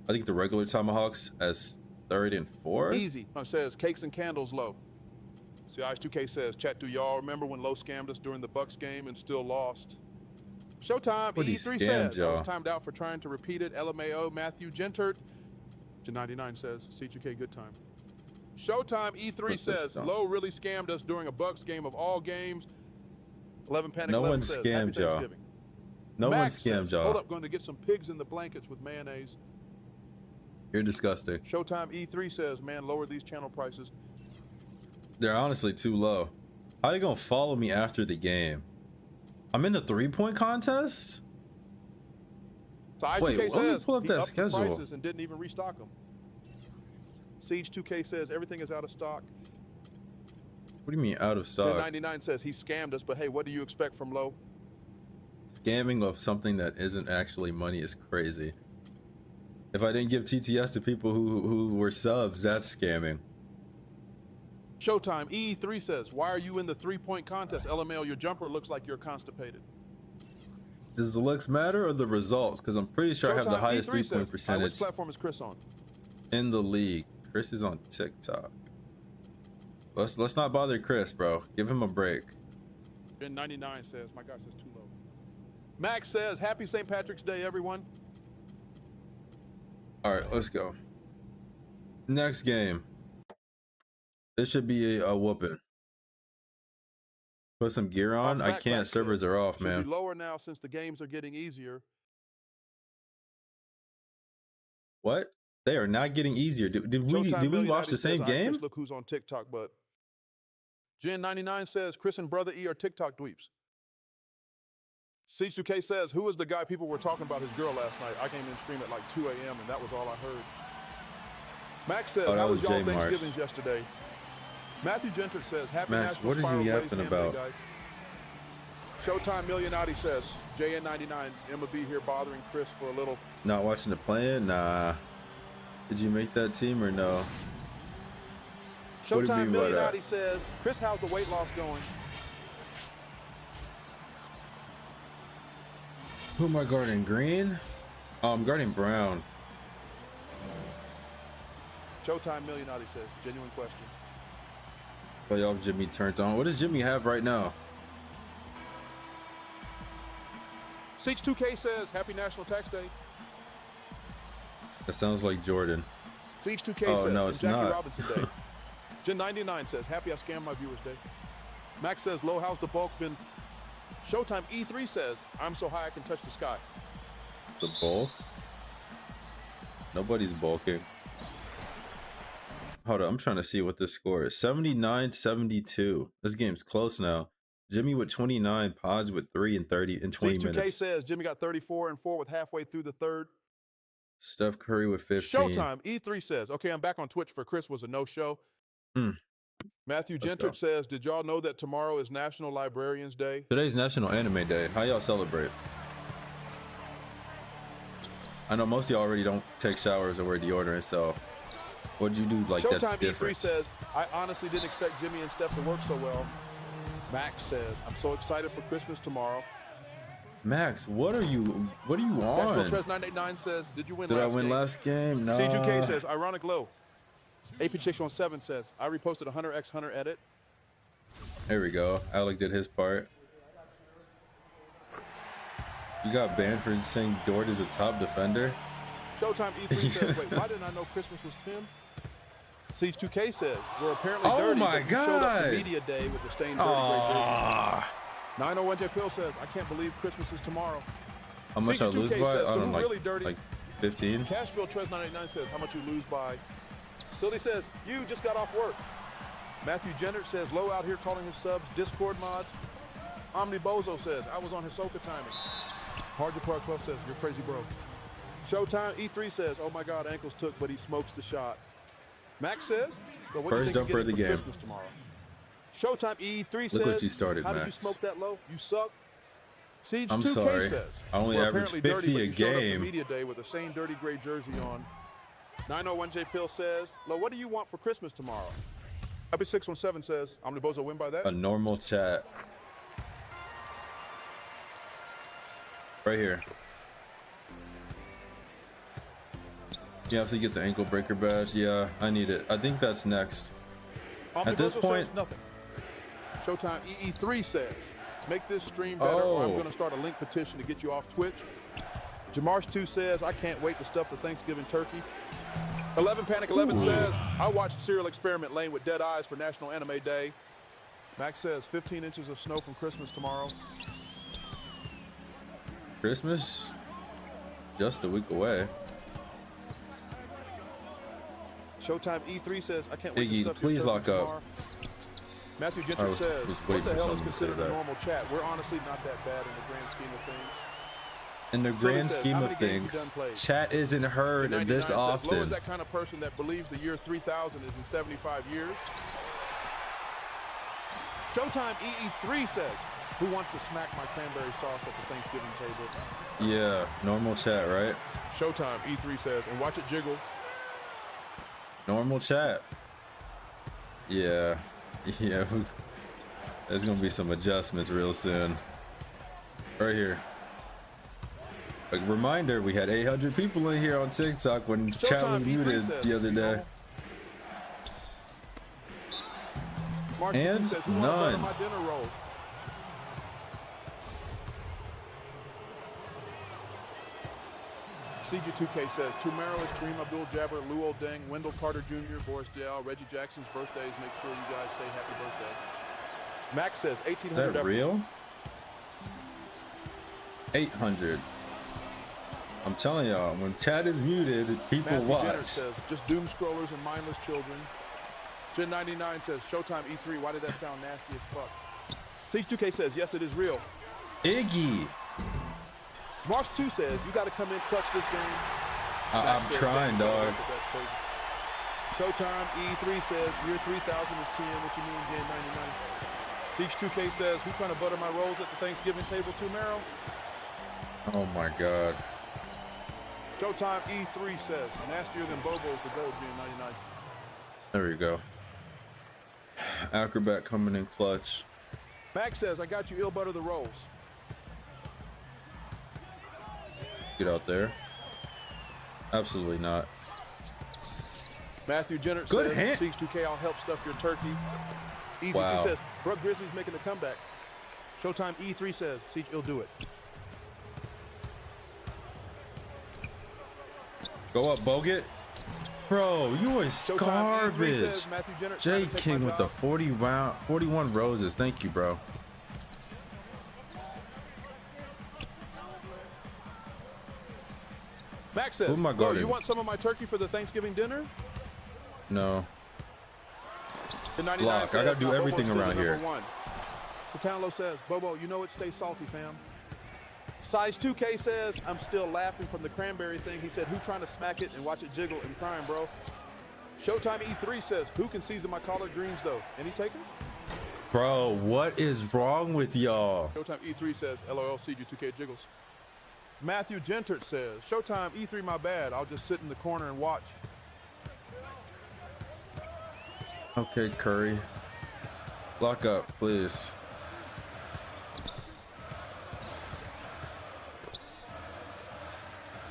I think, the regular Tomahawks as 3rd and 4th.
Easy. Says cakes and candles low. See, Ice2K says, chat, do y'all remember when Low scammed us during the Bucks game and still lost? Showtime
What, he
E3
scammed
says, I
y'all?
was timed out for trying to repeat it. LMAO, Matthew Gentert. J99 says, C2K, good time. Showtime E3
Put this
says,
down.
Low really scammed us during a Bucks game of all games. 11 Panic
No
11
one
says,
scammed
happy
y'all.
Thanksgiving.
No one
Max
scammed
says,
y'all.
hold up, going to get some pigs in the blankets with mayonnaise.
You're disgusting.
Showtime E3 says, man, lower these channel prices.
They're honestly too low. How they gonna follow me after the game? I'm in the 3-point contest?
So I2K
Wait, let me
says
pull up
he
that
upped the
schedule.
prices and didn't even restock them. Siege 2K says everything is out of stock.
What do you mean out of stock?
1099 says he scammed us, but hey, what do you expect from Low?
Scamming of something that isn't actually money is crazy. If I didn't give TTS to people who were subs, that's scamming.
Showtime E3 says, why are you in the 3-point contest? LML, your jumper looks like you're constipated.
Does the looks matter or the results? Because I'm pretty sure I have the
Showtime
highest
E3
3-point
says,
percentage
which platform is Chris on?
in the league. Chris is on TikTok. Let's not bother Chris, bro. Give him a break.
Ben 99 says, my guy says too low. Max says, happy St. Patrick's Day, everyone.
All right, let's go. Next game. This should be a whooping. Put some gear on. I
Fat
can't.
Crack
Servers
says,
are off,
should
man.
be lower now since the games are getting easier.
What? They are not getting easier. Did we
Showtime
watch
1090
the same
says,
game?
Chris, look who's on TikTok, but Jen 99 says Chris and Brother E are TikTok dweeps. C2K says, who was the guy people were talking about his girl last night? I came in stream at like 2 a.m. and that was all I heard. Max says,
that
how
was
was y'all
Jay Marsh.
Thanksgivings yesterday? Matthew Gentert says, happy
Max,
National
what are you
Spiral Blaze
yapping
Game Day,
about?
guys. Showtime Millionati says, JN99, Emma B here bothering Chris for a little.
Not watching the plan? Nah. Did you make that team or no? What do you
Showtime
mean by that?
Millionati says, Chris, how's the weight loss going?
Who am I guarding? Green? Oh, I'm guarding Brown.
Showtime Millionati says, genuine question.
Playoff Jimmy turned on. What does Jimmy have right now?
Siege 2K says, happy National Tax Day.
That sounds like Jordan.
Siege 2K
Oh,
says,
no,
it's
it's
Jackie
not.
Robinson Day. Jen 99 says, happy I scammed my viewers day. Max says, low, how's the bulk been? Showtime E3 says, I'm so high I can touch the sky.
The bulk? Nobody's bulking. Hold on, I'm trying to see what this score is. 79-72. This game's close now. Jimmy with 29, Podge with 3 and 30 in 20
Siege 2K
minutes.
says, Jimmy got 34 and 4 with halfway through the third.
Steph Curry with 15.
Showtime E3 says, okay, I'm back on Twitch for Chris was a no-show. Matthew
Let's go.
Gentert says, did y'all know that tomorrow is National Librarians Day?
Today's National Anime Day. How y'all celebrate? I know most of y'all already don't take showers or wear deodorant, so what'd you do like that's
Showtime
different?
E3 says, I honestly didn't expect Jimmy and Steph to work so well. Max says, I'm so excited for Christmas tomorrow.
Max, what are you
Nashville
on?
Trez 989 says, did you win
Did I
last
win
game?
last game? No.
CGK says, ironic low. AP617 says, I reposted a Hunter x Hunter edit.
There we go. Alec did his part. You got banned for saying Dort is a top defender?
Showtime E3 says, wait, why didn't I know Christmas was Tim? Siege 2K says, we're apparently
Oh
dirty,
my
but you showed up to
God.
media day with the stained dirty gray jersey. 901 Jeff Hill says, I can't believe Christmas is tomorrow.
How much I lose by?
62K says,
I
so
don't
who
know,
really dirty?
like 15?
Cashville Trez 989 says, how much you lose by? Silly says, you just got off work. Matthew Gentert says, low out here calling his subs Discord mods. Omni Bozo says, I was on Hisoka timing. Hard Part 12 says, you're crazy bro. Showtime E3 says, oh my God, ankles took, but he smokes the shot. Max says, well, what
First
do you think
jumper
you're
of the
getting for
game.
Christmas tomorrow? Showtime E3 says,
Look what you started,
how did you
Max.
smoke that low? You suck. Siege
I'm
2K
sorry.
says,
I only
"We're
average
apparently
50
dirty, but
a
you showed up to
game."
media day with the same dirty gray jersey on." 901J Pill says, "Lo, what do you want for Christmas tomorrow?" Happy 617 says, "I'm the Bozo win by that."
A normal chat. Right here. You have to get the ankle breaker badge. Yeah, I need it. I think that's next. At this point,
nothing. Showtime EE3 says, "Make this stream better, or I'm
Oh.
going to start a link petition to get you off Twitch." Jamarsh2 says, "I can't wait to stuff the Thanksgiving turkey." 11 Panic 11 says, "I watched Serial Experiment Lane with dead eyes for National Anime Day." Max says, 15 inches of snow from Christmas tomorrow.
Christmas just a week away.
Showtime E3 says, "I can't wait
Iggy,
to stuff
please
your
lock
turkey
up.
tomorrow." Matthew
I
Gentry
was
says,
waiting
"What the
for
hell is
someone to say
considered a
that.
normal chat? We're honestly not that bad in the grand scheme of things."
In the
So he
grand
says,
scheme
"How
of
many games you
things,
done played?"
chat isn't heard
99
this
says, "Lo is
often.
that kind of person that believes the year 3000 is in 75 years." Showtime EE3 says, "Who wants to smack my cranberry sauce at the Thanksgiving table?"
Yeah, normal chat, right?
Showtime E3 says, "And watch it jiggle."
Normal chat. Yeah, yeah. There's gonna be some adjustments real soon. Right here. A reminder: we had 800 people in here on TikTok when chat
Showtime
was
E3
muted
says,
the other day.
Marsh
And
says, "Who wants out of
none.
my dinner rolls?" CG2K says, "Tumero is Kareem Abdul-Jabbar, Lou Oldeng, Wendell Carter Jr., Boris Diaw, Reggie Jackson's birthdays. Make sure you guys say happy birthday." Max says,
Is
1800
that real? 800. I'm telling y'all, when chat is muted, people
Matthew Jenner
watch.
says, "Just doom scrollers and mindless children." Gen 99 says, "Showtime E3, why did that sound nasty as fuck?" Siege2K says, "Yes, it is real."
Iggy,
March 2 says, "You got to come in clutch this game."
I'm
Max says,
trying,
"Damn,
dog.
that's crazy." Showtime E3 says, "Year 3000 is 10. What you mean, Gen 99? Siege2K says, "Who trying to butter my rolls at the Thanksgiving table too, Mero?"
Oh my God.
Showtime E3 says, "Nastier than Bobo's the gold, Gen 99.
There we go. Acrobat coming in clutch.
Max says, "I got you, ill butter the rolls."
Get out there. Absolutely not.
Matthew Jenner
Good
says,
hand.
"Siege2K, I'll help stuff your turkey." Easy
Wow.
says, "Brooke Grizzly's making a comeback." Showtime E3 says, "Siege, he'll do it."
Go up, Bogut. Bro, you is
Showtime E3
garbage.
says, "Matthew Jenner
J
trying to take
King
my
with the
job."
41 roses. Thank you, bro.
Max says,
Who am I
"Oh,
guarding?
you want some of my turkey for the Thanksgiving dinner?"
No.
The 99
Block. I
says,
gotta do
"Now, Bobo's
everything
still the
around
number
here."
one." Satanlo says, "Bobo, you know it, stay salty, fam." Size 2K says, "I'm still laughing from the cranberry thing." He said, "Who trying to smack it and watch it jiggle and crying, bro?" Showtime E3 says, "Who can season my collard greens, though? Any takers?"
Bro, what is wrong with y'all?
Showtime E3 says, "LOL, CG2K jiggles." Matthew Gentert says, "Showtime E3, my bad. I'll just sit in the corner and watch."
Okay, Curry. Lock up, please.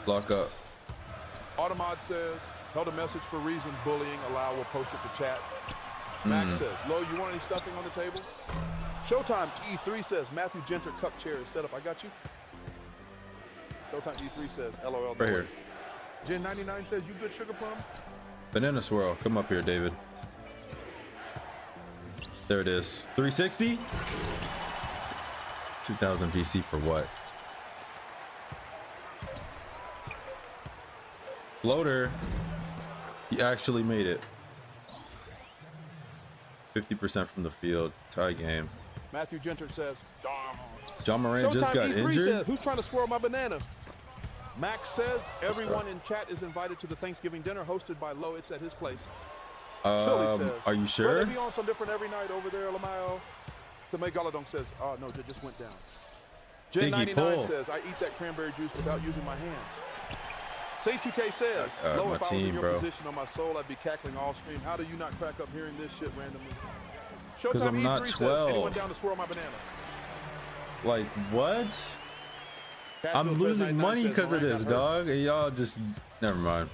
Lock up.
Automod says, "Held a message for reason, bullying, allow, we'll post it to chat." Max says, "Lo, you want any stuffing on the table?" Showtime E3 says, "Matthew Gentert cup chair is set up. I got you." Showtime E3 says, "LOL."
Right here.
Gen 99 says, "You good, Sugar Plum?"
Banana swirl. Come up here, David. There it is. 360. 2000 VC for what? Floater. He actually made it. 50% from the field. Tie game.
Matthew Gentert says, "Darn."
John Moran just
Showtime
got
E3
injured.
says, "Who's trying to swirl my banana?" Max says, "Everyone in chat is invited to the Thanksgiving dinner hosted by Lo. It's at his place." Shirley says,
Are you
"Will
sure?
they be on some different every night over there, Lamayo?" The May Galadon says, "Oh, no, they just went down." Jen
Biggie
99
pull.
says, I eat that cranberry juice without using my hands. Sage 2K says, Lo,
my
if I was
team,
in your
bro.
position on my soul, I'd be cackling all stream. How do you not crack up hearing this shit randomly?
'Cause
Showtime
I'm not
E3 says,
12.
anyone down to swirl my banana?
Like, what?
Cashville
I'm
says
losing
99
money
says,
because of
Moran
this,
got hurt.
dog. And y'all just, never mind.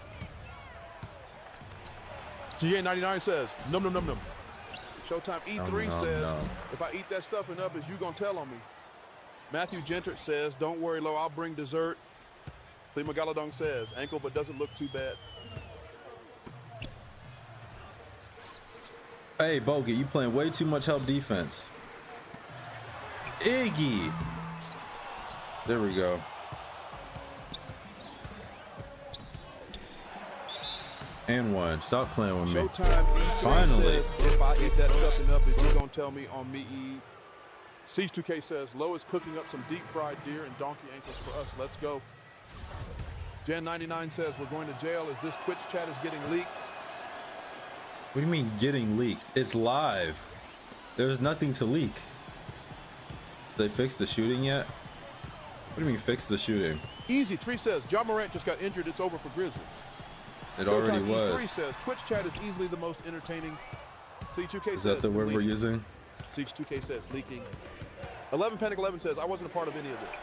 GA99 says, num num num num. Showtime E3
Num,
says,
num.
if I eat that stuffing up, is you gonna tell on me? Matthew Gentert says, don't worry, Lo, I'll bring dessert. Thema Galadong says, ankle but doesn't look too bad.
Hey, Bogey, you playing way too much help defense. Iggy. There we go. And one. Stop playing with me.
Showtime E3
Finally.
says, if I eat that stuffing up, is you gonna tell me on me eat? Siege 2K says, Lo is cooking up some deep fried deer and donkey ankles for us. Let's go. Jan99 says, we're going to jail as this Twitch chat is getting leaked.
What do you mean getting leaked? It's live. There's nothing to leak. They fixed the shooting yet? What do you mean fix the shooting?
Easy Tree says, John Morant just got injured. It's over for Grizzlies.
It already
Showtime
was.
E3 says, Twitch chat is easily the most entertaining. Siege 2K
Is
says,
that the word we're
leaking.
using?
Siege 2K says, leaking. 11 Panic 11 says, I wasn't a part of any of this.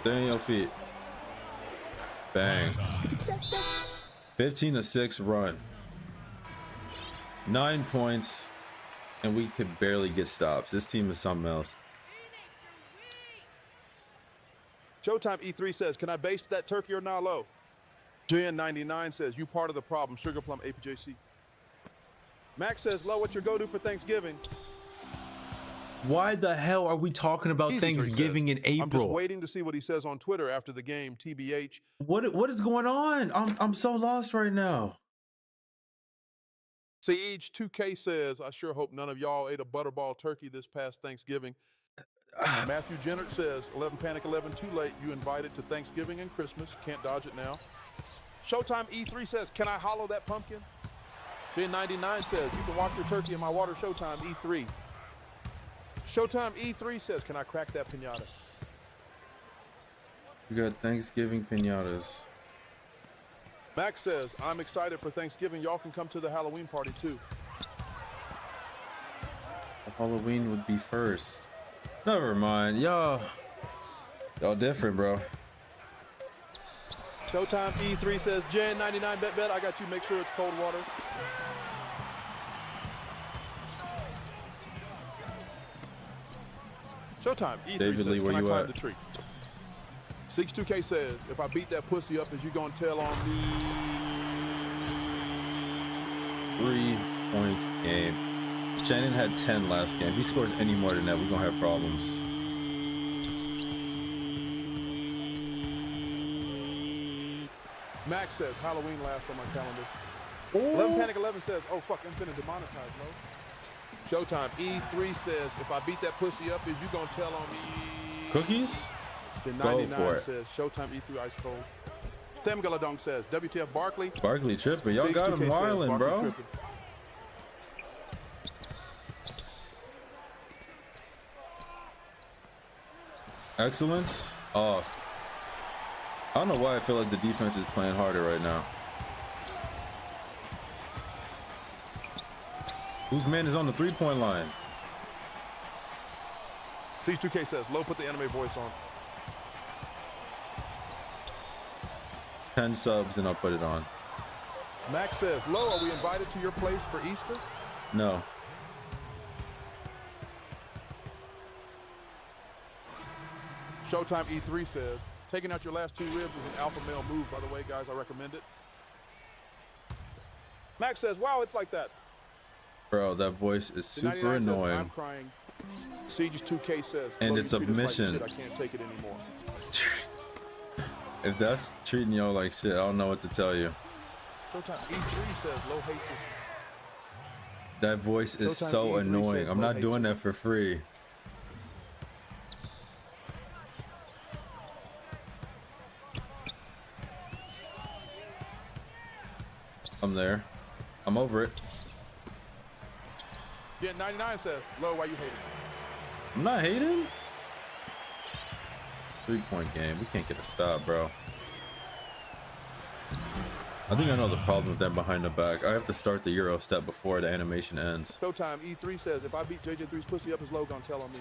Stay on your feet. Bang. 15-6 run. 9 points, and we could barely get stops. This team is something else.
Showtime E3 says, can I baste that turkey or not, Lo? JN99 says, you part of the problem. Sugar Plum APJC. Max says, Lo, what's your go-to for Thanksgiving?
Why the hell are we talking about
Easy Tree
Thanksgiving
says,
in April?
I'm just waiting to see what he says on Twitter after the game, TBH.
What is going on? I'm so lost right now.
Siege 2K says, I sure hope none of y'all ate a butterball turkey this past Thanksgiving. Matthew Jennert says, 11 Panic 11 too late. You invited to Thanksgiving and Christmas. Can't dodge it now. Showtime E3 says, can I hollow that pumpkin? J99 says, you can wash your turkey in my water. Showtime E3. Showtime E3 says, can I crack that piñata?
We got Thanksgiving piñatas.
Max says, I'm excited for Thanksgiving. Y'all can come to the Halloween party too.
Halloween would be first. Never mind. Y'all different, bro.
Showtime E3 says, Jan99 bet, I got you. Make sure it's cold water. Showtime E3
David
says,
Lee, where
can I
you
climb
at?
the tree? 62K says, if I beat that pussy up, is you gonna tell on me?
3-point game. Shannon had 10 last game. If he scores any more than that, we're gonna have problems.
Max says, Halloween last on my calendar. 11 Panic 11 says, oh fuck, I'm finna demonetize, bro. Showtime E3 says, if I beat that pussy up, is you gonna tell on me?
Cookies?
The
Go
99
for it.
says, Showtime E3 ice cold. Them Galadong says, WTF Barkley.
Barkley tripping. Y'all got him
62K says,
wilding,
Barkley
bro.
tripping.
Excellence off. I don't know why I feel like the defense is playing harder right now. Whose man is on the 3-point line?
C2K says, Low, put the anime voice on.
10 subs and I'll put it on.
Max says, Low, are we invited to your place for Easter?
No.
Showtime E3 says, taking out your last 2 ribs is an alpha male move, by the way, guys. I recommend it. Max says, wow, it's like that.
Bro, that voice is
The
super
99 says, I'm
annoying.
crying. Siege's 2K says,
And
"Low,
it's
you
a
treat us like
mission.
shit. I can't take it anymore.
If that's treating y'all like shit, I don't know what to tell you.
Showtime E3 says, Low hates us.
That voice is
Showtime
so
E3
annoying.
says
I'm
Low
not doing
hates
that for free. I'm there. I'm over it.
Yeah, 99 says, Low, why you hate it?
I'm not hating. 3-point game. We can't get a stop, bro. I think I know the problem with them behind the back. I have to start the Euro step before the animation ends.
Showtime E3 says, if I beat JJ3's pussy up his low, gonna tell on me.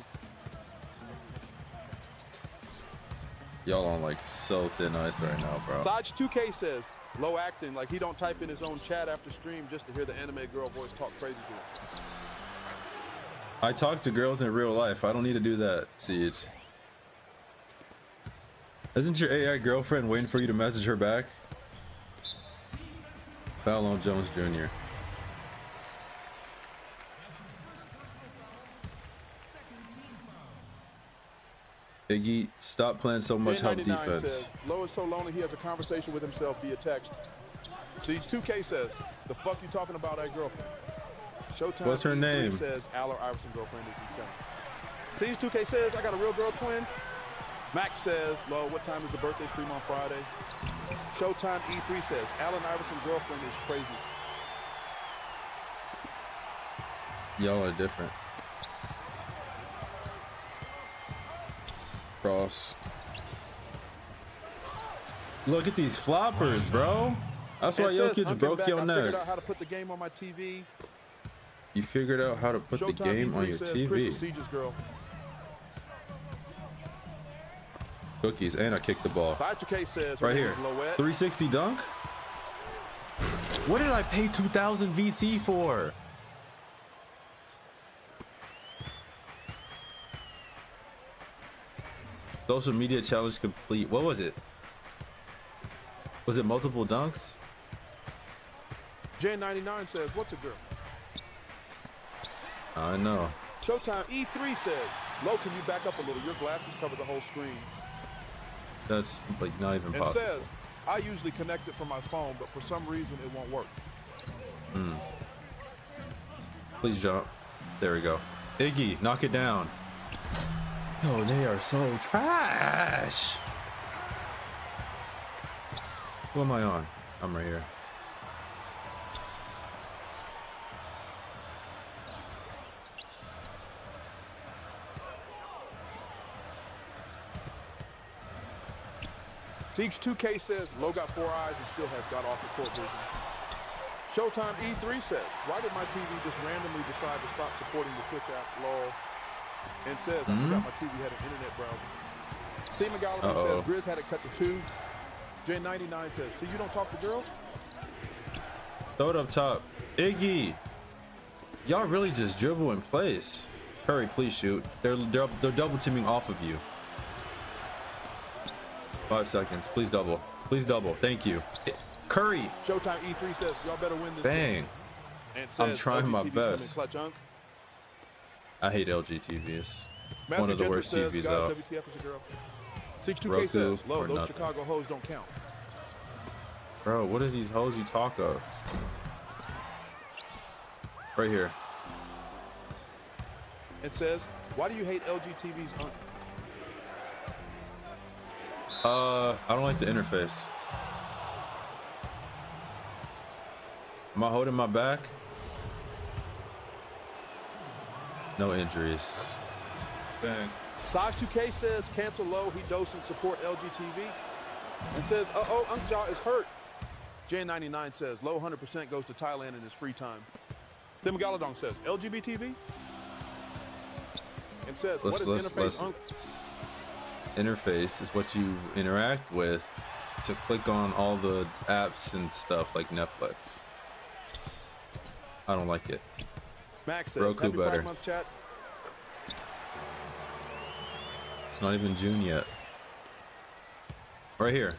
Y'all on like so thin ice right now, bro.
Saj 2K says, low acting, like he don't type in his own chat after stream just to hear the anime girl voice talk crazy to him.
I talk to girls in real life. I don't need to do that, Siege. Isn't your AI girlfriend waiting for you to message her back? Foul on Jones Jr. Iggy, stop playing so much help defense.
Says, Low is so lonely he has a conversation with himself via text. Siege 2K says, the fuck you talking about that girlfriend? Showtime
What's her
E3
name?
says, Aller Iverson girlfriend is insane. Siege 2K says, I got a real girl twin. Max says, Low, what time is the birthday stream on Friday? Showtime E3 says, Allen Iverson girlfriend is crazy.
Y'all are different. Cross. Look at these floppers, bro. That's why Jokic broke your
I
neck.
figured out how to put the game on my TV.
You figured out how to put the game on your TV.
Chris is Siege's girl.
Cookies, and I kicked the ball.
Says
right here. 360 dunk? What did I pay 2,000 VC for? Social media challenge complete. What was it? Was it multiple dunks?
J99 says, what's a girl?
I know.
Showtime E3 says, Low, can you back up a little? Your glasses cover the whole screen.
That's like not even
and
possible.
Says, I usually connect it from my phone, but for some reason it won't work.
Please jump. There we go. Iggy, knock it down. Oh, they are so trash. Who am I on? I'm right here.
Siege 2K says, Low got 4 eyes and still has got off the court vision. Showtime E3 says, why did my TV just randomly decide to stop supporting the Twitch app, lol? And says, I forgot my TV had an internet browser. Seaman Gallatin says, Grizz had it cut to 2. J99 says, see, you don't talk to girls?
Throw it up top. Iggy. Y'all really just dribble in place. Curry, please shoot. They're double teaming off of you. 5 seconds. Please double. Please double. Thank you. Curry.
Showtime E3 says, y'all better win this
Bang.
game. And says,
I'm trying my
LG TV's
best.
coming clutch, Unk.
I hate LG TVs.
Matthew
One of the
Gentry
worst
says,
TVs
guys,
out.
WTF is a girl. 62K
Roku
says, Low,
or
those
nothing.
Chicago hoes don't count.
Bro, what are these hoes you talk of? Right here.
And says, why do you hate LG TV's Unk?
I don't like the interface. Am I holding my back? No injuries. Bang.
Saj2K says, cancel Low, he doesn't support LG TV. And says, uh-oh, Unk Jaw is hurt. J99 says, Low 100% goes to Thailand in his free time. Tim Galadong says, LGBTV? And says, what is interface Unk?
Interface is what you interact with to click on all the apps and stuff like Netflix. I don't like it.
Max says,
Roku
happy
better.
Pride Month, chat.
It's not even June yet. Right here.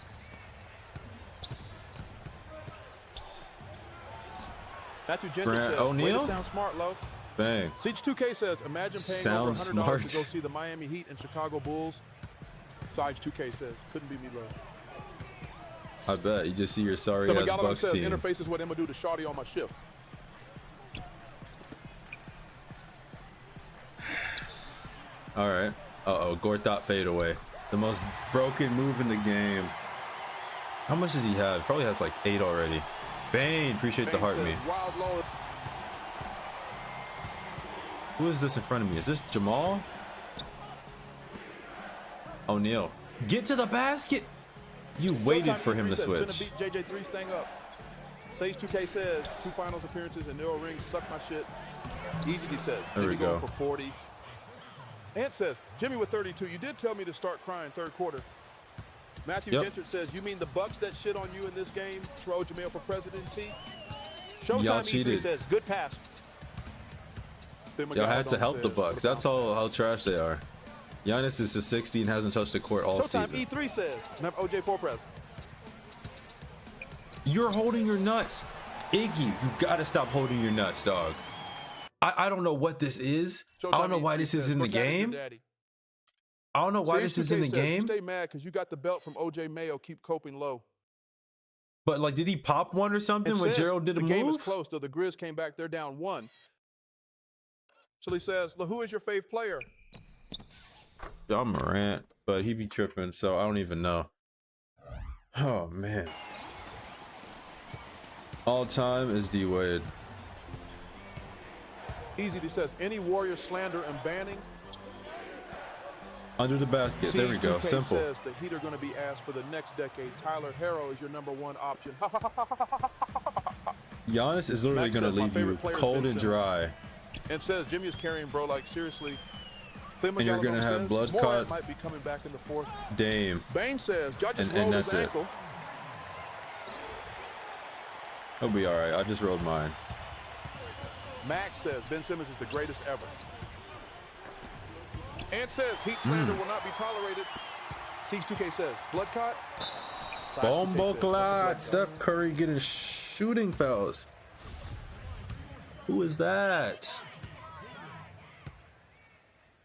Matthew Gentry
Grant
says, way
O'Neal?
to sound smart, Low.
Bang.
Siege2K says, imagine paying
Sound
over $100
smart.
to go see the Miami Heat and Chicago Bulls. Siege2K says, couldn't be me, Low.
I bet. You just see your sorry ass
Galadong
Bucks
says,
team.
interface is what Emma do to Shawty on my shift.
All right. Uh-oh. Gorthot fade away. The most broken move in the game. How much does he have? Probably has like 8 already. Bane. Appreciate the
Bane
heart
says,
me.
Wild Lord.
Who is this in front of me? Is this Jamal? O'Neal, get to the basket. You waited
Showtime
for him
E3
to
says,
switch.
"Finna beat JJ3's thing up." Sage 2K says 2 finals appearances and no rings. Suck my shit. Easy D says
There we
Jimmy going
go.
for 40. Ant says Jimmy with 32. You did tell me to start crying third quarter. Matthew
Yep.
Gentry says, you mean the Bucks that shit on you in this game? Throw Jamel for president T.
Y'all
Showtime E3
cheated.
says good pass.
Y'all had to help the Bucks. That's all how trash they are. Giannis is a 16, hasn't touched the court all
Showtime
season.
E3 says OJ4 press.
You're holding your nuts. Iggy, you gotta stop holding your nuts, dog. I don't know what this is. I don't know why this is in the game. I don't know why this is in the game.
Stay mad because you got the belt from OJ Mayo. Keep coping low.
But like, did he pop one or something when Gerald did a
the
move?
game is close, though. The Grizz came back. They're down 1. So he says, who is your fave player?
John Morant, but he be tripping, so I don't even know. Oh man. All time is D Wade.
Easy, he says, any Warrior slander and banning.
Under the basket. There we go.
CH2K
Simple.
says the Heat are going to be asked for the next decade. Tyler Herro is your #1 option.
Giannis is literally
Max
going to
says, my
leave you
favorite player is
cold
Ben
and
Simmons.
dry.
And says Jimmy is carrying, bro. Like seriously.
And you're gonna have blood clot.
Might be coming back in the 4th.
Dame.
Bain says judges
And
roll
that's
his
it.
ankle.
He'll be all right. I just rolled mine.
Max says Ben Simmons is the greatest ever. And says Heat slander will not be tolerated. Siege2K says blood clot. Size 2K says,
Bombo
what's a blood
clot.
clot?
Steph Curry getting shooting fouls. Who is that?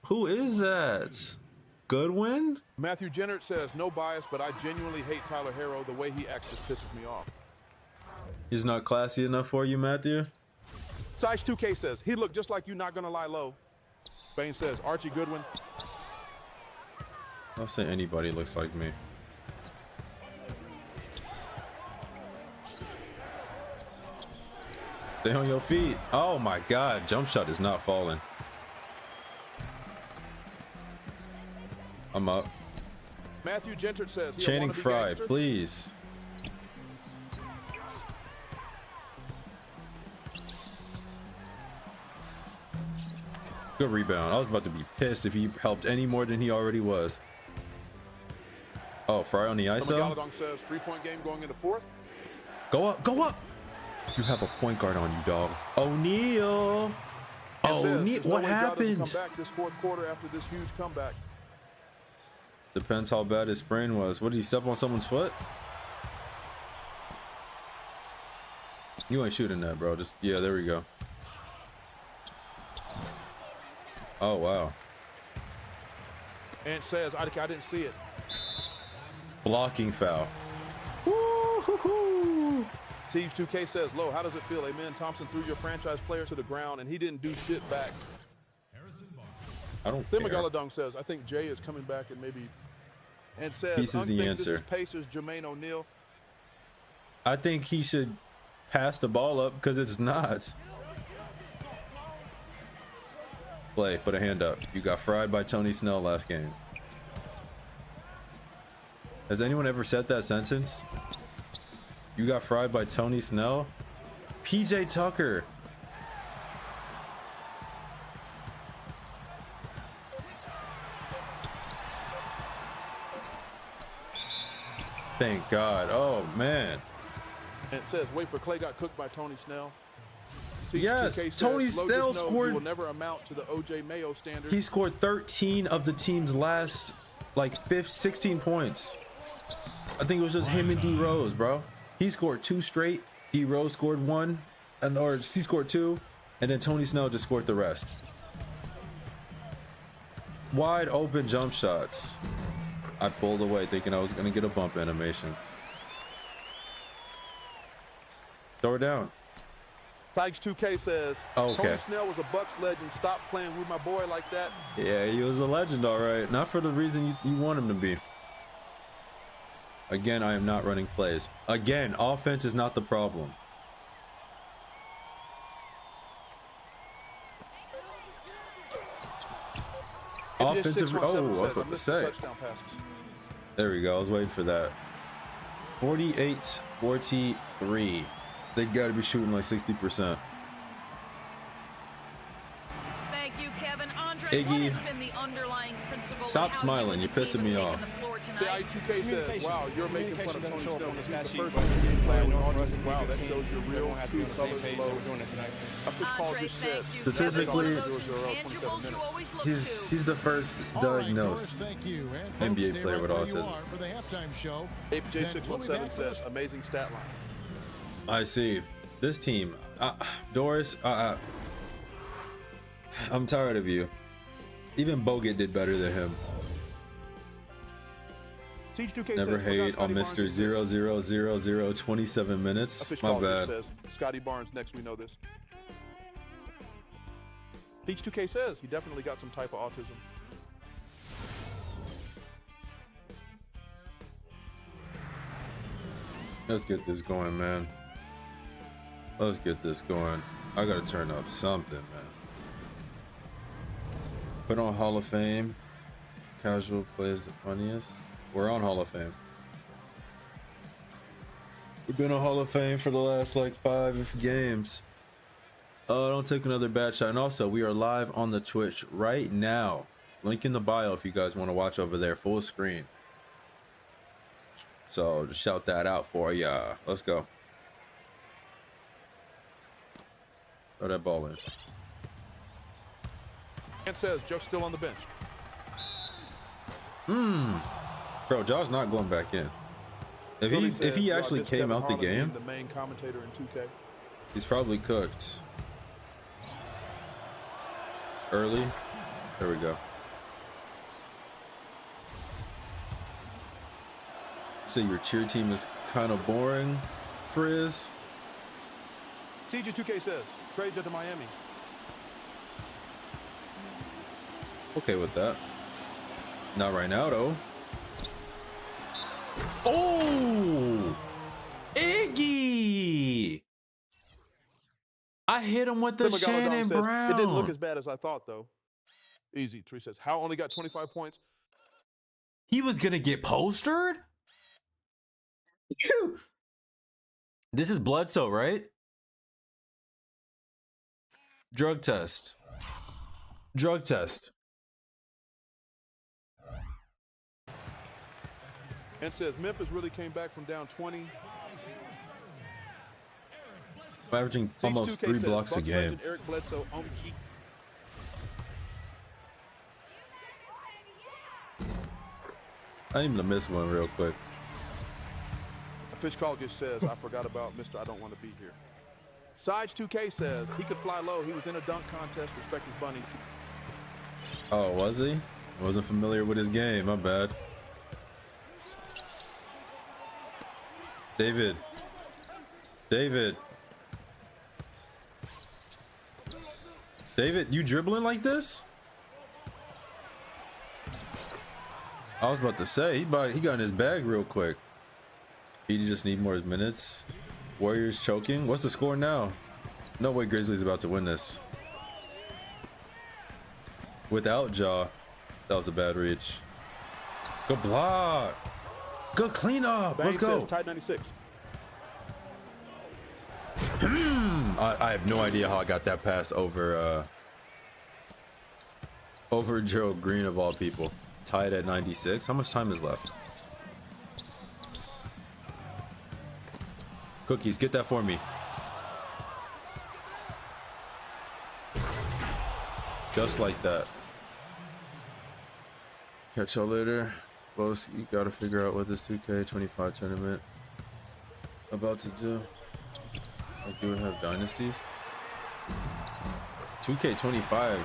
Who is that? Goodwin?
Matthew Jennert says no bias, but I genuinely hate Tyler Herro. The way he acts just pisses me off.
He's not classy enough for you, Matthew?
Size2K says he looked just like you, not gonna lie low. Bain says Archie Goodwin.
I'll say anybody looks like me. Stay on your feet. Oh my God, jump shot is not falling. I'm up.
Matthew Gentry says he
Channing
wannabe
Frye,
gangster.
please. Good rebound. I was about to be pissed if he helped any more than he already was. Oh, Frye on the ISO.
Galadong says 3-point game going into 4th.
Go up, go up. You have a point guard on you, dog. O'Neal. O'Neal, what happened?
Come back this 4th quarter after this huge comeback.
Depends how bad his sprain was. What, did he step on someone's foot? You ain't shooting that, bro. Just, yeah, there we go. Oh, wow.
And says I didn't see it.
Blocking foul.
Siege2K says, Low, how does it feel? Amen. Thompson threw your franchise player to the ground and he didn't do shit back.
I don't
Then
care.
Galadong says, I think Jay is coming back and maybe. And says,
Peace is the
unthinks
answer.
This is Pacers, Jermaine O'Neal.
I think he should pass the ball up because it's not. Play, put a hand up. You got fried by Tony Snell last game. Has anyone ever said that sentence? You got fried by Tony Snell? PJ Tucker. Thank God. Oh, man.
And it says, wait for Clay got cooked by Tony Snell.
Yes,
Siege2K says,
Tony
Low just
Snell
knows
scored-
He will never amount to the OJ Mayo standard.
He scored 13 of the team's last, like, 16 points. I think it was just him and D Rose, bro. He scored 2 straight. D Rose scored 1, or he scored 2, and then Tony Snell just scored the rest. Wide open jump shots. I pulled away thinking I was gonna get a bump animation. Throw it down.
Siege2K says,
Okay.
Tony Snell was a Bucks legend. Stop playing with my boy like that.
Yeah, he was a legend, all right. Not for the reason you want him to be. Again, I am not running plays. Again, offense is not the problem. Offensive.
India's
Oh, I
617
was
says,
about to
missed
say.
touchdown passes.
There we go. I was waiting for that. 48-43. They got to be shooting like 60%.
Thank you, Kevin. Andre,
Iggy,
what has been the underlying principle?
stop
of how
smiling.
you
You're
and the
pissing
team
me
have
off.
taken the floor tonight?
CI2K says, wow, you're making fun of Tony
show up
Snell.
on the
He's
stat
the
sheet,
first
but
one to play
I
with
know the
autism.
rest of the
Wow,
good
that
team,
shows your
we're
real
gonna have to
true
be on the same
colors
page
below.
when we're doing it tonight.
Official call
Andre,
just said.
thank you.
Statistically,
Kevin, one of those
0-0, 27
intangibles you
minutes.
always look to.
He's the first diagnosed
Thank you.
NBA player with autism.
For the halftime show.
APJ617 says, amazing stat line.
I see. This team, Doris, I'm tired of you. Even Bogut did better than him.
Siege2K
Never
says,
hate on Mr. 0000 27 minutes.
Official
My
call just
bad.
says, Scotty Barnes next, we know this. Peach2K says he definitely got some type of autism.
Let's get this going, man. Let's get this going. I gotta turn up something, man. Put on Hall of Fame. Casual plays the funniest. We're on Hall of Fame. We've been on Hall of Fame for the last like 5 games. Don't take another bad shot. And also, we are live on the Twitch right now. Link in the bio if you guys want to watch over there, full screen. So just shout that out for ya. Let's go. Throw that ball in.
And says Joe's still on the bench.
Bro, Josh not going back in. If he actually came out the game,
the main commentator in 2K.
he's probably cooked. Early. There we go. So your cheer team is kind of boring, Frizz.
CJ2K says trades into Miami.
Okay with that. Not right now though. Oh, Iggy! I hit him with the
Tim Megalodon
Shannon
says,
Brown.
it didn't look as bad as I thought though. Easy. Tree says How only got 25 points.
He was gonna get postered? This is Bledsoe, right? Drug test. Drug test.
And says Memphis really came back from down 20.
Averaging almost
Siege2K
3
says,
blocks a
Bucks
game.
legend Eric Bledsoe on geek.
I need to miss one real quick.
A fish call just says, I forgot about Mr. I don't want to be here. Siege2K says he could fly low. He was in a dunk contest. Respect his bunnies.
Oh, was he? I wasn't familiar with his game. My bad. David. David. David, you dribbling like this? I was about to say, he got in his bag real quick. He just need more minutes. Warriors choking. What's the score now? No way Grizzlies about to win this. Without Ja. That was a bad reach. Good block. Good cleanup.
Bang
Let's go.
says tied 96.
I have no idea how I got that pass over Joe Green of all people. Tied at 96. How much time is left? Cookies, get that for me. Just like that. Catch y'all later. Boss, you gotta figure out what this 2K25 tournament about to do. I do have dynasties. 2K25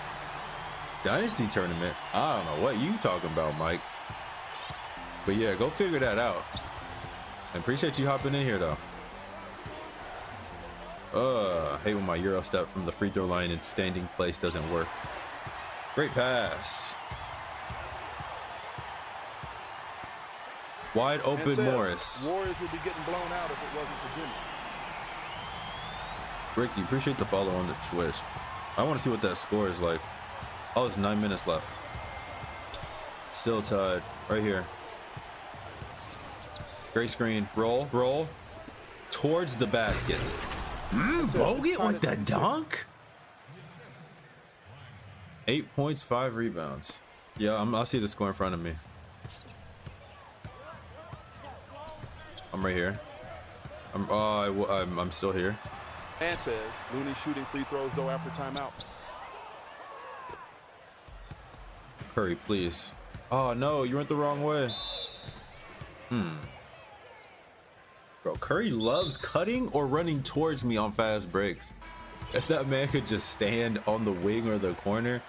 dynasty tournament. I don't know what you talking about, Mike. But yeah, go figure that out. I appreciate you hopping in here though. I hate when my Euro step from the free throw line in standing place doesn't work. Great pass. Wide open Morris.
Warriors would be getting blown out if it wasn't for Jimmy.
Ricky, appreciate the follow on the Twitch. I want to see what that score is like. Oh, it's 9 minutes left. Still tied. Right here. Great screen. Roll, roll. Towards the basket. Bogut with the dunk. 8 points, 5 rebounds. Yeah, I see the score in front of me. I'm right here. I'm still here.
And says Looney shooting free throws though after timeout.
Curry, please. Oh no, you went the wrong way. Bro, Curry loves cutting or running towards me on fast breaks. If that man could just stand on the wing or the corner,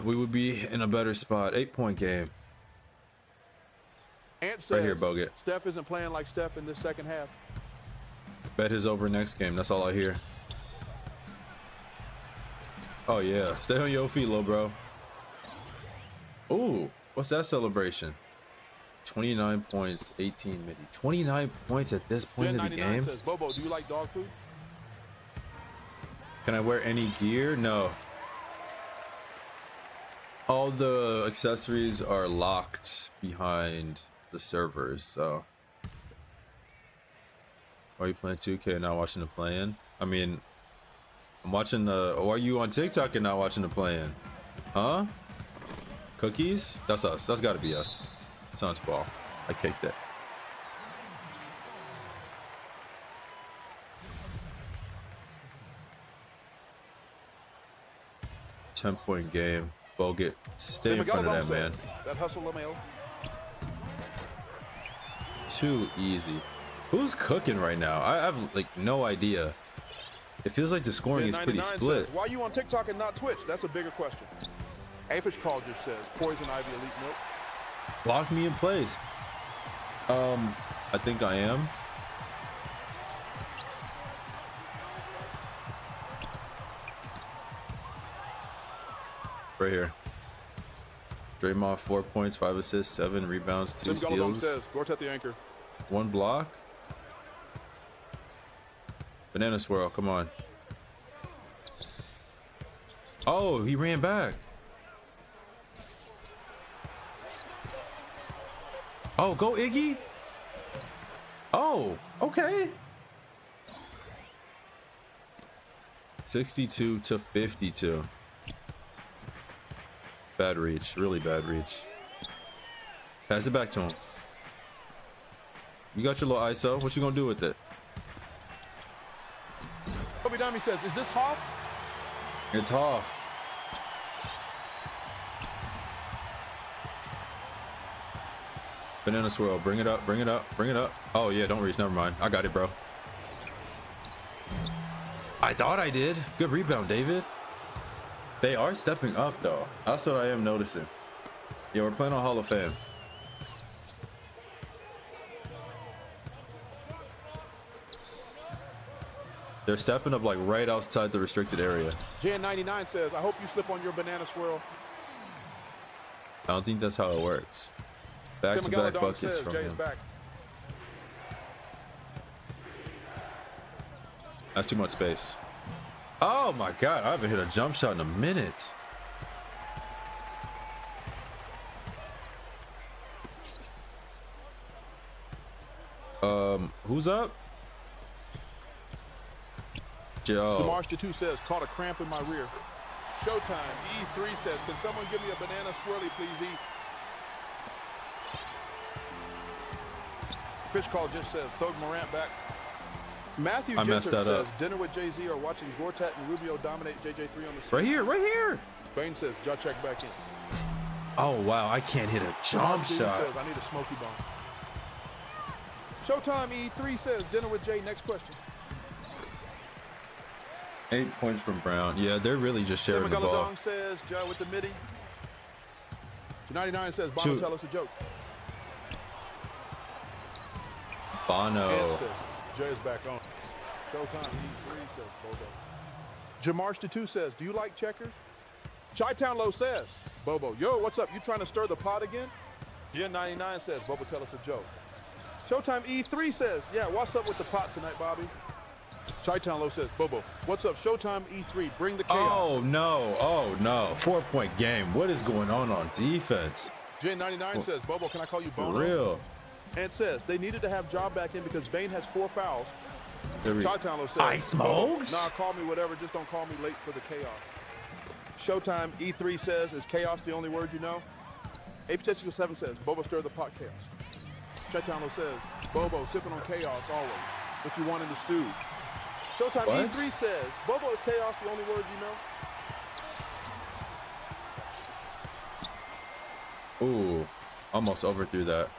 we would be in a better spot. 8-point game.
Ant says,
Right here, Bogut.
Steph isn't playing like Steph in this second half.
Bet his over next game. That's all I hear. Oh yeah, stay on your feet, little bro. Ooh, what's that celebration? 29 points, 18 midi. 29 points at this point in the game.
Says, Bobo, do you like dog food?
Can I wear any gear? No. All the accessories are locked behind the servers, so. Why are you playing 2K and not watching the play-in? I mean, I'm watching the. Why are you on TikTok and not watching the play-in? Huh? Cookies? That's us. That's gotta be us. Suns ball. I kicked it. $10-point game. Bogut, stay in front of that man.
That hustle, LaMelo.
Too easy. Who's cooking right now? I have like no idea. It feels like the scoring is pretty split.
Says, why are you on TikTok and not Twitch? That's a bigger question. Afish Call just says Poison Ivy Elite Milk.
Lock me in place. I think I am. Right here. Draymond, 4 points, 5 assists, 7 rebounds, 2 steals.
Says, Gortat the anchor.
1 block. Banana swirl, come on. Oh, he ran back. Oh, go Iggy. Oh, okay. 62 to 52. Bad reach, really bad reach. Pass it back to him. You got your little ISO. What you gonna do with it?
Kobe Dami says, is this Hoff?
It's Hoff. Banana swirl, bring it up, bring it up, bring it up. Oh yeah, don't reach, never mind. I got it, bro. I thought I did. Good rebound, David. They are stepping up though. That's what I am noticing. Yeah, we're playing on Hall of Fame. They're stepping up like right outside the restricted area.
Jan99 says, I hope you slip on your banana swirl.
I don't think that's how it works. Back-to-back buckets from him.
Back.
That's too much space. Oh my God, I haven't hit a jump shot in a minute. Who's up? Joe.
DeMarsh2 says, caught a cramp in my rear. Showtime. E3 says, can someone give me a banana swirly, please, E? Fish Call just says, Thug Morant back. Matthew Genter says, dinner with Jay-Z or watching Gortat and Rubio dominate JJ3 on the scene.
Right here, right here.
Bain says, jaw check back in.
Oh, wow, I can't hit a jump shot.
Says, I need a smoky bomb. Showtime E3 says, dinner with Jay, next question.
8 points from Brown. Yeah, they're really just sharing the ball.
Says, Joe with the midi. 99 says, Bono, tell us a joke.
Bono.
Jay's back on. Showtime E3 says, Bobo. Jamarsh2 says, do you like checkers? Chi-Town Low says, Bobo, yo, what's up? You trying to stir the pot again? Jen99 says, Bobo, tell us a joke. Showtime E3 says, yeah, what's up with the pot tonight, Bobby? Chi-Town Low says, Bobo, what's up? Showtime E3, bring the chaos.
Oh no, 4-point game. What is going on defense?
J99 says, Bobo, can I call you
For
Bono?
real.
And says, they needed to have Job back in because Bane has 4 fouls. Chi-Town Low says,
I smokes?
Nah, call me whatever, just don't call me late for the chaos. Showtime E3 says, is chaos the only word you know? AP7 says, Bobo stir the pot chaos. Chi-Town Low says, Bobo sipping on chaos always. What you want in the stew. Showtime
What?
E3 says, Bobo is chaos the only word you know?
Ooh, almost overthrew that.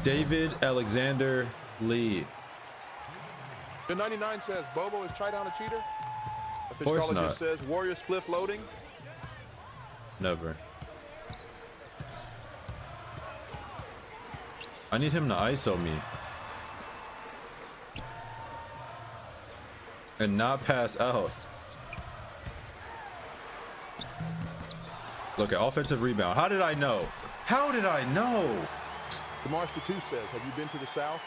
David Alexander Lee.
The 99 says, Bobo is Chi-Town a cheater?
Of course not.
Says, Warrior spliff loading.
Never. I need him to ISO me. And not pass out. Look at offensive rebound. How did I know? How did I know?
DeMarsh the 2 says, have you been to the South?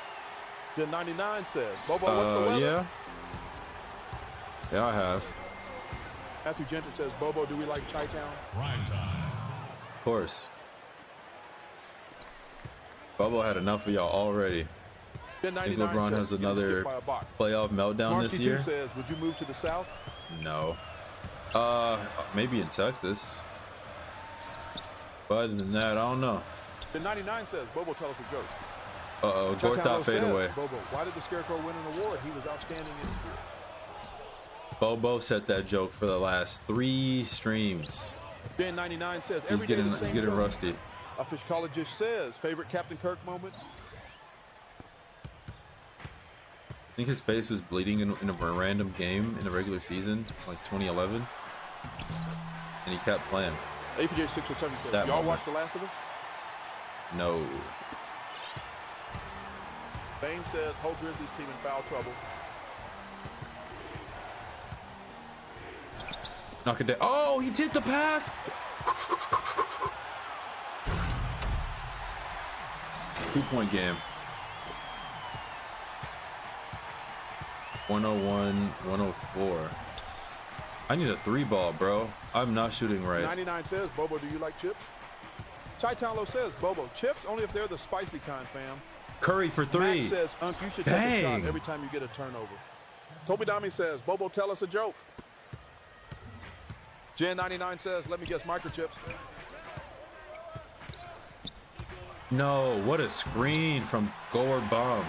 Gen 99 says, Bobo, what's the weather?
Yeah, I have.
Matthew Gentry says, Bobo, do we like Chi-Town?
Prime time.
Of course. Bobo had enough of y'all already.
Gen
I think
99
LeBron
says,
has
"Getting
another
skipped by a box."
playoff meltdown
Marcy
this
2
year.
says, would you move to the South?
No. Maybe in Texas. But other than that, I don't know.
Gen 99 says, Bobo, tell us a joke.
Uh-oh,
Chi-Town
Gortat
Low
fade
says,
away.
Bobo, why did the Scarecrow win an award? He was outstanding in his field.
Bobo set that joke for the last 3 streams.
Gen 99 says,
He's
every day
getting
the same
getting
joke.
rusty.
A Fishcologist says, favorite Captain Kirk moment?
I think his face was bleeding in a random game in the regular season, like 2011, and he kept playing.
APJ 617 says,
That
y'all
moment.
watch The Last of Us?
No.
Bane says, whole Grizzlies team in foul trouble.
Knock it down. Oh, he tipped the pass. 2-point game. 101, 104. I need a 3-ball, bro. I'm not shooting right.
99 says, Bobo, do you like chips? Chi-Town Low says, Bobo, chips only if they're the spicy kind, fam.
Curry for 3.
Max says, Unc, you should take a
Dang.
shot every time you get a turnover. Toby Dami says, Bobo, tell us a joke. Jan 99 says, let me guess, microchips.
No, what a screen from Goer Bum.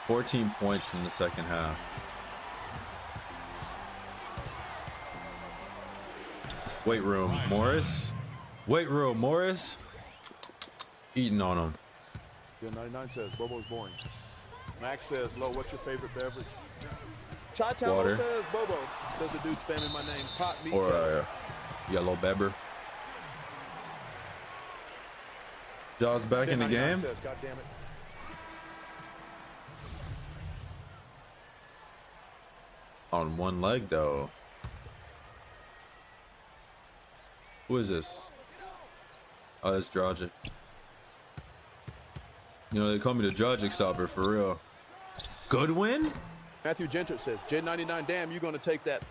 14 points in the second half. Weight room, Morris. Weight room, Morris. Eating on him.
Jan 99 says, Bobo's boring. Max says, Lo, what's your favorite beverage? Chi-Town
Water.
says, Bobo. Says the dude spamming my name. Pot meat.
Or
kettle.
yellow Beber. Jaws back in the
99
game.
Says, God damn it.
On one leg though. Who is this? Oh, that's Dragic. You know, they call me the Dragic stopper for real. Good win?
Matthew Gentry says, Jan 99, damn, you gonna take that.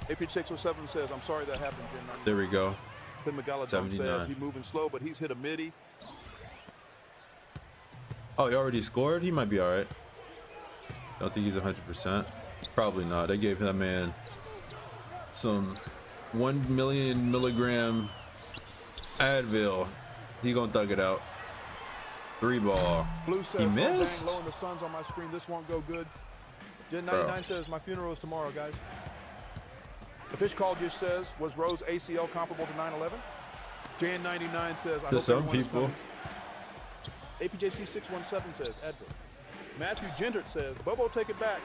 AP607 says, I'm sorry that happened, Jan 99.
There we go.
Clint McGalladon
79.
says, he's moving slow, but he's hit a midi.
Oh, he already scored? He might be all right. Don't think he's 100%. Probably not. They gave that man some 1 million milligram Advil. He gonna thug it out. 3-ball.
Blue says,
He
"Oh, dang,
missed.
low in the sun's on my screen. This won't go good. Jen 99 says, my funeral is tomorrow, guys. The fish call just says, was Rose ACL comparable to 9/11? Jan 99 says, I
To
hope
some
everyone is
people.
coming. APJC 617 says, Edward. Matthew Gendert says, Bobo, take it back.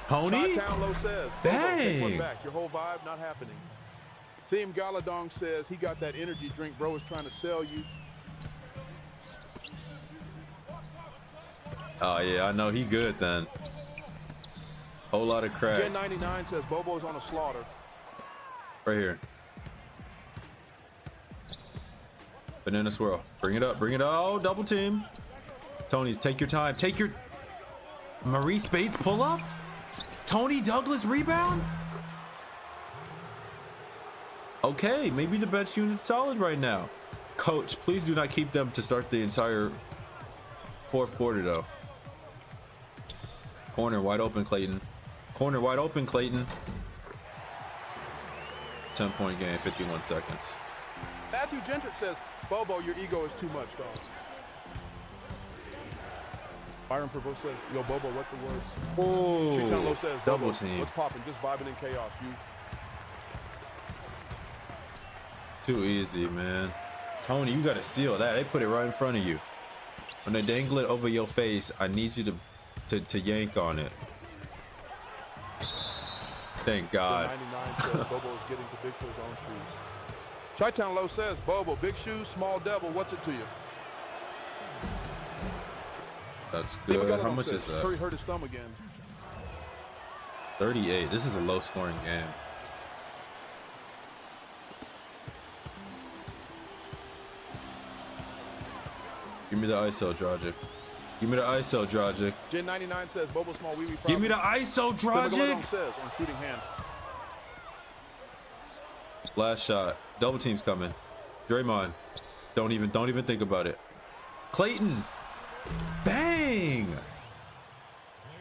Pony?
Chi-Town Low says, Bobo, take one
Dang.
back. Your whole vibe not happening. Theme Galadong says, he got that energy drink bro is trying to sell you.
Oh yeah, I know he good then. Whole lot of crack.
Jen 99 says, Bobo's on a slaughter.
Right here. Banana swirl. Bring it up. Bring it up. Oh, double team. Tony, take your time. Take your... Marie Spades pull up? Tony Douglas rebound? Okay, maybe the bench unit's solid right now. Coach, please do not keep them to start the entire fourth quarter, though. Corner wide open, Clayton. Corner wide open, Clayton. 10-point game, 51 seconds.
Matthew Gentrich says, Bobo, your ego is too much, dog. Byron Prevost says, yo, Bobo, what the word?
Oh,
Chitalo says,
double
Bobo,
team.
what's popping? Just vibing in chaos. You.
Too easy, man. Tony, you gotta steal that. They put it right in front of you. When they dangle it over your face, I need you to yank on it. Thank God.
99 says, Bobo is getting too big for his own shoes. Chi-Town Low says, Bobo, big shoes, small devil, what's it to you?
That's good. How much is that?
Curry hurt his thumb again.
38. This is a low scoring game. Give me the ISO, Dragic. Give me the ISO, Dragic.
Gen 99 says, Bobo small wee wee.
Give me the ISO, Dragic.
Says on shooting hand.
Last shot. Double team's coming. Draymond. Don't even think about it. Clayton. Bang.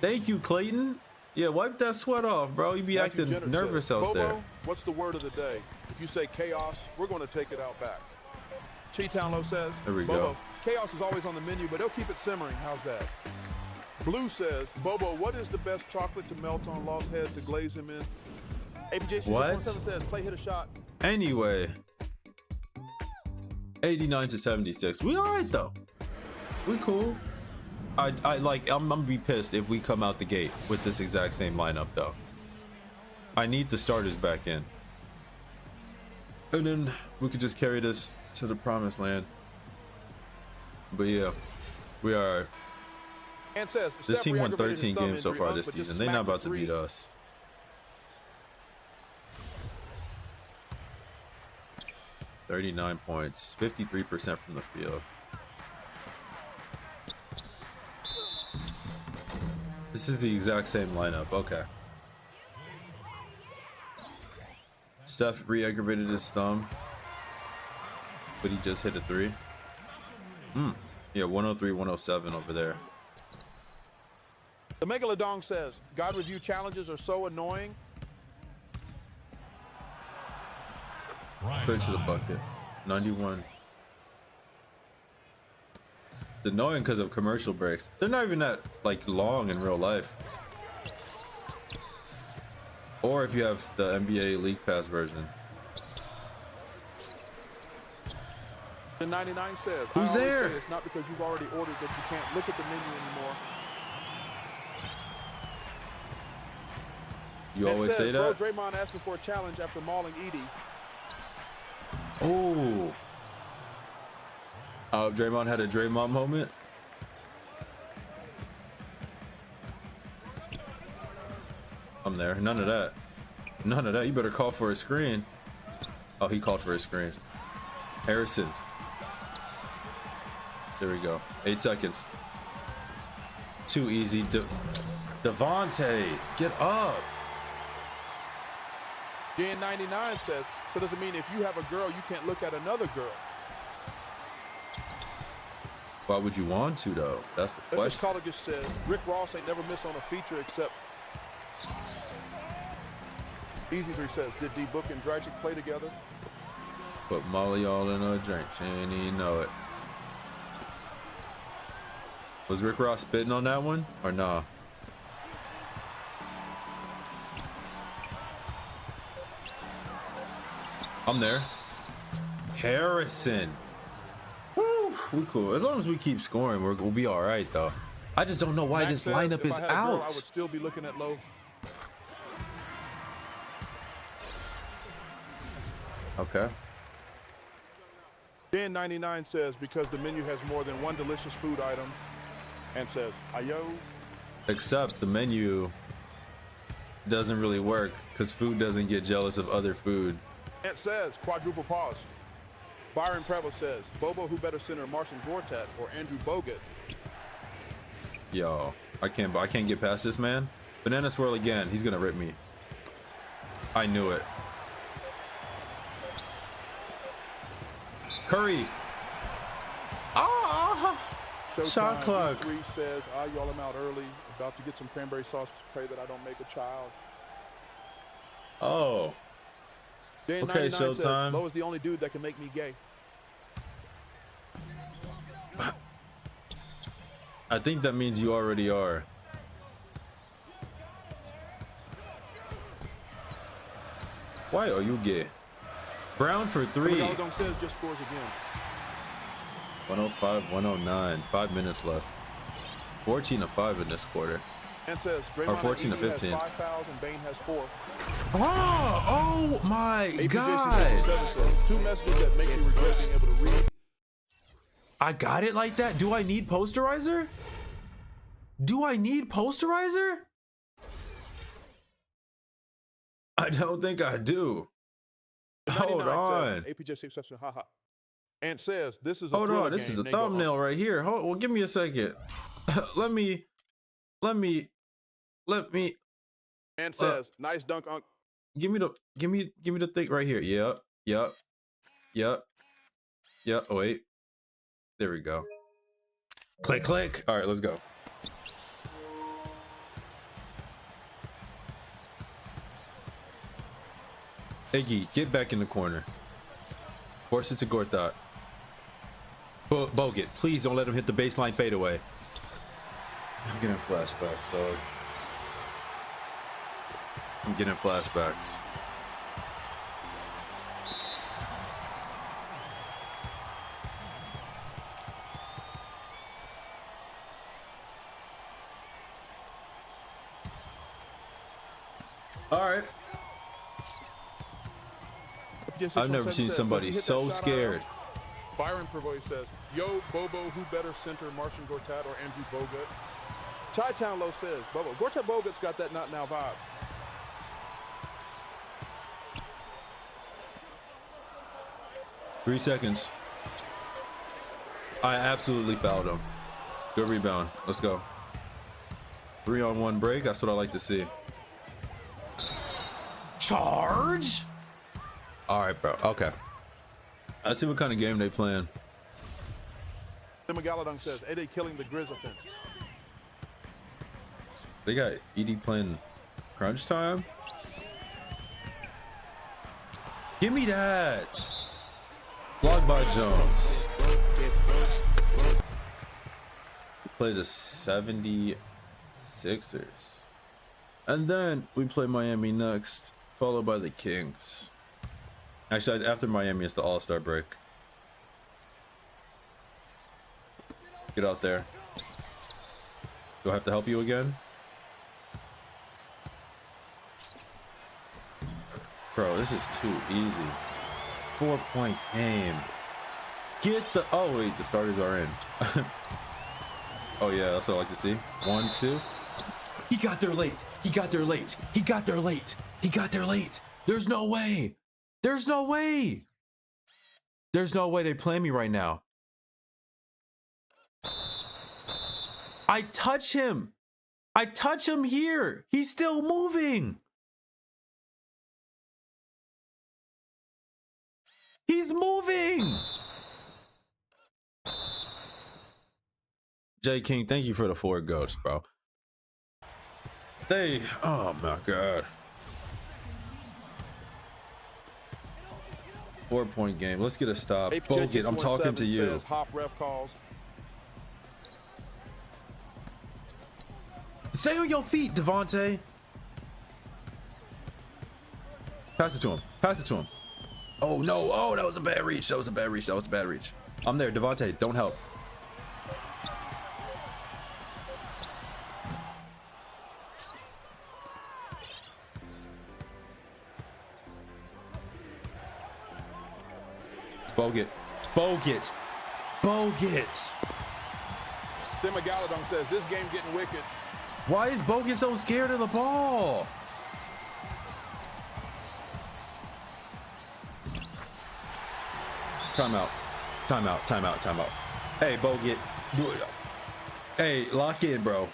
Thank you, Clayton. Yeah, wipe that sweat off, bro. You be acting nervous out
Bobo,
there.
What's the word of the day? If you say chaos, we're going to take it out back. Chi-Town Low says,
There we
Bobo,
go.
chaos is always on the menu, but they'll keep it simmering. How's that? Blue says, Bobo, what is the best chocolate to melt on lost heads to glaze him in? ABJ617 says, Clay hit a shot.
Anyway, 89 to 76. We all right though. We cool. I'm gonna be pissed if we come out the gate with this exact same lineup though. I need the starters back in, and then we could just carry this to the promised land. But yeah, we are.
And says,
This
Steph
team won
re-aggravated
13
his thumb
games so
injury,
far this
but just
season. They're not
smacked the
about to beat
three.
us. 39 points, 53% from the field. This is the exact same lineup. Okay. Steph re-aggravated his thumb, but he just hit a three. Yeah, 103, 107 over there.
The Megalodon says, God review challenges are so annoying.
Put it to the bucket. 91. It's annoying because of commercial breaks. They're not even that like long in real life. Or if you have the NBA League Pass version.
The 99 says,
Who's
I always
there?
say it's not because you've already ordered that you can't look at the menu anymore.
You
It
always
says,
say
Bro,
that?
Draymond asking for a challenge after mauling Edie.
Oh. Draymond had a Draymond moment. I'm there. None of that. None of that. You better call for a screen. Oh, he called for a screen. Harrison. There we go. 8 seconds. Too easy. Devontae, get up.
Gen 99 says, so does it mean if you have a girl, you can't look at another girl?
Why would you want to, though? That's the
Memphis
question.
Collegish says, Rick Ross ain't never missed on a feature except... Easy 3 says, did D Book and Dragic play together?
Put Molly all in her drink. She ain't even know it. Was Rick Ross spitting on that one or nah? I'm there. Harrison. Woo, we cool. As long as we keep scoring, we'll be all right though. I just don't know why
Max
this
says,
lineup
if
is
I had a girl, I would
out.
still be looking at low.
Okay.
Dan 99 says, because the menu has more than one delicious food item, and says, ayo.
Except the menu doesn't really work because food doesn't get jealous of other food.
It says, quadruple pause. Byron Prevost says, Bobo, who better center, Marcin Gortat or Andrew Bogut?
Yo, I can't get past this man. Banana swirl again. He's gonna rip me. I knew it. Curry. Ah! Shot clock.
3 says, y'all, I'm out early. About to get some cranberry sauce. Pray that I don't make a child.
Oh.
Dan
Okay,
99 says,
Showtime.
Lo is the only dude that can make me gay.
I think that means you already are. Why are you gay? Brown for 3.
Don't says just scores again.
105, 109. 5 minutes left. 14-5 in this quarter.
And says, Draymond
Or 14 to
and Edey
15.
has 5 fouls and Bane has 4.
Oh my
APJC
God.
77 says, 2 messages that make me regret being able to read.
I got it like that? Do I need posterizer? Do I need posterizer? I don't think I do. Hold
99
on.
says, APJ 67, haha. And says, this is a
Hold
thriller
on. This
game,
is a
Nego
thumbnail
Hawk.
right here. Hold, well, give me a second. let me.
And says, nice dunk, Unc.
Give me the thing right here. Yep. Oh, wait. There we go. Click. All right, let's go. Iggy, get back in the corner. Force it to Gortat. Bogut, please don't let him hit the baseline fadeaway. I'm getting flashbacks, dog. I'm getting flashbacks. All right. I've never seen somebody so scared.
Byron Pervoy says, yo, Bobo, who better center, Marcin Gortat or Andrew Bogut? Chi-Town Low says, Bobo. Gortat Bogut's got that not now vibe.
Three seconds. I absolutely fouled him. Good rebound. Let's go. 3-on-1 break. That's what I like to see. Charge? All right, bro. Okay. Let's see what kind of game they playing.
Tim Galadon says, Eddie killing the Grizz offense.
They got ED playing crunch time. Give me that. Blocked by Jones. Play the 76ers. And then we play Miami next, followed by the Kings. Actually, after Miami, it's the All-Star break. Get out there. Do I have to help you again? Bro, this is too easy. 4-point game. Get the... Oh, wait, the starters are in. Oh, yeah, that's what I like to see. 1, 2. He got there late. He got there late. He got there late. He got there late. There's no way. There's no way. There's no way they play me right now. I touch him. I touch him here. He's still moving. He's moving. J King, thank you for the 4 ghosts, bro. Oh my God. 4-point game. Let's get a stop. Bogut, I'm talking to you.
Says, Hop ref calls.
Stay on your feet, Devontae. Pass it to him. Pass it to him. Oh no. Oh, that was a bad reach. That was a bad reach. That was a bad reach. I'm there. Devontae, don't help. Bogut. Bogut. Bogut.
Tim Galadon says, this game getting wicked.
Why is Bogut so scared of the ball? Timeout. Timeout. Timeout. Timeout. Hey, Bo, do it. Hey, lock in, bro.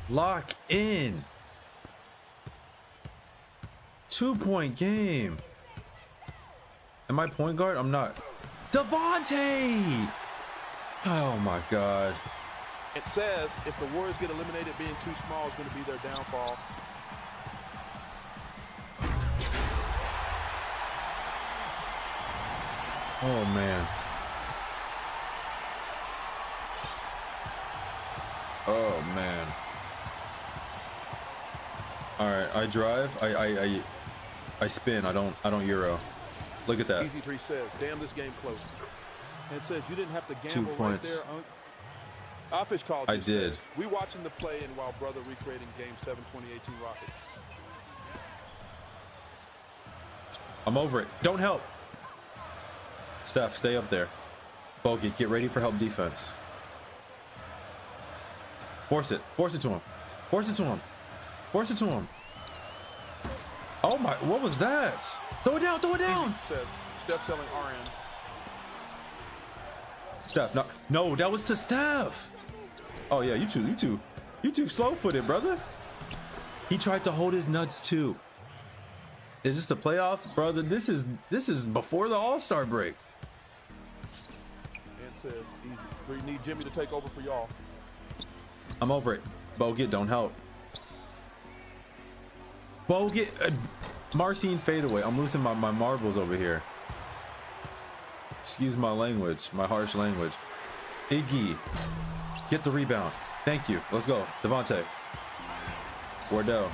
Lock in. 2-point game. Am I point guard? I'm not. Devontae! Oh my God.
It says if the Warriors get eliminated, being too small is going to be their downfall.
Oh man. Oh man. All right, I drive. I spin. I don't Euro. Look at that.
Easy 3 says, damn, this game close. And it says you didn't have to
2
gamble right
points.
there, Unc. Office called.
I did.
We watching the play and while brother recreating Game 7, 2018 Rocket.
I'm over it. Don't help. Steph, stay up there. Bogey, get ready for help defense. Force it. Force it to him. Force it to him. Force it to him. Oh my, what was that? Throw it down, throw it down.
Says Steph selling RN.
Steph, no, that was to Steph. Oh yeah, you too slow-footed, brother. He tried to hold his nuts too. Is this the playoff, brother? This is before the All-Star break.
And says easy. We need Jimmy to take over for y'all.
I'm over it. Bogut, don't help. Bogut, Marcin fadeaway. I'm losing my marbles over here. Excuse my language, my harsh language. Iggy, get the rebound. Thank you. Let's go. Devontae. Wardell.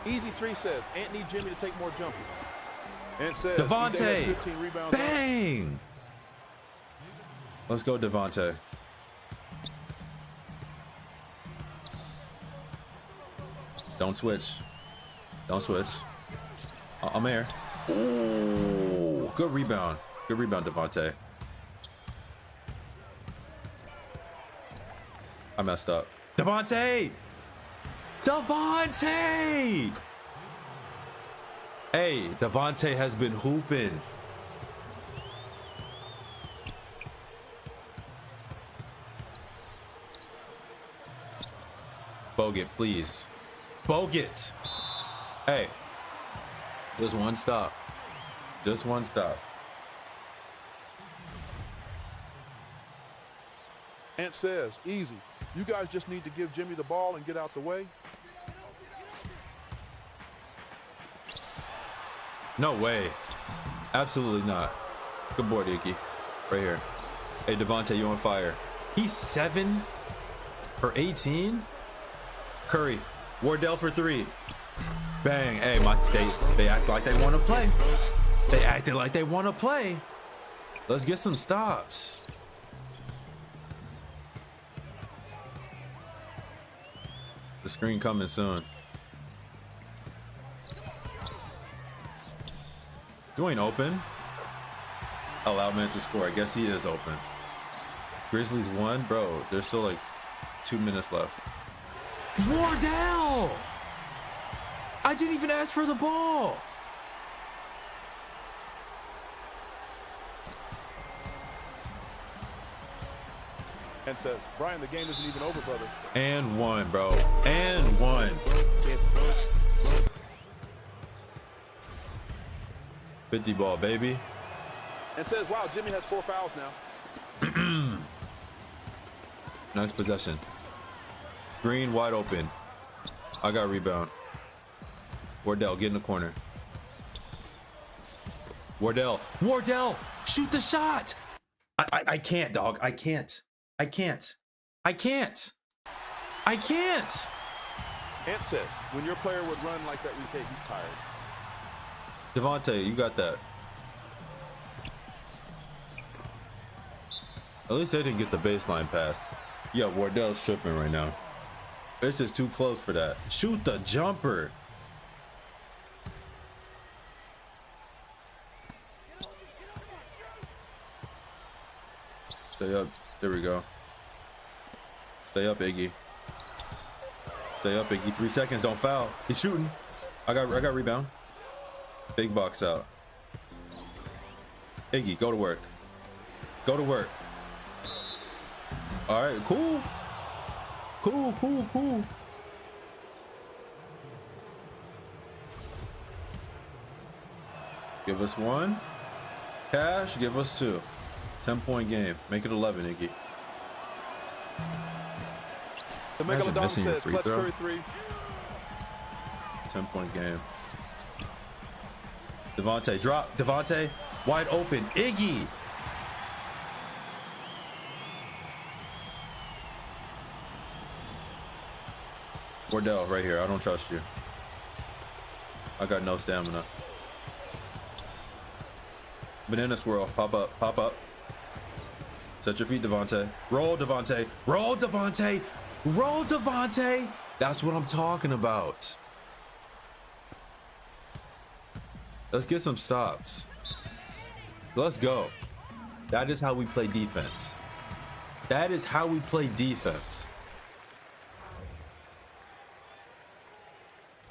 Easy 3 says Ant need Jimmy to take more jumpers. And says
Devontae.
15 rebounds.
Bang. Let's go, Devontae. Don't switch. Don't switch. I'm here. Ooh, good rebound. Good rebound, Devontae. I messed up. Devontae! Devontae! Hey, Devontae has been hooping. Bogut, please. Bogut! Hey. Just one stop. Just one stop.
Ant says, easy. You guys just need to give Jimmy the ball and get out the way.
No way. Absolutely not. Good boy, Dicky. Right here. Hey, Devontae, you on fire. He's 7 for 18. Curry. Wardell for 3. Bang. Hey, they act like they want to play. They acted like they want to play. Let's get some stops. The screen coming soon. You ain't open. Allow man to score. I guess he is open. Grizzlies won, bro. There's still like 2 minutes left. Wardell! I didn't even ask for the ball.
And says, Brian, the game isn't even over, brother.
And one, bro. And one. 50 ball, baby.
And says, wow, Jimmy has 4 fouls now.
Next possession. Green wide open. I got a rebound. Wardell, get in the corner. Wardell, shoot the shot. I can't, dog. I can't.
Ant says, when your player would run like that, he's tired.
Devontae, you got that. At least they didn't get the baseline pass. Yeah, Wardell's tripping right now. It's just too close for that. Shoot the jumper. Stay up. There we go. Stay up, Iggy. Stay up, Iggy. 3 seconds. Don't foul. He's shooting. I got rebound. Big box out. Iggy, go to work. Go to work. All right, cool. Cool. Give us one. Cash, give us two. 10-point game. Make it 11, Iggy.
The
Imagine
Megalodon
missing your
says,
free
Clutch
throw.
Curry 3.
10-point game. Devontae, drop. Devontae, wide open. Iggy. Wardell, right here. I don't trust you. I got no stamina. Banana swirl. Pop up. Pop up. Set your feet, Devontae. Roll, Devontae. Roll, Devontae. Roll, Devontae. That's what I'm talking about. Let's get some stops. Let's go. That is how we play defense. That is how we play defense.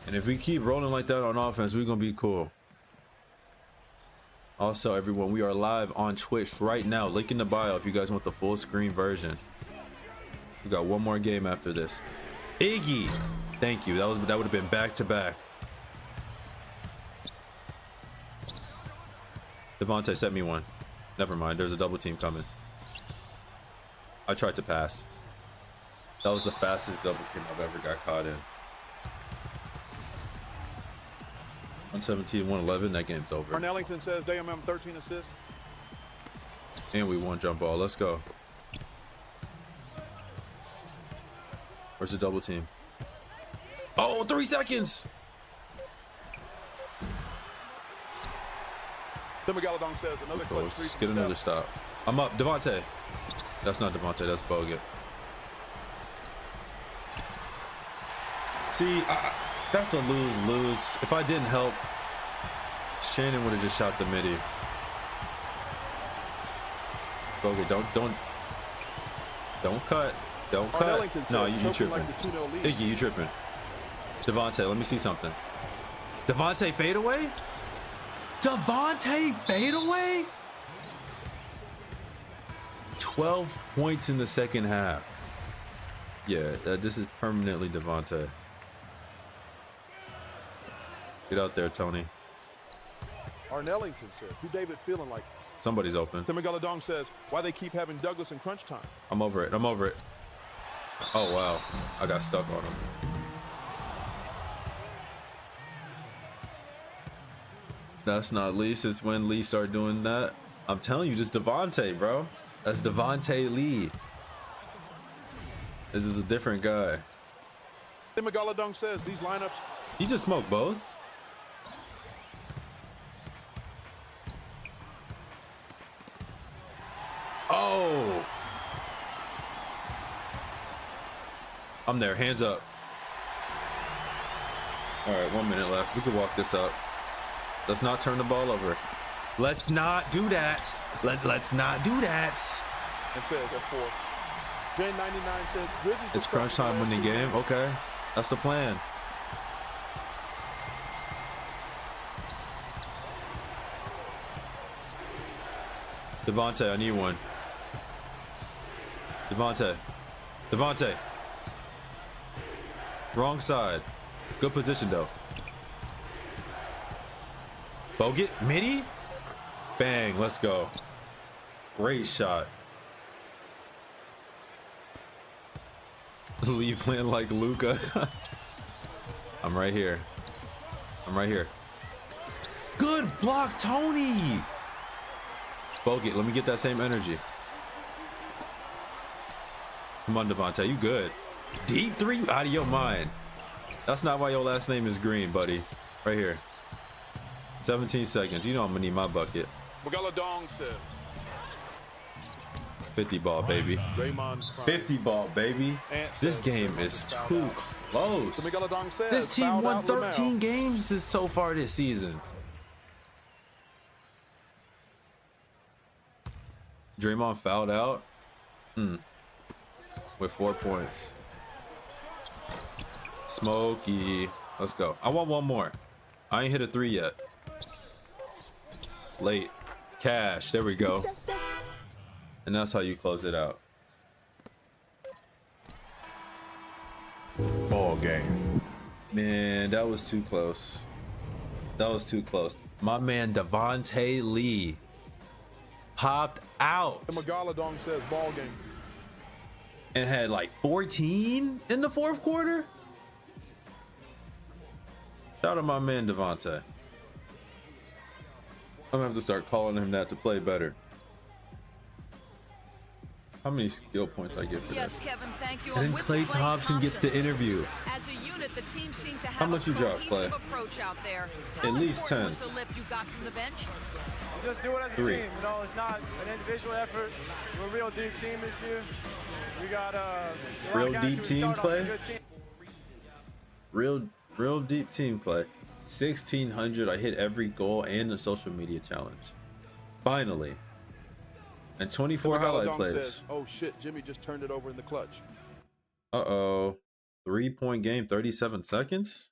And if we keep rolling like that on offense, we're going to be cool. Also, everyone, we are live on Twitch right now. Link in the bio if you guys want the full screen version. We got one more game after this. Iggy. Thank you. That would have been back to back. Devontae, set me one. Never mind. There's a double team coming. I tried to pass. That was the fastest double team I've ever got caught in. 117, 111. That game's over.
Arnellington says, DMM 13 assists.
And we won jump ball. Let's go. Where's the double team? Oh, 3 seconds.
The Megalodon says, another
Bro,
clutch 3.
let's get another stop. I'm up. Devontae. That's not Devontae. That's Bogut. See, that's a lose-lose. If I didn't help, Shannon would have just shot the midi. Bogut, don't cut. Don't cut.
Arnellington
No,
says,
you
choking
tripping.
like the 2-0 lead.
Iggy, you tripping. Devontae, let me see something. Devontae fadeaway? Devontae fadeaway? 12 points in the second half. Yeah, this is permanently Devontae. Get out there, Tony.
Arnellington says, who David feeling like?
Somebody's open.
The Megalodon says, why they keep having Douglas in crunch time?
I'm over it. I'm over it. Oh, wow. I got stuck on him. That's not Lee. Since when Lee started doing that? I'm telling you, just Devontae, bro. That's Devontae Lee. This is a different guy.
The Megalodon says, these lineups.
You just smoked both? Oh! I'm there. Hands up. All right, 1 minute left. We can walk this up. Let's not turn the ball over. Let's not do that. Let's not do that.
And says at 4. Jan 99 says, Grizzlies.
It's crunch time winning game. Okay, that's the plan. Devontae, I need one. Devontae. Wrong side. Good position though. Bogut, midi. Bang, let's go. Great shot. Lee playing like Luka. I'm right here. Good block, Tony. Bogut, let me get that same energy. Come on, Devontae, you good. Deep three, out of your mind. That's not why your last name is Green, buddy. Right here. 17 seconds. You know I'm gonna need my bucket.
Megalodon says.
50 ball, baby.
Draymond.
50 ball, baby. This game is too close.
The Megalodon says,
This team
fouled
won
out
13
Lamelo.
games so far this season. Draymond fouled out. With 4 points. Smokey. Let's go. I want one more. I ain't hit a 3 yet. Late. Cash. There we go. And that's how you close it out.
Ball game.
Man, that was too close. That was too close. My man Devontae Lee popped out
And Magaladong says ball game.
and had like 14 in the fourth quarter. Shout out my man Devontae. I'm gonna have to start calling him that to play better. How many skill points I get for
Yes,
this?
Kevin, thank you.
And then
with
Klay Thompson gets to interview.
As a unit, the team seemed to have
How much
a
you drop,
cohesive
Klay?
approach out there.
At
How
least
important
10.
was the lift you got from the bench?
Just do it as a
3.
team. You know, it's not an individual effort. We're a real deep team this year. We got a lot
Real
of guys
deep
who
team
start off
play?
a good team.
Real deep team play. 1600. I hit every goal and the social media challenge. Finally. And 24 highlight
Magaladong
plays.
says, oh shit, Jimmy just turned it over in the clutch.
Uh-oh. 3-point game, 37 seconds.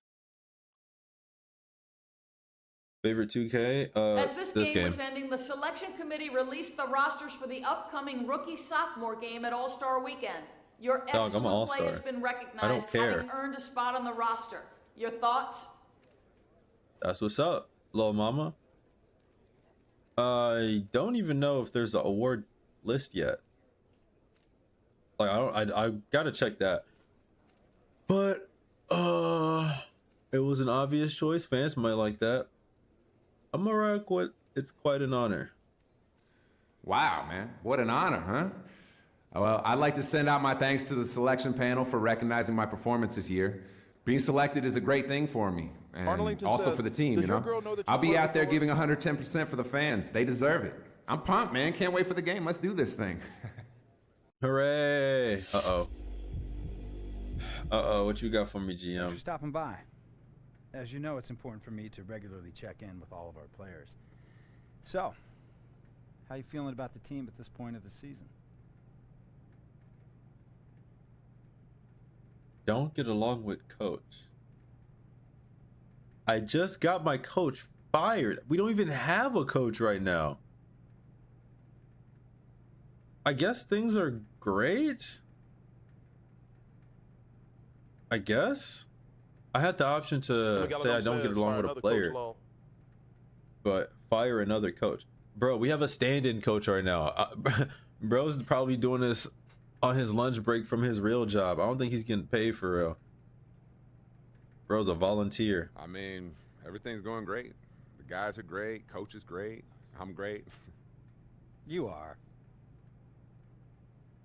Favorite 2K?
As this game
game.
was ending, the selection committee released the rosters for the upcoming rookie-sophomore game at All-Star Weekend. Your
I'm an
excellent
all-star.
play has been recognized,
care.
having earned a spot on the roster. Your thoughts?
That's what's up, little mama. I don't even know if there's an award list yet. Like I gotta check that. But it was an obvious choice. Fans might like that. I'm alright with it's quite an honor.
Wow, man. What an honor, huh? Well, I'd like to send out my thanks to the selection panel for recognizing my performance this year. Being selected is a great thing for me, and
Arlington
also
says,
for the team,
does
you
your
know?
girl know that you
I'll be
flirt
out
with
there
Thor?
giving 110% for the fans. They deserve it. I'm pumped, man. Can't wait for the game. Let's do this thing.
Hooray! Uh-oh. Uh-oh, what you got for me,
Thanks
GM?
for stopping by. As you know, it's important for me to regularly check in with all of our players. So, how you feeling about the team at this point of the season?
Don't get along with coach. I just got my coach fired. We don't even have a coach right now. I guess things are great. I guess. I had the option to say I don't get along with a player, but fire another coach. Bro, we have a stand-in coach right now. Bro's probably doing this on his lunch break from his real job. I don't think he's getting paid for real. Bro's a volunteer.
I mean, everything's going great. The guys are great. Coach is great. I'm great.
You are.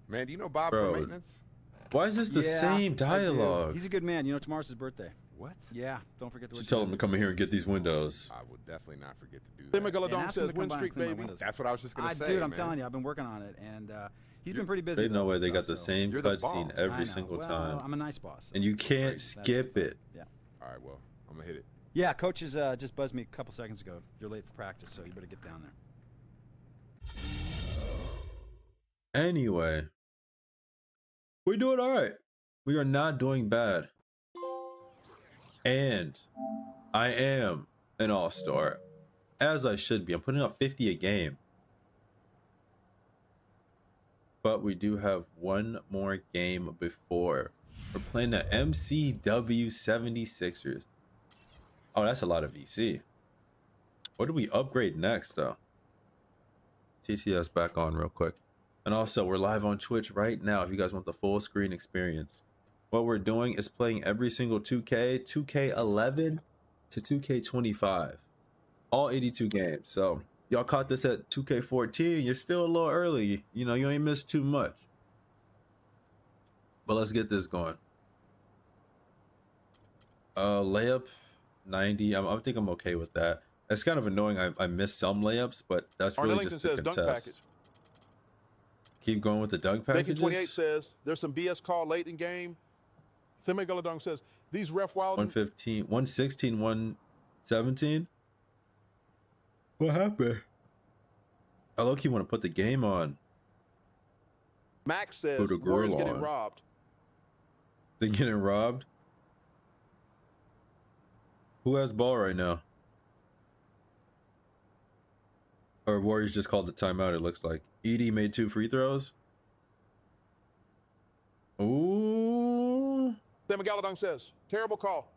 Man, do you know Bob
Bro,
from maintenance?
Why is this the
Yeah,
same
I do.
dialogue?
He's a good man. You know, tomorrow's his birthday.
What?
Yeah, don't forget to
Should
wish
tell him to come in here and get these windows.
I will definitely not forget to do
Tim
that.
And
Magaladong
ask him
says
to come
win
by and
streak,
clean my
baby.
windows.
That's what I was just gonna say,
Dude, I'm
man.
telling you, I've been working on it, and he's been pretty busy.
They know
though,
why they
so-
got the
so-
same
You're the
cutscene
boss.
I
every
know.
single
Well,
time.
I'm a nice boss.
And you can't
That's-
skip it.
Yeah.
All right, well, I'm gonna hit it.
Yeah, coach is, just buzzed me a couple seconds ago. You're late for practice, so you better get down there.
Anyway, we're doing all right. We are not doing bad. And I am an all-star, as I should be. I'm putting up 50 a game. But we do have one more game before. We're playing the MCW 76ers. Oh, that's a lot of VC. What do we upgrade next, though? TCS back on real quick. And also, we're live on Twitch right now if you guys want the full screen experience. What we're doing is playing every single 2K, 2K11 to 2K25. All 82 games. So, y'all caught this at 2K14. You're still a little early. You know, you ain't missed too much. But let's get this going. Layup 90. I think I'm okay with that. It's kind of annoying. I missed some layups, but that's really
Arlington
just a
says dunk package.
contest. Keep going with the dunk
Bacon 28
packages.
says there's some BS call late in game. Tim Magaladong says these ref wild.
115, 116, 117. What happened? I low-key want to put the game on.
Max says
Put a
Warriors
grill
getting
on.
robbed.
They getting robbed. Who has ball right now? Or Warriors just called the timeout, it looks like. Edie made 2 free throws. Ooh.
Sam McGalladong says, terrible call.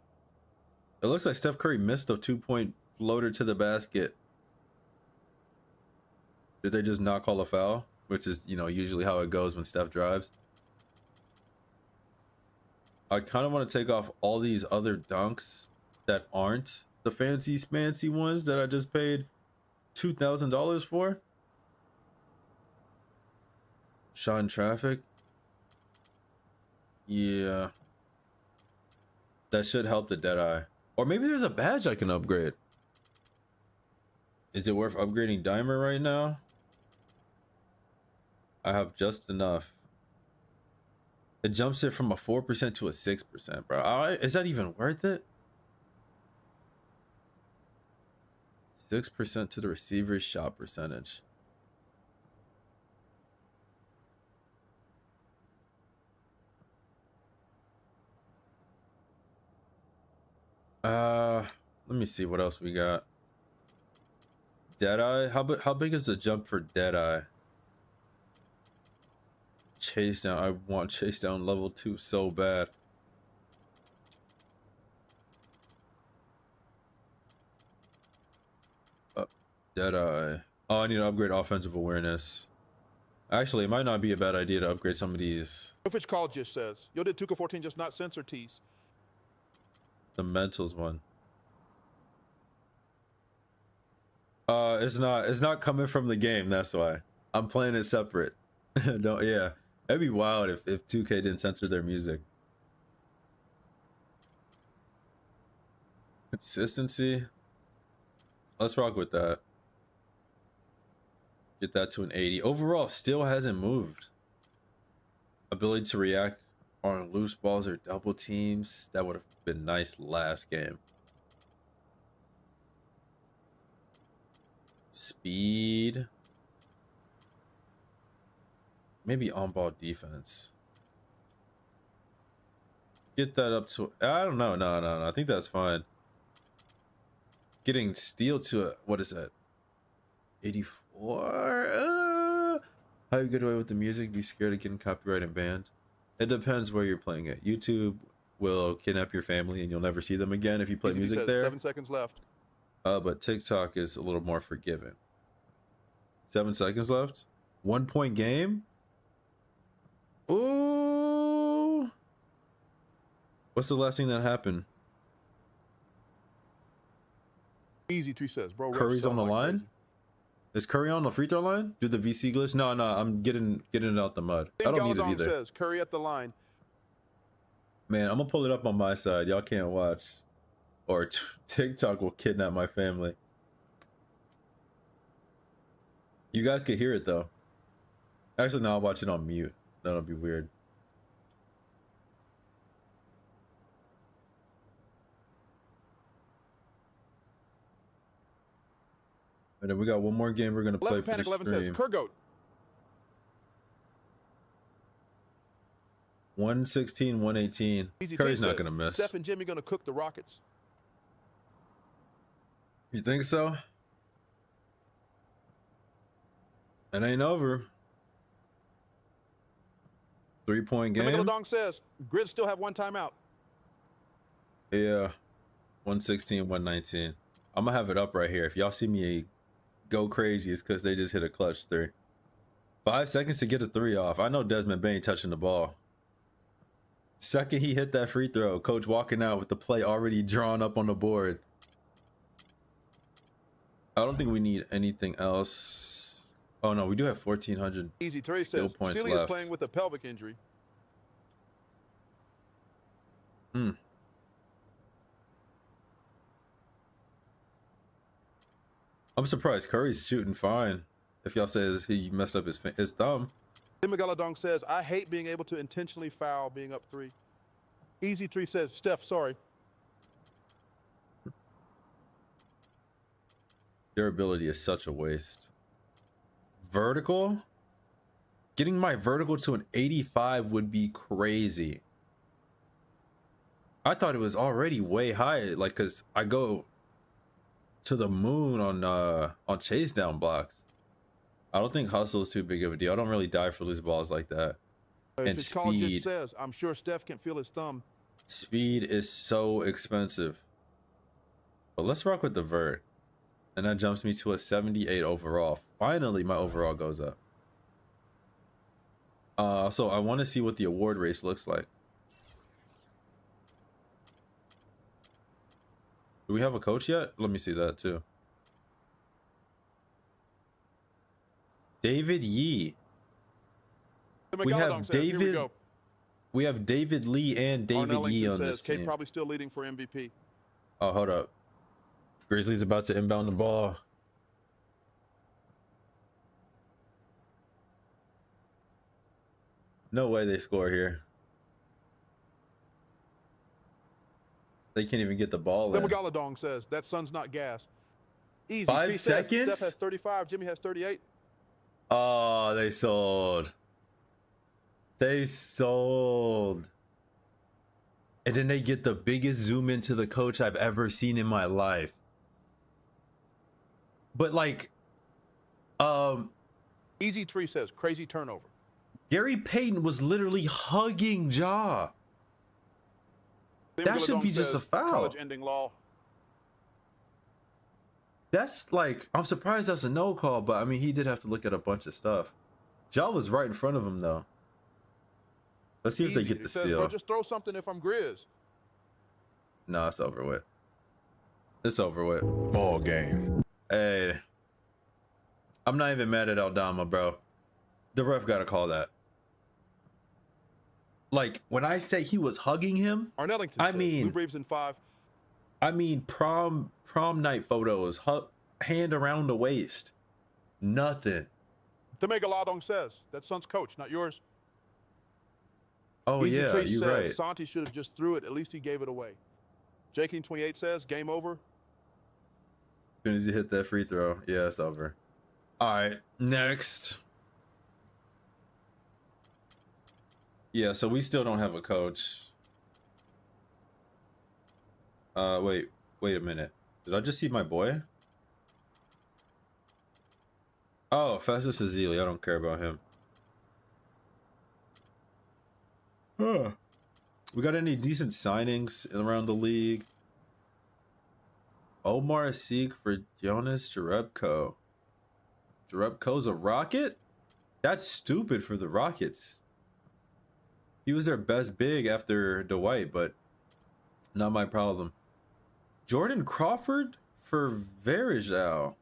It looks like Steph Curry missed a 2-point floater to the basket. Did they just not call a foul? Which is, you know, usually how it goes when Steph drives. I kind of want to take off all these other dunks that aren't the fancy ones that I just paid $2,000 for. Shot in traffic. Yeah. That should help the Deadeye. Or maybe there's a badge I can upgrade. Is it worth upgrading Dimer right now? I have just enough. It jumps it from a 4% to a 6%, bro. Is that even worth it? 6% to the receiver's shot percentage. Let me see what else we got. Deadeye. How big is the jump for Deadeye? Chase down. I want chase down level 2 so bad. Deadeye. Oh, I need to upgrade offensive awareness. Actually, it might not be a bad idea to upgrade some of these.
Fish Call just says, yo, did 2K14 just not censor tease?
The mentals one. It's not coming from the game, that's why. I'm playing it separate. Don't, yeah. That'd be wild if 2K didn't censor their music. Consistency. Let's rock with that. Get that to an 80. Overall, still hasn't moved. Ability to react on loose balls or double teams. That would have been nice last game. Speed. Maybe on-ball defense. Get that up to... I don't know. No. I think that's fine. Getting steal to a... What is that? 84? How you get away with the music? Be scared of getting copyright and banned? It depends where you're playing it. YouTube will kidnap your family and you'll never see them again if you play music there.
7 seconds left.
But TikTok is a little more forgiving. 7 seconds left. 1 point game. Ooh. What's the last thing that happened?
Easy 3 says, bro.
Curry's on the line. Crazy. Is Curry on the free throw line? Do the VC glitch? No. I'm getting it out the mud. I don't need it either.
Says Curry at the line.
Man, I'm gonna pull it up on my side. Y'all can't watch, or TikTok will kidnap my family. You guys can hear it though. Actually, no, I'll watch it on mute. That'll be weird. And then we got one more game we're gonna play for the stream.
Says Kurgoat.
116, 118. Curry's not gonna miss.
Steph and Jimmy gonna cook the Rockets.
You think so? It ain't over. 3-point game.
McGalladong says Grizz still have 1 timeout.
Yeah. 116, 119. I'm gonna have it up right here. If y'all see me go crazy, it's because they just hit a clutch 3. 5 seconds to get a 3 off. I know Desmond Bain touching the ball. Second he hit that free throw, coach walking out with the play already drawn up on the board. I don't think we need anything else. Oh no, we do have 1,400
Easy 3
skill
says
points
Steely
left.
is playing with a pelvic injury.
I'm surprised Curry's shooting fine. If y'all says he messed up his thumb.
Tim McGalladong says, I hate being able to intentionally foul being up 3. Easy 3 says, Steph, sorry.
Durability is such a waste. Vertical? Getting my vertical to an 85 would be crazy. I thought it was already way high, like, cause I go to the moon on chase down blocks. I don't think hustle is too big of a deal. I don't really die for loose balls like that.
If
And
his call just
speed.
says, I'm sure Steph can feel his thumb.
Speed is so expensive. But let's rock with the vert. And that jumps me to a 78 overall. Finally, my overall goes up. So I want to see what the award race looks like. Do we have a coach yet? Let me see that too. David Yee. We have David. We have David Lee and David Yee on this team.
Kate probably still leading for MVP.
Oh, hold up. Grizzlies about to inbound the ball. No way they score here. They can't even get the ball
Then
in.
Galadong says, that sun's not gas. Easy.
5 seconds?
Steph has 35. Jimmy has 38.
Oh, they sold. They sold. And then they get the biggest zoom into the coach I've ever seen in my life. But like,
Easy 3 says, crazy turnover.
Gary Payton was literally hugging Ja.
Then
That should
Galadong
be just a
says,
foul.
College ending law.
That's like, I'm surprised that's a no call, but I mean, he did have to look at a bunch of stuff. Ja was right in front of him though. Let's see if they
Easy.
get the
It says,
steal.
bro, just throw something if I'm Grizz.
No, it's over with. It's over with.
Ball game.
Hey, I'm not even mad at Aldama, bro. The ref got to call that. Like, when I say he was hugging him,
Arnellington
I
says,
mean,
Blue Braves in 5.
I mean, prom night photos, hand around the waist, nothing.
Temega Galadong says, that son's coach, not yours.
Oh
Easy
yeah,
Trace
you're
says,
right.
Santi should have just threw it. At least he gave it away. J-King28 says, game over.
As soon as you hit that free throw, yeah, it's over. All right, next. Yeah, so we still don't have a coach. Wait a minute. Did I just see my boy? Oh, Festus Ezeli. I don't care about him. Huh. We got any decent signings around the league? Omar Asik for Jonas Jerebko. Jerebko's a Rocket? That's stupid for the Rockets. He was their best big after Dwight, but not my problem. Jordan Crawford for Varejao.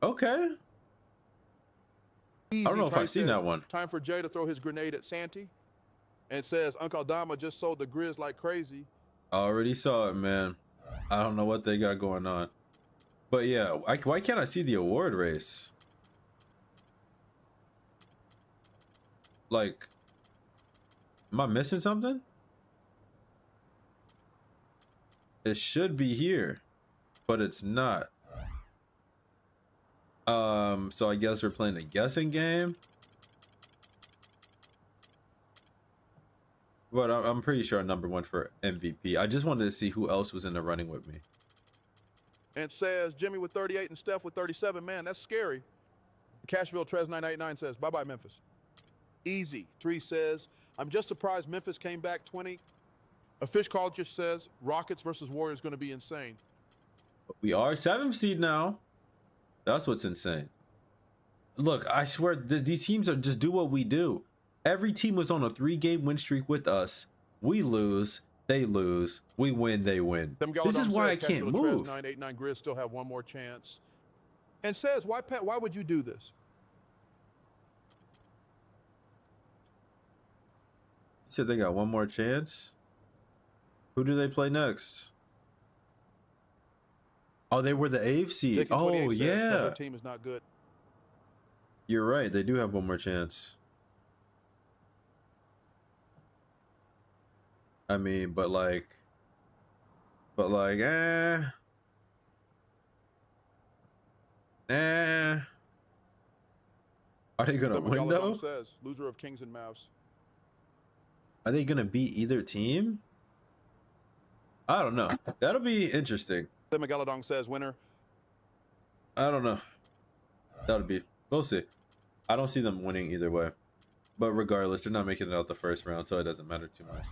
Okay.
Easy
I don't know if
Trace
I've seen
says,
that one.
Time for Jay to throw his grenade at Santi. And says, Uncle Dama just sold the Grizz like crazy.
I already saw it, man. I don't know what they got going on. But yeah, why can't I see the award race? Like, am I missing something? It should be here, but it's not. So I guess we're playing a guessing game. But I'm pretty sure I'm #1 for MVP. I just wanted to see who else was in the running with me.
And says, Jimmy with 38 and Steph with 37. Man, that's scary. Cashville Trez 989 says, bye-bye, Memphis. Easy. Tree says, I'm just surprised Memphis came back 20. A fish call just says, Rockets versus Warriors going to be insane.
We are 7th seed now. That's what's insane. Look, I swear, these teams are just do what we do. Every team was on a 3-game win streak with us. We lose, they lose. We win, they win. This is why I can't move.
989 Grizz still have one more chance. And says, why would you do this?
You said they got one more chance? Who do they play next? Oh, they were the 8th seed. Oh, yeah.
Their team is not good.
You're right. They do have one more chance. I mean, but like, eh. Are they gonna win though?
Says, loser of Kings and Mavs.
Are they gonna beat either team? I don't know. That'll be interesting.
Then McGalladong says winner.
I don't know. That'll be. We'll see. I don't see them winning either way. But regardless, they're not making it out the first round, so it doesn't matter too much.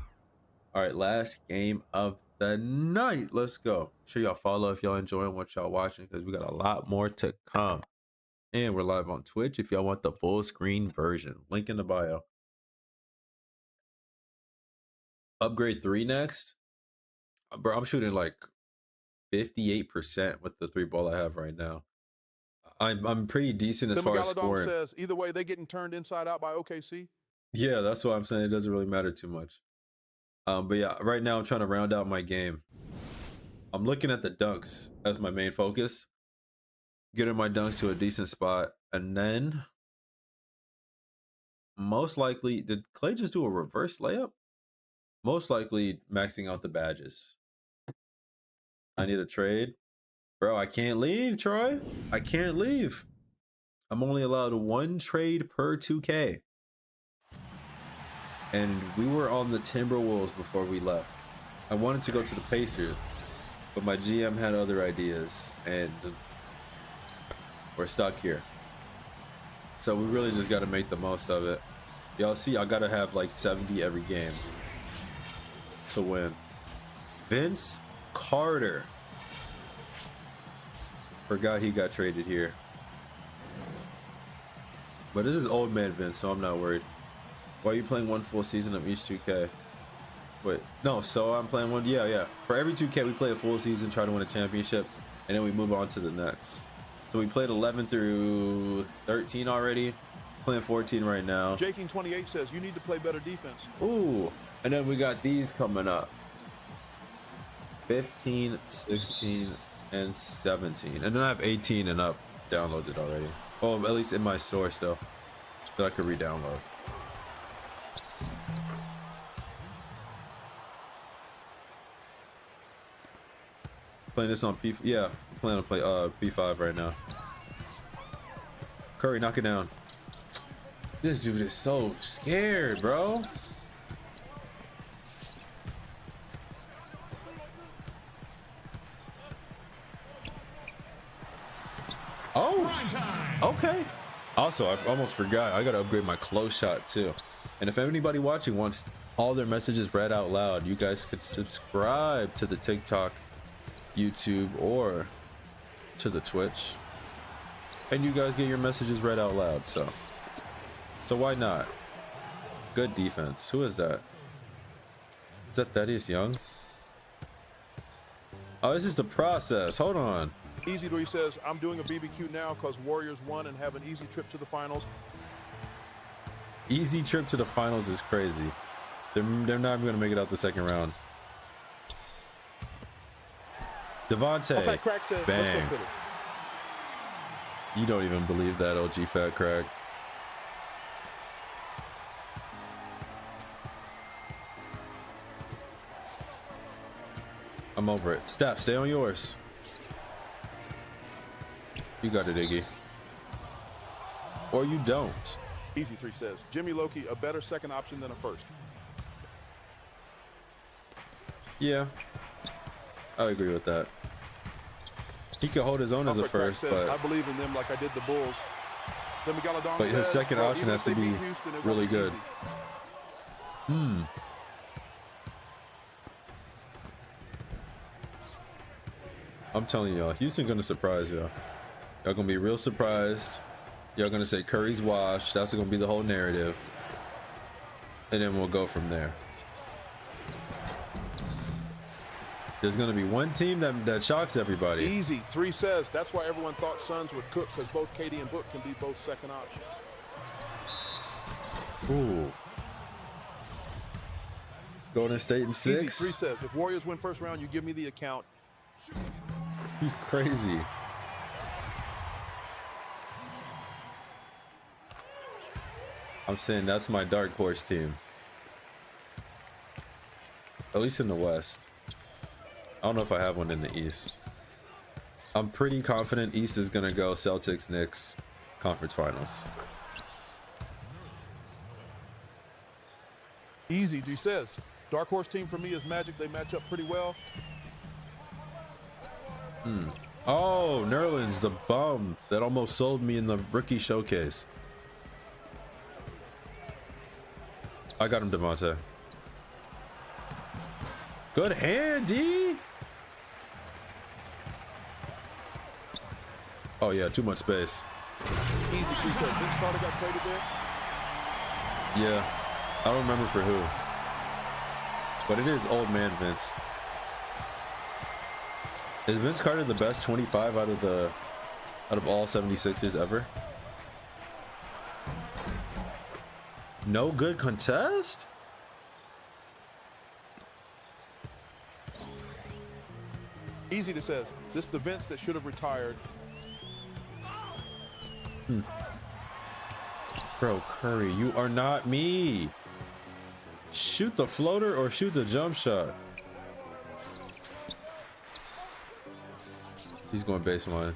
All right, last game of the night. Let's go. Make sure y'all follow if y'all enjoying what y'all watching, because we got a lot more to come. And we're live on Twitch if y'all want the full screen version. Link in the bio. Upgrade 3 next. Bro, I'm shooting like 58% with the 3-ball I have right now. I'm pretty decent as far as scoring.
Says either way, they getting turned inside out by OKC.
Yeah, that's what I'm saying. It doesn't really matter too much. But yeah, right now I'm trying to round out my game. I'm looking at the dunks as my main focus. Getting my dunks to a decent spot. And then most likely, did Clay just do a reverse layup? Most likely maxing out the badges. I need a trade. Bro, I can't leave, Troy. I can't leave. I'm only allowed 1 trade per 2K. And we were on the Timberwolves before we left. I wanted to go to the Pacers, but my GM had other ideas, and we're stuck here. So we really just got to make the most of it. Y'all see, I got to have like 70 every game to win. Vince Carter. Forgot he got traded here. But this is old man Vince, so I'm not worried. Why are you playing 1 full season of each 2K? Wait, no, so I'm playing one. Yeah. For every 2K, we play a full season, try to win a championship, and then we move on to the next. So we played 11 through 13 already. Playing 14 right now.
Jaking28 says you need to play better defense.
Ooh, and then we got these coming up. 15, 16, and 17. And then I have 18 and up downloaded already. Oh, at least in my store still. That I could re-download. Playing this on P. Yeah, I'm planning to play P5 right now. Curry, knock it down. This dude is so scared, bro. Oh, okay. Also, I almost forgot. I gotta upgrade my close shot too. And if anybody watching wants all their messages read out loud, you guys could subscribe to the TikTok, YouTube, or to the Twitch, and you guys get your messages read out loud. So why not? Good defense. Who is that? Is that Thaddeus Young? Oh, this is the process. Hold on.
Easy where he says, I'm doing a BBQ now because Warriors won and have an easy trip to the finals.
Easy trip to the finals is crazy. They're not going to make it out the second round. Devontae,
Fat Crack says,
bang.
let's go fit it.
You don't even believe that, OG Fat Crack. I'm over it. Steph, stay on yours. You got it, Iggy. Or you don't.
Easy 3 says, Jimmy Loki, a better second option than a first.
Yeah, I agree with that. He could hold his own as a first, but
I believe in them like I did the Bulls. Then
but his second option has to be really good. I'm telling y'all, Houston gonna surprise y'all. Y'all gonna be real surprised. Y'all gonna say Curry's washed. That's gonna be the whole narrative, and then we'll go from there. There's gonna be one team that shocks everybody.
Easy 3 says that's why everyone thought Suns would cook, because both KD and Book can be both second options.
Ooh. Golden State in 6.
Easy 3 says if Warriors win first round, you give me the account.
You crazy. I'm saying that's my dark horse team. At least in the West. I don't know if I have one in the East. I'm pretty confident East is gonna go Celtics, Knicks, conference finals.
Easy, D says. Dark horse team for me is Magic. They match up pretty well.
Oh, Nerlens, the bum that almost sold me in the rookie showcase. I got him, Devontae. Good hand, D. Oh yeah, too much space.
Easy, D says. Vince Carter got traded there.
Yeah, I don't remember for who, but it is old man Vince. Is Vince Carter the best 25 out of all 76ers ever? No good contest?
Easy to says. This is the Vince that should have retired.
Bro, Curry, you are not me. Shoot the floater or shoot the jump shot. He's going baseline.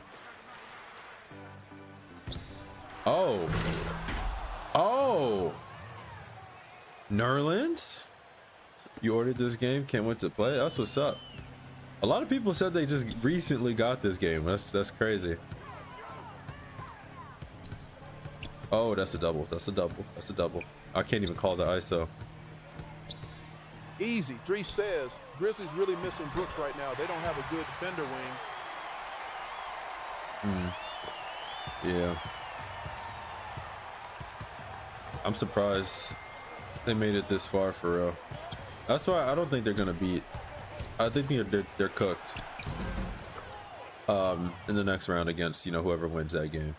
Oh. Oh. Nerlens? You ordered this game? Can't wait to play? That's what's up. A lot of people said they just recently got this game. That's crazy. Oh, that's a double. That's a double. That's a double. I can't even call the ISO.
Easy. Dries says Grizzlies really missing Brooks right now. They don't have a good defender wing.
Yeah. I'm surprised they made it this far for real. That's why I don't think they're gonna beat. I think they're cooked. In the next round against whoever wins that game.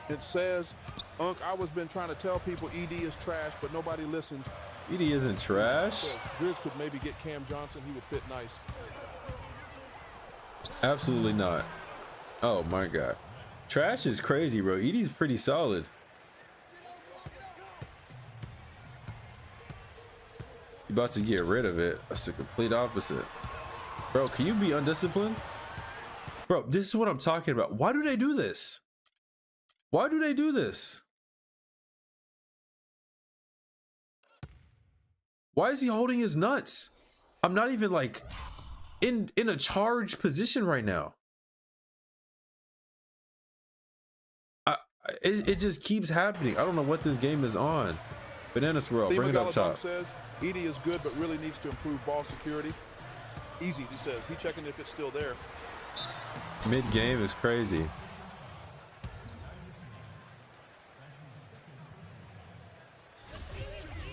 It says, Unc, I was been trying to tell people ED is trash, but nobody listens.
ED isn't trash.
Grizz could maybe get Cam Johnson. He would fit nice.
Absolutely not. Oh my God. Trash is crazy, bro. ED's pretty solid. You about to get rid of it. That's the complete opposite. Bro, can you be undisciplined? Bro, this is what I'm talking about. Why do they do this? Why do they do this? Why is he holding his nuts? I'm not even like in a charged position right now. It just keeps happening. I don't know what this game is on. Banana swirl, bring it up top.
Says ED is good, but really needs to improve ball security. Easy, he says. He checking if it's still there.
Mid game is crazy.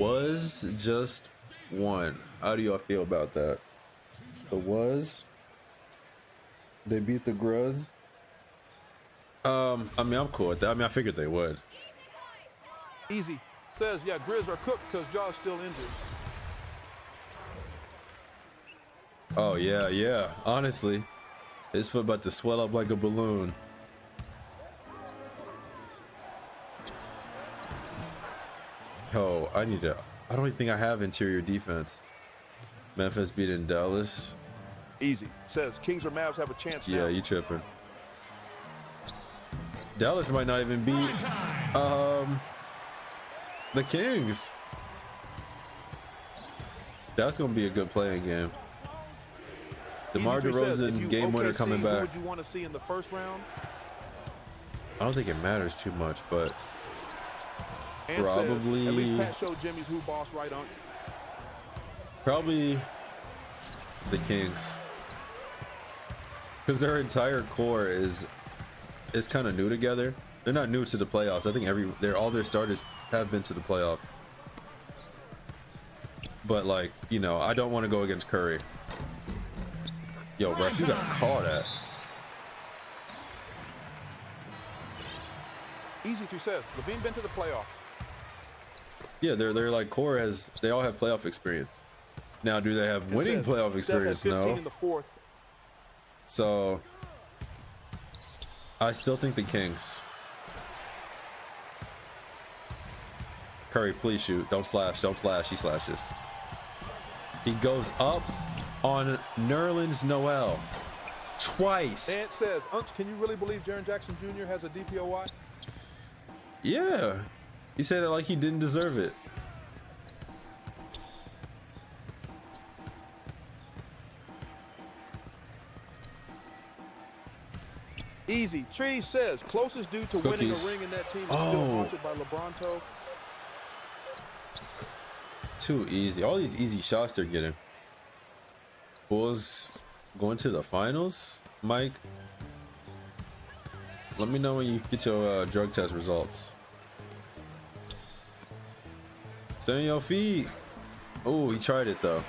Was just one. How do y'all feel about that? The was. They beat the Gruz. I mean, I'm cool with that. I mean, I figured they would.
Easy says, yeah, Grizz are cooked because Jaw's still injured.
Oh yeah. Honestly, his foot about to swell up like a balloon. Oh, I don't even think I have interior defense. Memphis beating Dallas.
Easy says Kings or Mavs have a chance now.
Yeah, you tripping. Dallas might not even beat the Kings. That's gonna be a good playing game. DeMar DeRozan game winner coming back.
Who would you want to see in the first round?
I don't think it matters too much, but
And
probably
says, at least Pat showed Jimmy's who boss right on.
probably the Kings, because their entire core is kind of new together. They're not new to the playoffs. I think all their starters have been to the playoff. But like, I don't want to go against Curry. Yo, ref, you gotta call that.
Easy to says Levine been to the playoffs.
Yeah, they're like core they all have playoff experience. Now, do they have winning playoff experience?
Steph had 15
No.
in the fourth.
So I still think the Kings. Curry, please shoot. Don't slash. Don't slash. He slashes. He goes up on Nerlens Noel twice.
And it says, Unc, can you really believe Jaren Jackson Jr. has a DPOY?
Yeah. He said it like he didn't deserve it.
Easy. Tree says closest dude to winning a ring in that team is still haunted by LeBronto.
Too easy. All these easy shots they're getting. Bulls going to the finals, Mike. Let me know when you get your drug test results. Stay on your feet. Oh, he tried it though.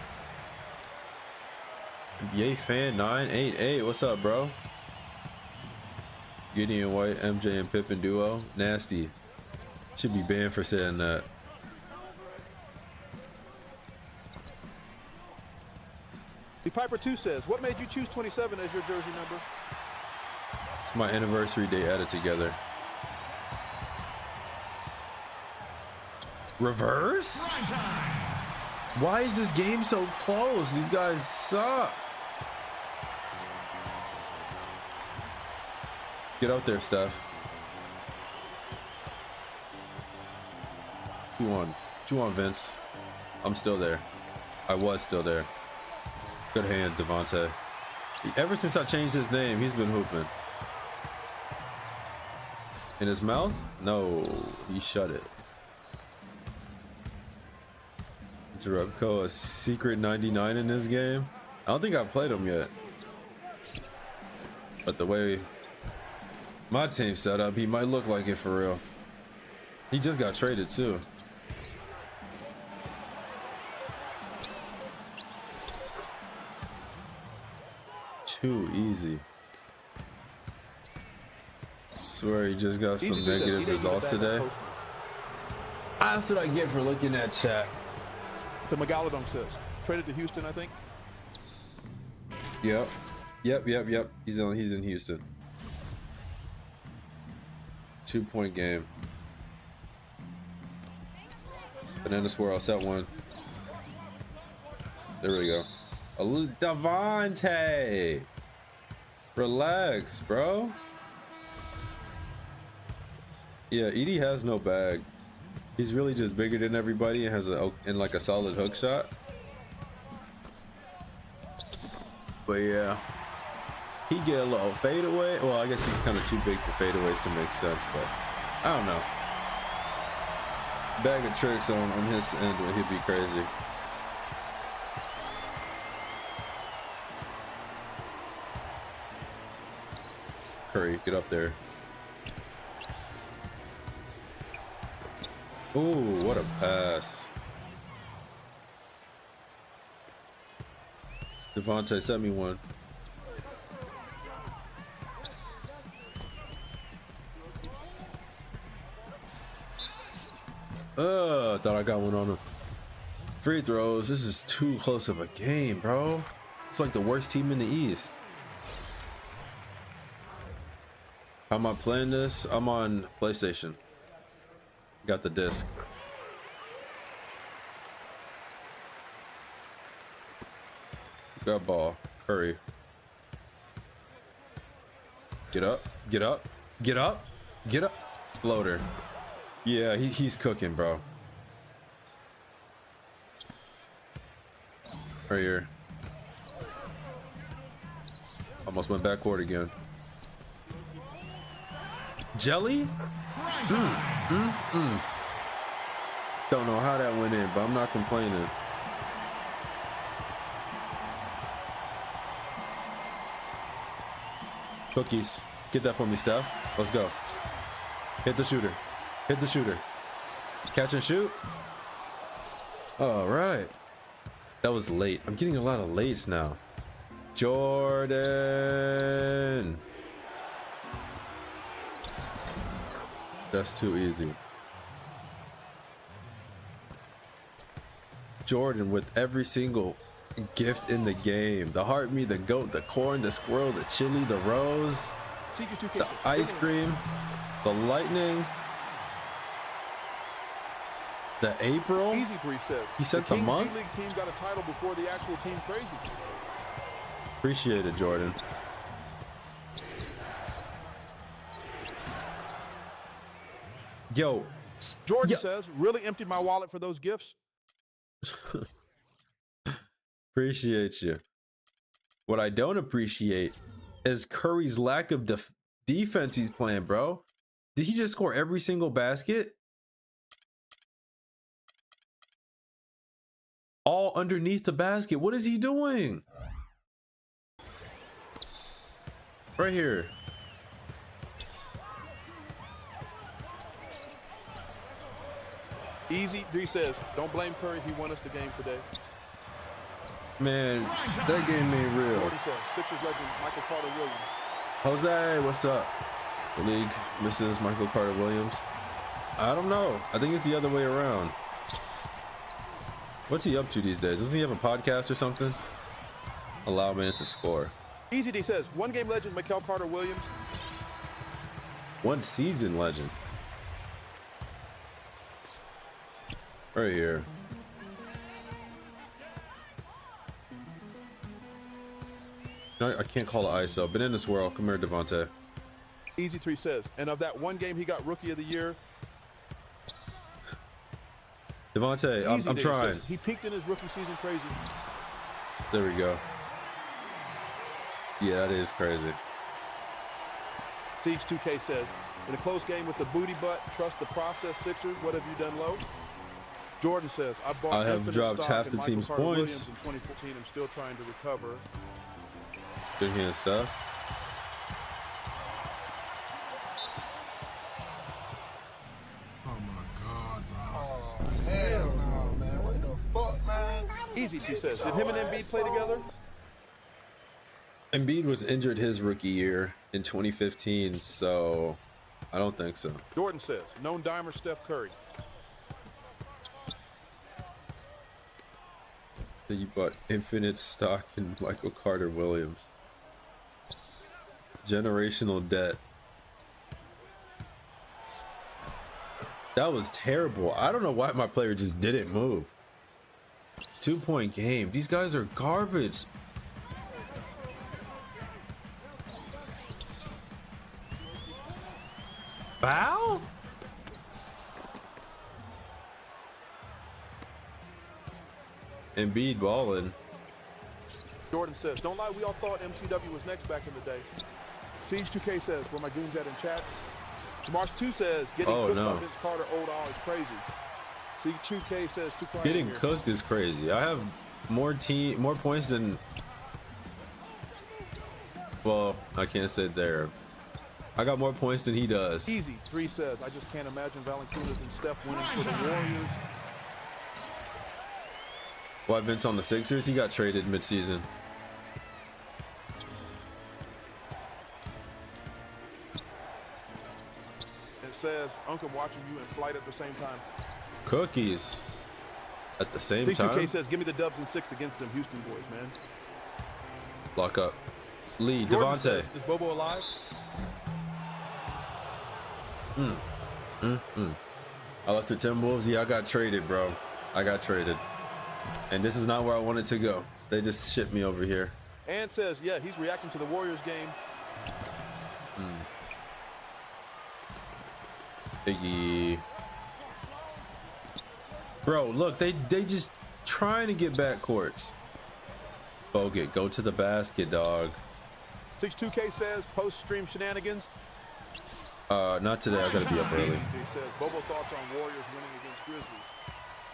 Yay fan 988. What's up, bro? Gideon White, MJ and Pippen duo. Nasty. Should be banned for saying that.
Piper 2 says, what made you choose 27 as your jersey number?
It's my anniversary day added together. Reverse? Why is this game so close? These guys suck. Get out there, Steph. 2-1. 2-1, Vince. I'm still there. I was still there. Good hand, Devontae. Ever since I changed his name, he's been hooping. In his mouth? No, he shut it. Jerebko, a secret 99 in this game? I don't think I've played him yet. But the way my team's set up, he might look like it for real. He just got traded too. Too easy. Swear he just got some negative results today. That's what I get for looking at chat.
The Megalodon says, traded to Houston, I think.
Yep. He's in Houston. 2-point game. Banana swirl, set one. There we go. A little Devontae. Relax, bro. Yeah, Edie has no bag. He's really just bigger than everybody and has like a solid hook shot. But yeah, he get a little fadeaway. Well, I guess he's kind of too big for fadeaways to make sense, but I don't know. Bag of tricks on his end, he'd be crazy. Curry, get up there. Ooh, what a pass. Devontae, sent me one. Thought I got one on him. Free throws. This is too close of a game, bro. It's like the worst team in the East. How am I playing this? I'm on PlayStation. Got the disc. Got ball. Curry. Get up. Get up. Get up. Get up. Floater. Yeah, he's cooking, bro. Right here. Almost went backcourt again. Jelly? Don't know how that went in, but I'm not complaining. Cookies. Get that for me, Steph. Let's go. Hit the shooter. Hit the shooter. Catch and shoot. All right. That was late. I'm getting a lot of lates now. Jordan. That's too easy. Jordan with every single gift in the game. The heart me, the goat, the corn, the squirrel, the chili, the rose, the ice cream, the lightning, the April.
Easy 3 says.
He said the month.
G League team got a title before the actual team crazy.
Appreciate it, Jordan. Yo,
Jordan says, really emptied my wallet for those gifts.
appreciate you. What I don't appreciate is Curry's lack of defense he's playing, bro. Did he just score every single basket? All underneath the basket. What is he doing? Right here.
Easy D says, don't blame Curry. He won us the game today.
Man, that game ain't real.
Jordan says, Sixers legend Michael Carter Williams.
Jose, what's up? The league misses Michael Carter Williams. I don't know. I think it's the other way around. What's he up to these days? Doesn't he have a podcast or something? Allow man to score.
Easy D says, one game legend Michael Carter Williams.
One season legend. Right here. No, I can't call it ISO. Been in this world. Come here, Devontae.
Easy 3 says, and of that one game he got Rookie of the Year.
Devontae, I'm trying.
Says, he peaked in his rookie season crazy.
There we go. Yeah, that is crazy.
Siege 2K says, in a close game with the booty butt, trust the process Sixers. What have you done low? Jordan says, I
have dropped half the team's points.
In 2014, I'm still trying to recover.
Good hand stuff.
Hell no, man. What the fuck, man?
Easy, she says. Did him and Embiid play together?
Embiid was injured his rookie year in 2015, so I don't think so.
Jordan says, known dimer Steph Curry.
So you bought infinite stock in Michael Carter Williams. Generational debt. That was terrible. I don't know why my player just didn't move. 2-point game. These guys are garbage. Foul? Embiid balling.
Jordan says, don't lie, we all thought MCW was next back in the day. Siege 2K says, where my goons at in chat? March 2 says, getting cooked by Vince Carter old all is crazy. Siege 2K says, too quiet.
Getting cooked is crazy. I have more points than, well, I can't say there. I got more points than he does.
Easy 3 says, I just can't imagine Valanciunas and Steph winning for the Warriors.
Why Vince on the Sixers? He got traded midseason.
It says, Uncle watching you in flight at the same time.
Cookies. At the same
Siege
time?
2K says, give me the dubs in 6 against them Houston boys, man.
Lock up. Lee,
Jordan
Devontae.
says, is Bobo alive?
I left the Timberwolves. Yeah, I got traded, bro. I got traded. And this is not where I wanted to go. They just shipped me over here.
And says, yeah, he's reacting to the Warriors game.
Biggie. Bro, look, they just trying to get back courts. Bogut, go to the basket, dog.
62K says, post-stream shenanigans.
Not today. I gotta be up early.
He says, Bobo thoughts on Warriors winning against Grizzlies.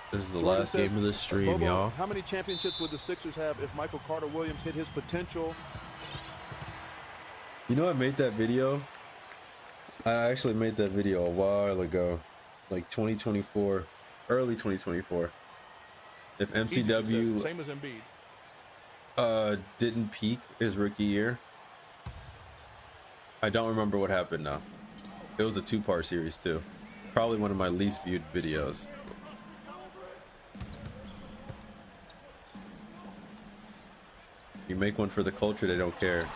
This is the
Jordan
last
says,
game of the stream,
Bobo,
y'all.
how many championships would the Sixers have if Michael Carter Williams hit his potential?
You know, I made that video. I actually made that video a while ago, like 2024, early 2024. If MCW
Same as Embiid.
didn't peak his rookie year, I don't remember what happened now. It was a 2-part series too. Probably one of my least viewed videos. You make one for the culture, they don't care.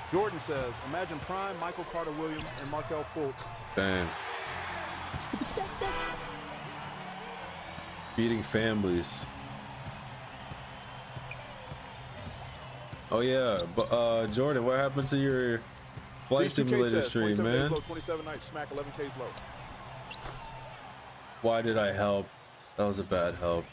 Jordan says, imagine prime Michael Carter Williams and Markelle Fultz.
Bang. Beating families. Oh yeah, but Jordan, what happened to your Flight
These 2K
Simulator
says,
stream,
27 days
man.
low, 27 nights, smack 11K's low.
Why did I help? That was a bad help.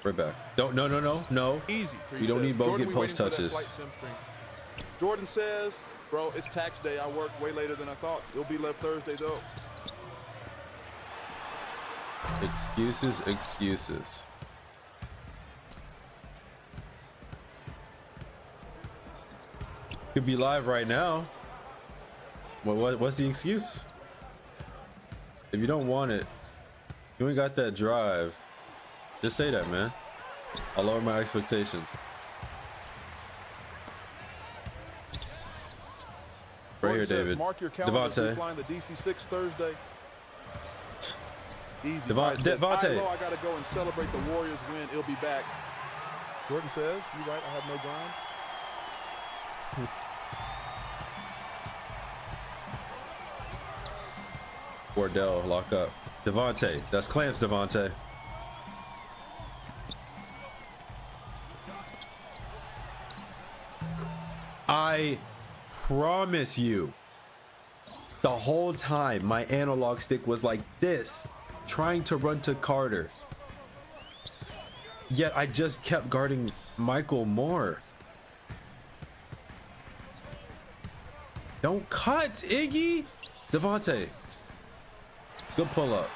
Right back. No.
Easy.
You don't need
Jordan,
both
we
post
waiting for that
touches.
flight sim stream. Jordan says, bro, it's tax day. I worked way later than I thought. It'll be left Thursday, though.
Excuses. Could be live right now. What's the excuse? If you don't want it, you ain't got that drive. Just say that, man. I'll lower my expectations. Right here,
Jordan says,
David.
mark your calendar. We're
Devontae.
flying the DC-6 Thursday. Easy.
Devontae.
I gotta go and celebrate the Warriors win. It'll be back. Jordan says, "You right? I have no grind."
Wardell, lock up. Devontae. That's clamps, Devontae. I promise you, the whole time my analog stick was like this, trying to run to Carter. Yet I just kept guarding Michael Moore. Don't cut, Iggy. Devontae. Good pull up.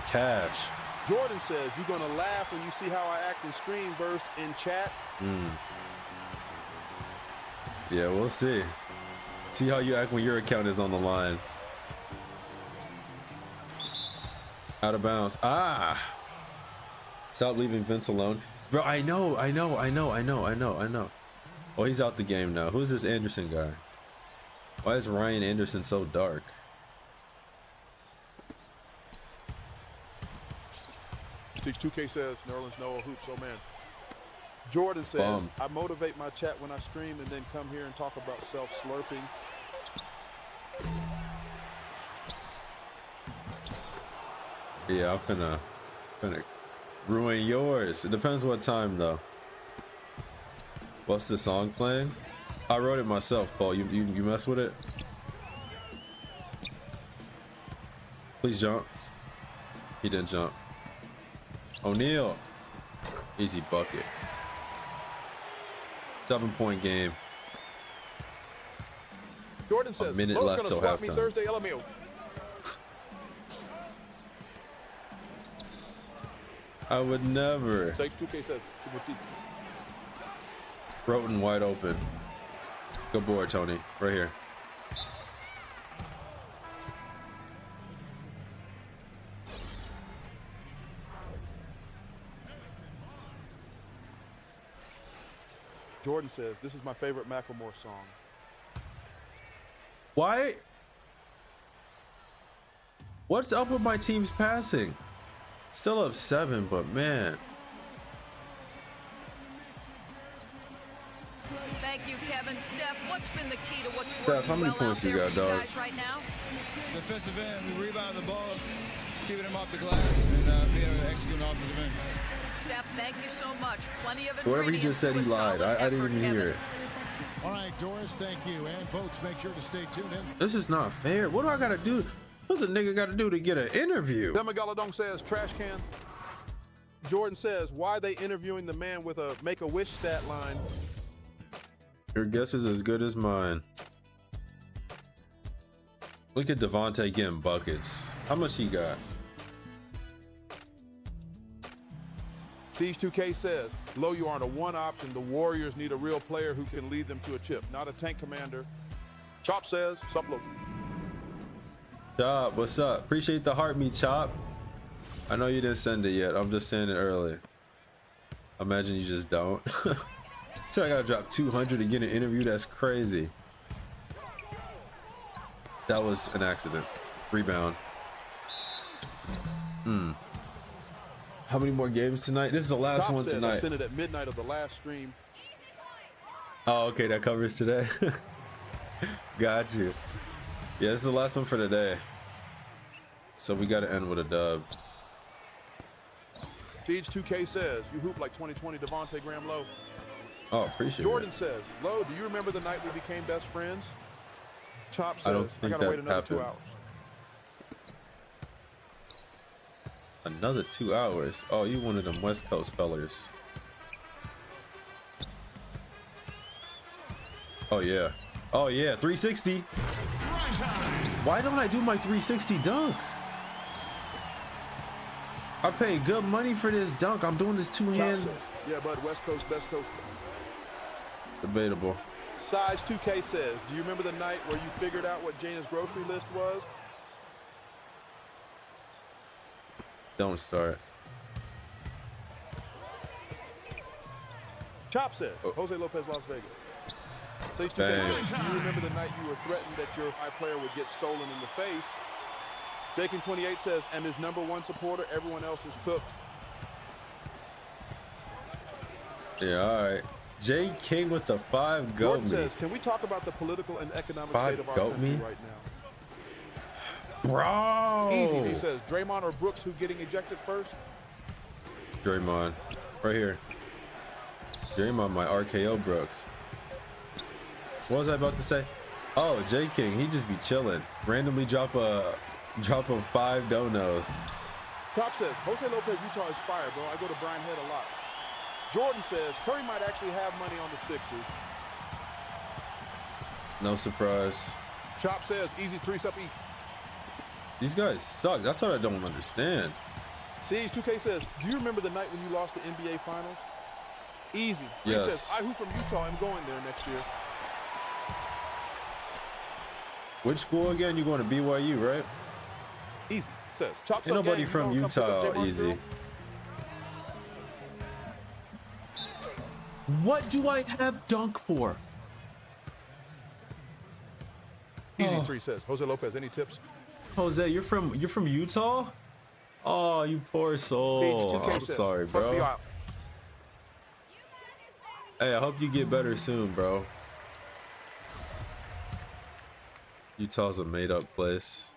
Cash.
Jordan says, "You're gonna laugh when you see how I act in stream versus in chat."
Yeah, we'll see. See how you act when your account is on the line. Out of bounds. Stop leaving Vince alone. Bro, I know. Oh, he's out the game now. Who's this Anderson guy? Why is Ryan Anderson so dark?
Teach 2K says, Nerlens Noah hoops, oh man. Jordan says,
Bomb.
I motivate my chat when I stream and then come here and talk about self-slurping.
Yeah, I'm finna ruin yours. It depends what time though. What's the song playing? I wrote it myself, Paul. You mess with it? Please jump. He didn't jump. O'Neal. Easy bucket. 7-point game.
Jordan says,
minute
Lowe's
left
gonna
till
swap me
halftime.
Thursday, LMAO.
I would never.
Sage 2K says, Subati.
Broughton wide open. Good board, Tony. Right here.
Jordan says, this is my favorite Macklemore song.
Why? What's up with my team's passing? Still up 7, but man.
Thank you, Kevin. Steph, what's been the key to what's
Steph,
working
how many
well
points
out
you
there
got,
for you
dog?
guys right now?
Defensive end, we rebound the ball, keeping him off the glass, and being able to execute an offensive end.
Steph, thank you so much. Plenty of
Whoever he just said he lied. I didn't even hear it.
All right, Doris, thank you. And folks, make sure to stay tuned in.
This is not fair. What do I gotta do? What's a nigga gotta do to get an interview?
Demagalladong says, trash can. Jordan says, why are they interviewing the man with a Make-A-Wish stat line?
Your guess is as good as mine. Look at Devontae getting buckets. How much he got?
Siege 2K says, Low, you aren't a one option. The Warriors need a real player who can lead them to a chip, not a tank commander. Chop says, sup, Low.
Chop, what's up? Appreciate the heart, me Chop. I know you didn't send it yet. I'm just saying it early. Imagine you just don't. So I gotta drop 200 to get an interview. That's crazy. That was an accident. Rebound. How many more games tonight? This is the last
Chop
one
says, I
tonight.
sent it at midnight of the last stream.
Oh, okay, that covers today. Got you. Yeah, this is the last one for today. So we gotta end with a dub.
Siege 2K says, you hoop like 2020 Devontae Graham Lowe.
Oh, appreciate
Jordan
it.
says, Lowe, do you remember the night we became best friends? Chop
I
says,
don't think
gotta
that
wait another 2
happened.
hours.
Another 2 hours. Oh, you one of them West Coast fellers. Oh yeah. Oh yeah, 360. Why don't I do my 360 dunk? I paid good money for this dunk. I'm doing this two-hand.
Yeah, bud, West Coast, best coast.
Debatable.
Size 2K says, do you remember the night where you figured out what Jana's grocery list was?
Don't start.
Chop said, Jose Lopez, Las Vegas. Siege 2K says, do you remember the night you were threatened that your high player would get stolen in the face? Jakin28 says, and his #1 supporter, everyone else is cooked.
Yeah, all right. J King with the 5 goat
Jordan
me.
says, can we talk about the political and economic state of our
goat
country
me?
right now?
Bro.
Easy, he says, Draymond or Brooks, who getting ejected first?
Draymond. Right here. Draymond, my RKO Brooks. What was I about to say? Oh, J King, he just be chilling. Randomly drop a 5 donos.
Top says, Jose Lopez, Utah is fire, bro. I go to Brian Head a lot. Jordan says, Curry might actually have money on the Sixers.
No surprise.
Chop says, easy 3-up E.
These guys suck. That's what I don't understand.
Siege 2K says, do you remember the night when you lost the NBA Finals? Easy.
Yes.
He says, I who from Utah am going there next year.
Which school again? You going to BYU, right?
Easy. Says, Chop
Ain't nobody from Utah easy. What do I have dunk for?
Easy 3 says, Jose Lopez, any tips?
Jose, you're from Utah? Oh, you poor soul. I'm sorry, bro. Hey, I hope you get better soon, bro. Utah's a made-up place.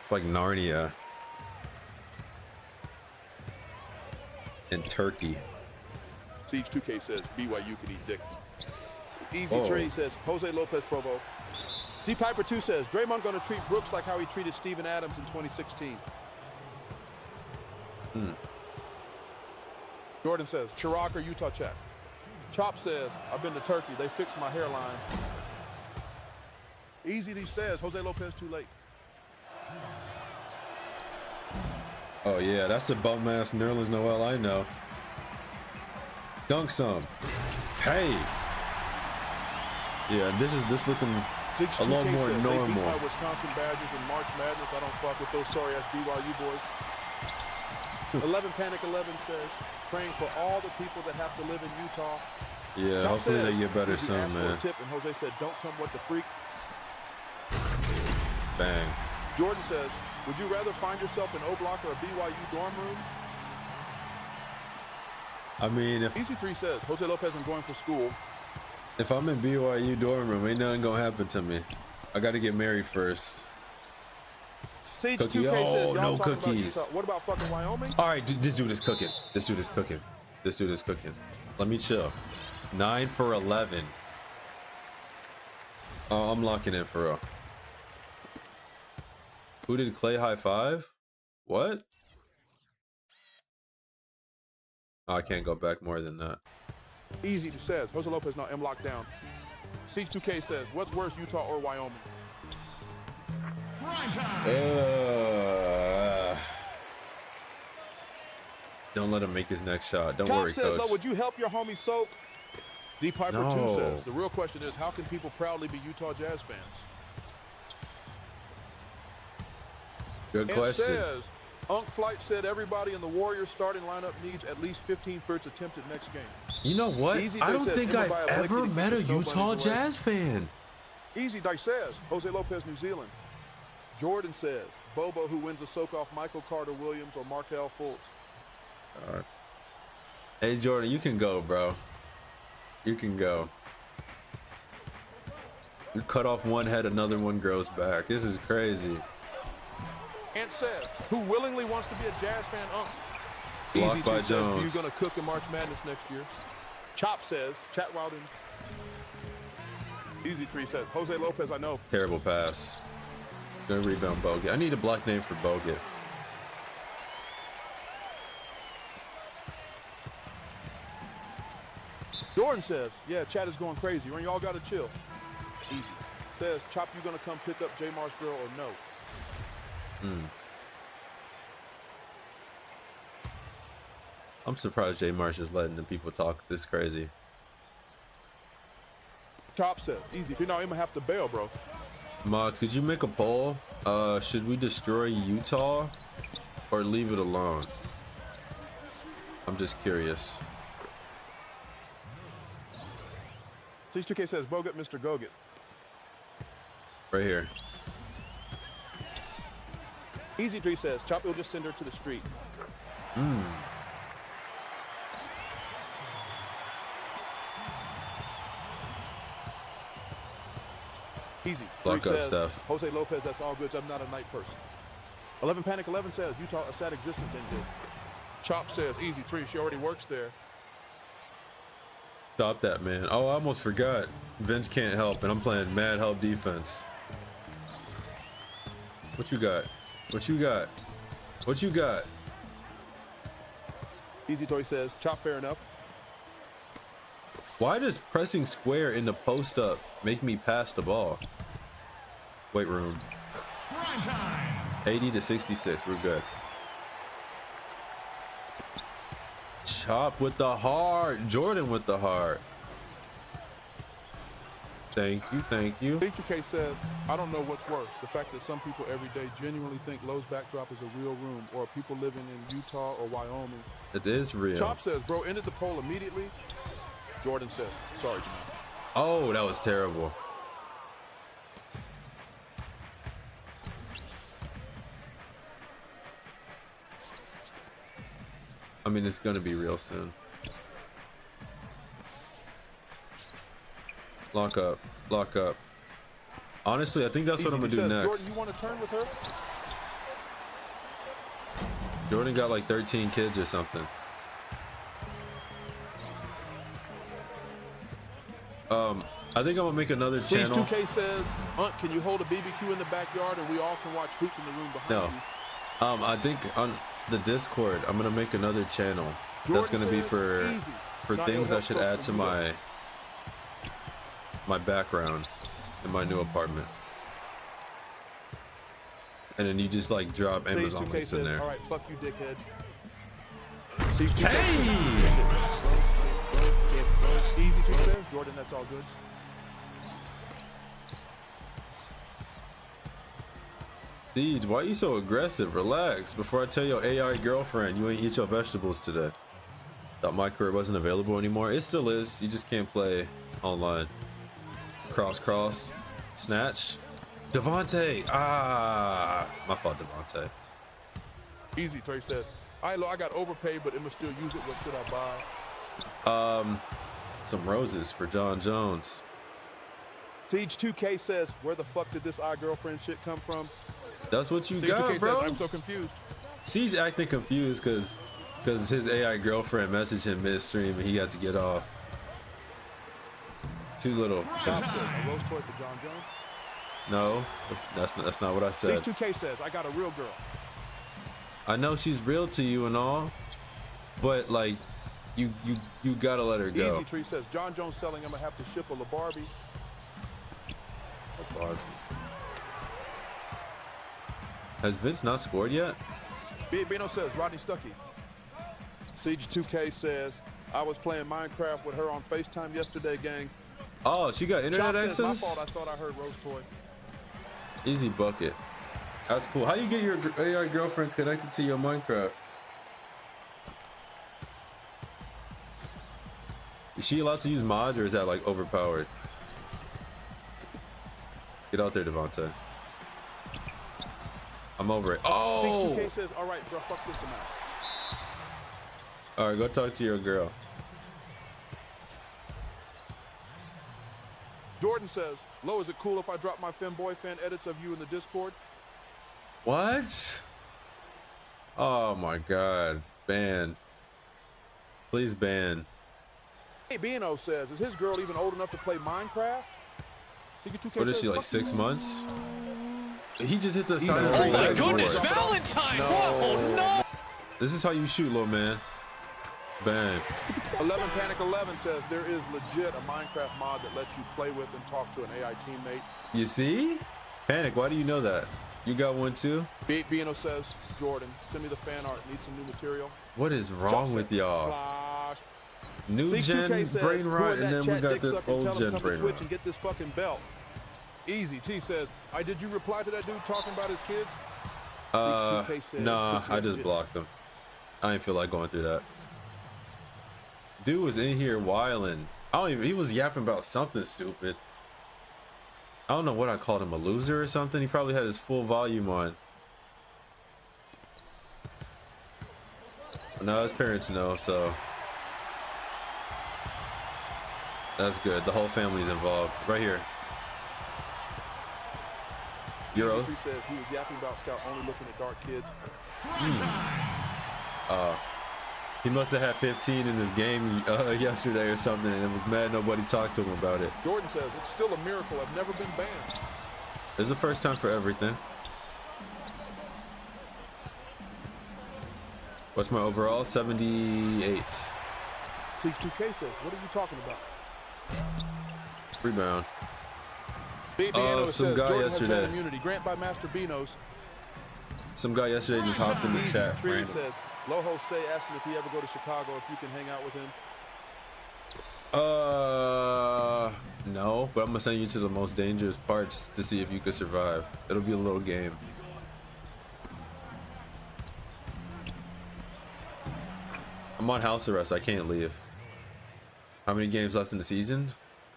It's like Narnia. In Turkey.
Siege 2K says, BYU can eat dick. Easy Trade says, Jose Lopez Provo. D Piper 2 says, Draymond gonna treat Brooks like how he treated Steven Adams in 2016. Jordan says, Chirac or Utah chat. Chop says, I've been to Turkey. They fixed my hairline. Easy D says, Jose Lopez too late.
Oh yeah, that's a bum ass Nerlens Noel I know. Dunk some. Hey. Yeah, this looking a lot more
says,
normal.
They beat my Wisconsin Badgers in March Madness. I don't fuck with those sorry ass BYU boys. 11 Panic 11 says, praying for all the people that have to live in Utah.
Yeah,
Chop
hopefully
says,
they get better
"Did you
soon,
ask for a
man.
tip?" And Jose said, don't come what the freak.
Bang.
Jordan says, would you rather find yourself in O Block or a BYU dorm room?
I mean,
Easy 3 says, Jose Lopez, I'm going for school.
if I'm in BYU dorm room, ain't nothing gonna happen to me. I gotta get married first.
Siege
Cookie.
2K says,
Oh,
y'all
no
talking about
cookies.
Utah. What about fucking Wyoming?
All right, this dude is cooking. This dude is cooking. This dude is cooking. Let me chill. 9 for 11. Oh, I'm locking in for real. Who did Clay high five? What? Oh, I can't go back more than that.
Easy says, Jose Lopez, no, M locked down. Siege 2K says, what's worse, Utah or Wyoming?
Don't let him make his next shot. Don't
Top
worry,
says,
coach.
"Lo, would you help your homie soak?" D Piper 2
No.
says, the real question is, how can people proudly be Utah Jazz fans?
Good
And
question.
says, Unk Flight said everybody in the Warriors starting lineup needs at least 15 firsts attempted next game.
You know what?
Easy
I
Day
don't
says,
think
Emma
I've
Via
ever
Blakely
met a
keeps the
Utah
snow bunnies away.
Jazz fan.
Easy Dice says, Jose Lopez, New Zealand. Jordan says, Bobo who wins a soak off Michael Carter Williams or Markelle Fultz.
All right. Hey, Jordan, you can go, bro. You can go. You cut off one head, another one grows back. This is crazy.
Ant says, who willingly wants to be a Jazz fan?
Blocked
Easy
by
says,
Jones.
you're gonna cook in March Madness next year. Chop says, Chat Wilden. Easy 3 says, Jose Lopez, I know.
Terrible pass. Gonna rebound Bogut. I need a block name for Bogut.
Jordan says, yeah, chat is going crazy. When y'all gotta chill. Easy. Says, Chop, you gonna come pick up J. Marsh girl or no?
I'm surprised J. Marsh is letting the people talk this crazy.
Chop says, easy. You know, I'm gonna have to bail, bro.
Mods, could you make a poll? Should we destroy Utah or leave it alone? I'm just curious.
T2K says, Bogut, Mr. Gogut.
Right here.
Easy 3 says, Chop will just send her to the street. Easy.
Block
3
up,
says,
Steph.
Jose Lopez, that's all good. I'm not a night person. 11 Panic 11 says, Utah, a sad existence, NJ. Chop says, easy 3, she already works there.
Stop that, man. Oh, I almost forgot. Vince can't help, and I'm playing mad help defense. What you got? What you got? What you got?
Easy Toy says, Chop, fair enough.
Why does pressing square in the post up make me pass the ball? Weight room. 80 to 66. We're good. Chop with the heart. Jordan with the heart. Thank you. Thank you.
H2K says, I don't know what's worse. The fact that some people every day genuinely think Lowe's backdrop is a real room, or people living in Utah or Wyoming.
It is real.
Chop says, bro, ended the poll immediately. Jordan says, sorry, Jamal.
Oh, that was terrible. I mean, it's gonna be real soon. Lock up, lock up. Honestly, I think that's what I'm gonna do next.
Jordan, you want to turn with her?
Jordan got like 13 kids or something. I think I'm gonna make another channel.
Siege2K says, Aunt, can you hold a BBQ in the backyard and we all can watch hoops in the room behind you?
I think on the Discord, I'm gonna make another channel. That's gonna be for things I should add to my background in my new apartment. And then you just like drop Amazon
Siege2K
links in
says,
there.
all right, fuck you, dickhead. Siege2K Easy 2 says, Jordan, that's all good.
Siege, why are you so aggressive? Relax. Before I tell your AI girlfriend you ain't eat your vegetables today. Thought MyCareer wasn't available anymore. It still is. You just can't play online. Cross. Snatch. Devontae. Ah, my fault, Devontae.
Easy, Trey says, I got overpaid, but I'ma still use it. What should I buy?
Some roses for John Jones.
Siege2K says, where the fuck did this girlfriend shit come from?
That's what you
Siege2K
got, bro.
says, I'm so confused.
Siege acting confused because his AI girlfriend messaged him midstream and he got to get off. Too little.
A rose toy for John Jones?
No, that's not what I said.
Siege2K says, I got a real girl.
I know she's real to you and all, but like, you gotta let her go.
Easy Tree says, John Jones selling, I'm gonna have to ship a LaBarbie.
Has Vince not scored yet?
Bino says, Rodney Stuckey. Siege2K says, I was playing Minecraft with her on FaceTime yesterday, gang.
Oh, she got internet
Chop
access?
says, my fault, I thought I heard Rose Toy.
Easy bucket. That's cool. How you get your AI girlfriend connected to your Minecraft? Is she allowed to use mods or is that like overpowered? Get out there, Devontae. I'm over it. Oh!
2K says, all right, bro, fuck this amount.
All right, go talk to your girl.
Jordan says, Lo, is it cool if I drop my femboy fan edits of you in the Discord?
What? Oh my God. Ban. Please ban.
Hey, Bino says, is his girl even old enough to play Minecraft?
What is she, like 6 months? He just hit the side of
Oh
the
my
leg
goodness,
board.
Valentine!
No.
Whoa, no!
This is how you shoot, little man. Bang.
11 Panic 11 says there is legit a Minecraft mod that lets you play with and talk to an AI teammate.
You see? Panic, why do you know that? You got one too?
Bino says, Jordan, send me the fan art. Need some new material.
What is wrong with y'all? New gen brain rot, and then we got this old gen brain rot.
And get this fucking belt. Easy T says, did you reply to that dude talking about his kids?
Nah, I just blocked him. I didn't feel like going through that. Dude was in here whiling. He was yapping about something stupid. I don't know what I called him, a loser or something. He probably had his full volume on. But now his parents know, so that's good. The whole family's involved. Right here. Euro.
He says he was yapping about Scout only looking at dark kids.
He must have had 15 in his game yesterday or something, and was mad nobody talked to him about it.
Jordan says it's still a miracle I've never been banned.
There's a first time for everything. What's my overall? 78.
Siege2K says, what are you talking about?
Rebound.
Bino
some
says,
guy
Jordan
yesterday.
has immunity. Grant by Master Binos.
Some guy yesterday just hopped in the chat.
Tree
Random.
says, Loho Say asked him if he ever go to Chicago, if you can hang out with him.
No, but I'm gonna send you to the most dangerous parts to see if you could survive. It'll be a little game. I'm on house arrest. I can't leave. How many games left in the season?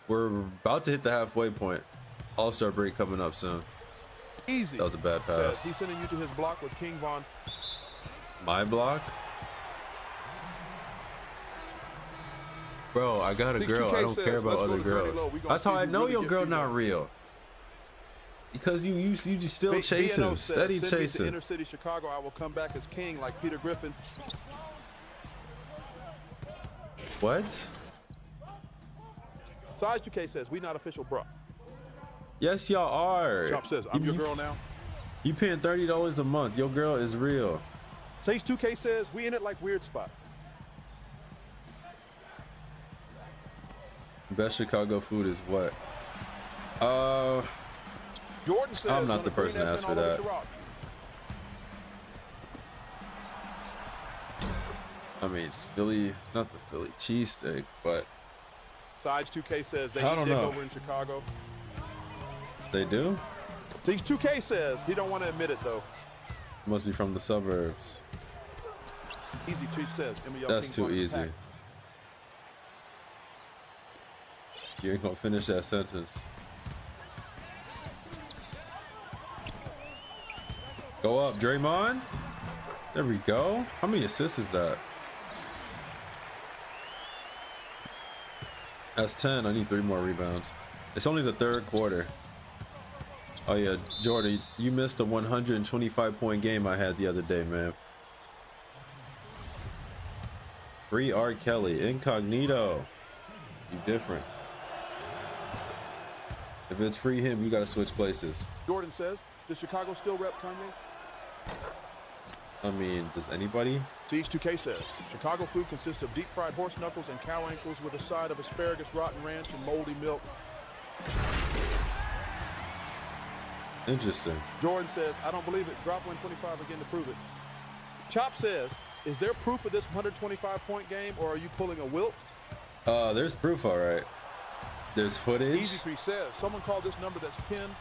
We're about to hit the halfway point. All-Star break coming up soon.
Easy.
That was a bad pass.
He's sending you to his block with King Von.
My block? Bro, I got a girl. I don't care about other girls. That's how I know your girl not real. Because you just still chasing, steady chasing.
Inner city Chicago, I will come back as king like Peter Griffin.
What?
Size2K says, we not official, bro.
Yes, y'all are.
Chop says, I'm your girl now.
You paying $30 a month. Your girl is real.
Sage2K says, we in it like Weird Spot.
Best Chicago food is what?
Jordan says,
I'm not the person to ask for that. I mean, Philly, not the Philly cheesesteak, but
Size2K says they
I
eat
don't
dick
know.
over in Chicago.
They do?
Siege2K says he don't want to admit it though.
Must be from the suburbs.
Easy Tree says,
That's too easy. You ain't gonna finish that sentence. Go up, Draymond. There we go. How many assists is that? That's 10. I need 3 more rebounds. It's only the third quarter. Oh yeah, Jordan, you missed a 125-point game I had the other day, man. Free R. Kelly, incognito. You different. If it's free him, you gotta switch places.
Jordan says, does Chicago still rep Kanye?
I mean, does anybody?
Siege2K says, Chicago food consists of deep fried horse knuckles and cow ankles with a side of asparagus, rotten ranch, and moldy milk.
Interesting.
Jordan says, I don't believe it. Drop 125 again to prove it. Chop says, is there proof of this 125-point game, or are you pulling a Wilt?
There's proof, all right. There's footage.
Easy Tree says, someone call this number that's pinned.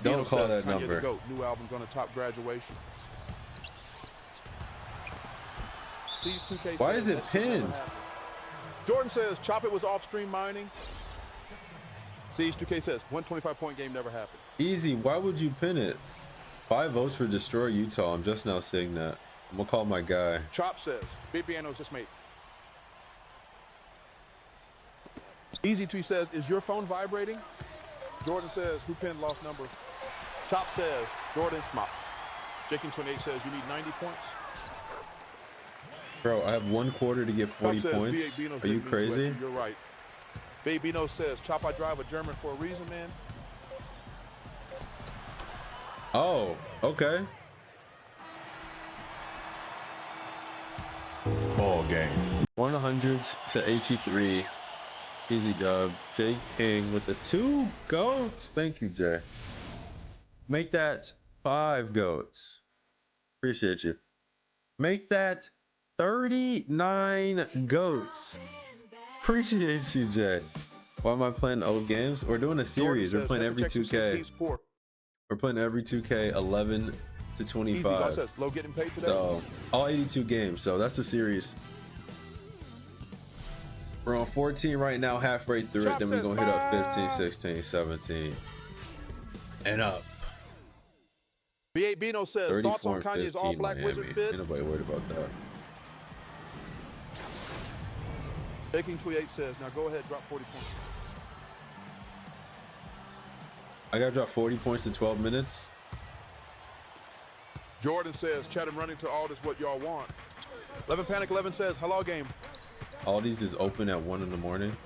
Don't call
says,
that
Kanye
number.
The GOAT. New album gonna top graduation. Siege2K
Why
says,
is it
that shit never
pinned?
happened. Jordan says, Chop it was off-stream mining. Siege2K says, 125-point game never happened.
Easy. Why would you pin it? 5 votes for destroy Utah. I'm just now seeing that. I'm gonna call my guy.
Chop says, Big Piano's just made. Easy Tree says, is your phone vibrating? Jordan says, who pinned lost number? Chop says, Jordan Smop. Jaking28 says you need 90 points.
Bro, I have 1 quarter to get 40
Says,
points.
B.A. Bino's
Are you
didn't mean to
crazy?
let you. You're right. B.A. Bino says, Chop, I drive a German for a reason, man.
Oh, okay.
Ball game.
100 to 83. Easy dub. Jay King with the 2 goats. Thank you, Jay. Make that 5 goats. Appreciate you. Make that 39 goats. Appreciate you, Jay. Why am I playing old games? We're doing a series. We're playing every 2K. We're playing every 2K 11 to 25.
Says, low getting paid today.
So all 82 games. So that's the series. We're on 14 right now, halfway through it. Then we're gonna hit up 15, 16, 17, and up.
B.A. Bino says, thoughts on Kanye's
15,
all-black
Miami.
wizard fit?
Ain't nobody worried about that.
Jaking28 says, now go ahead, drop 40 points.
I gotta drop 40 points in 12 minutes.
Jordan says, Chad and running to Aldis what y'all want. 11 Panic 11 says, hello game.
Aldi's is open at 1 in the morning.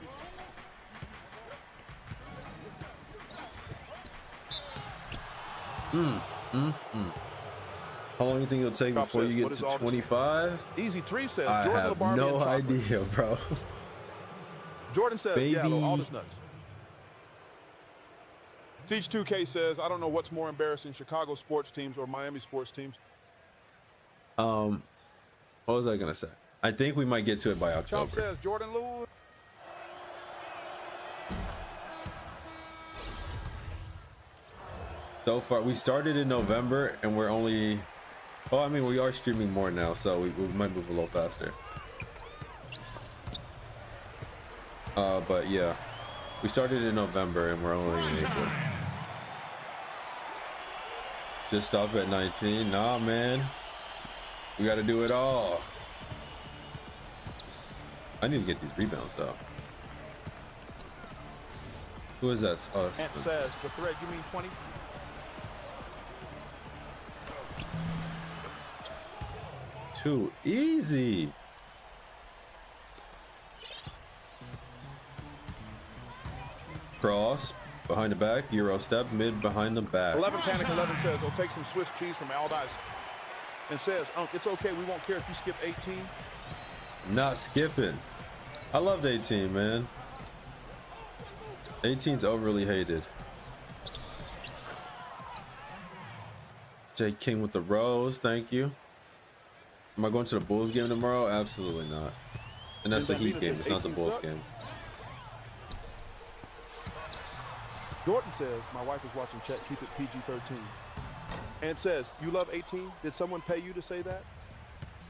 How long do you think it'll take before you get to 25?
Easy 3 says,
I
Jordan
have
Labarbe
no
and chocolate.
idea, bro.
Jordan says,
Baby.
yeah, Aldis nuts. Teach 2K says, I don't know what's more embarrassing, Chicago sports teams or Miami sports teams.
What was I gonna say? I think we might get to it by October.
Chop says, Jordan Lewis.
So far, we started in November and we're only, well, I mean, we are streaming more now, so we might move a little faster. But yeah, we started in November and we're only in April. Just stop at 19. Nah, man. We got to do it all. I need to get these rebounds, though. Who is that? Oh,
Ant says, the thread, you mean 20?
Too easy. Cross, behind the back, Euro step, mid behind the back.
11 Panic 11 says, I'll take some Swiss cheese from Aldi's. And says, it's okay, we won't care if you skip 18.
Not skipping. I loved 18, man. 18's overly hated. Jay King with the rose, thank you. Am I going to the Bulls game tomorrow? Absolutely not. And that's the Heat game, it's not the Bulls game.
Jordan says, my wife is watching chat, keep it PG-13. And says, you love 18? Did someone pay you to say that?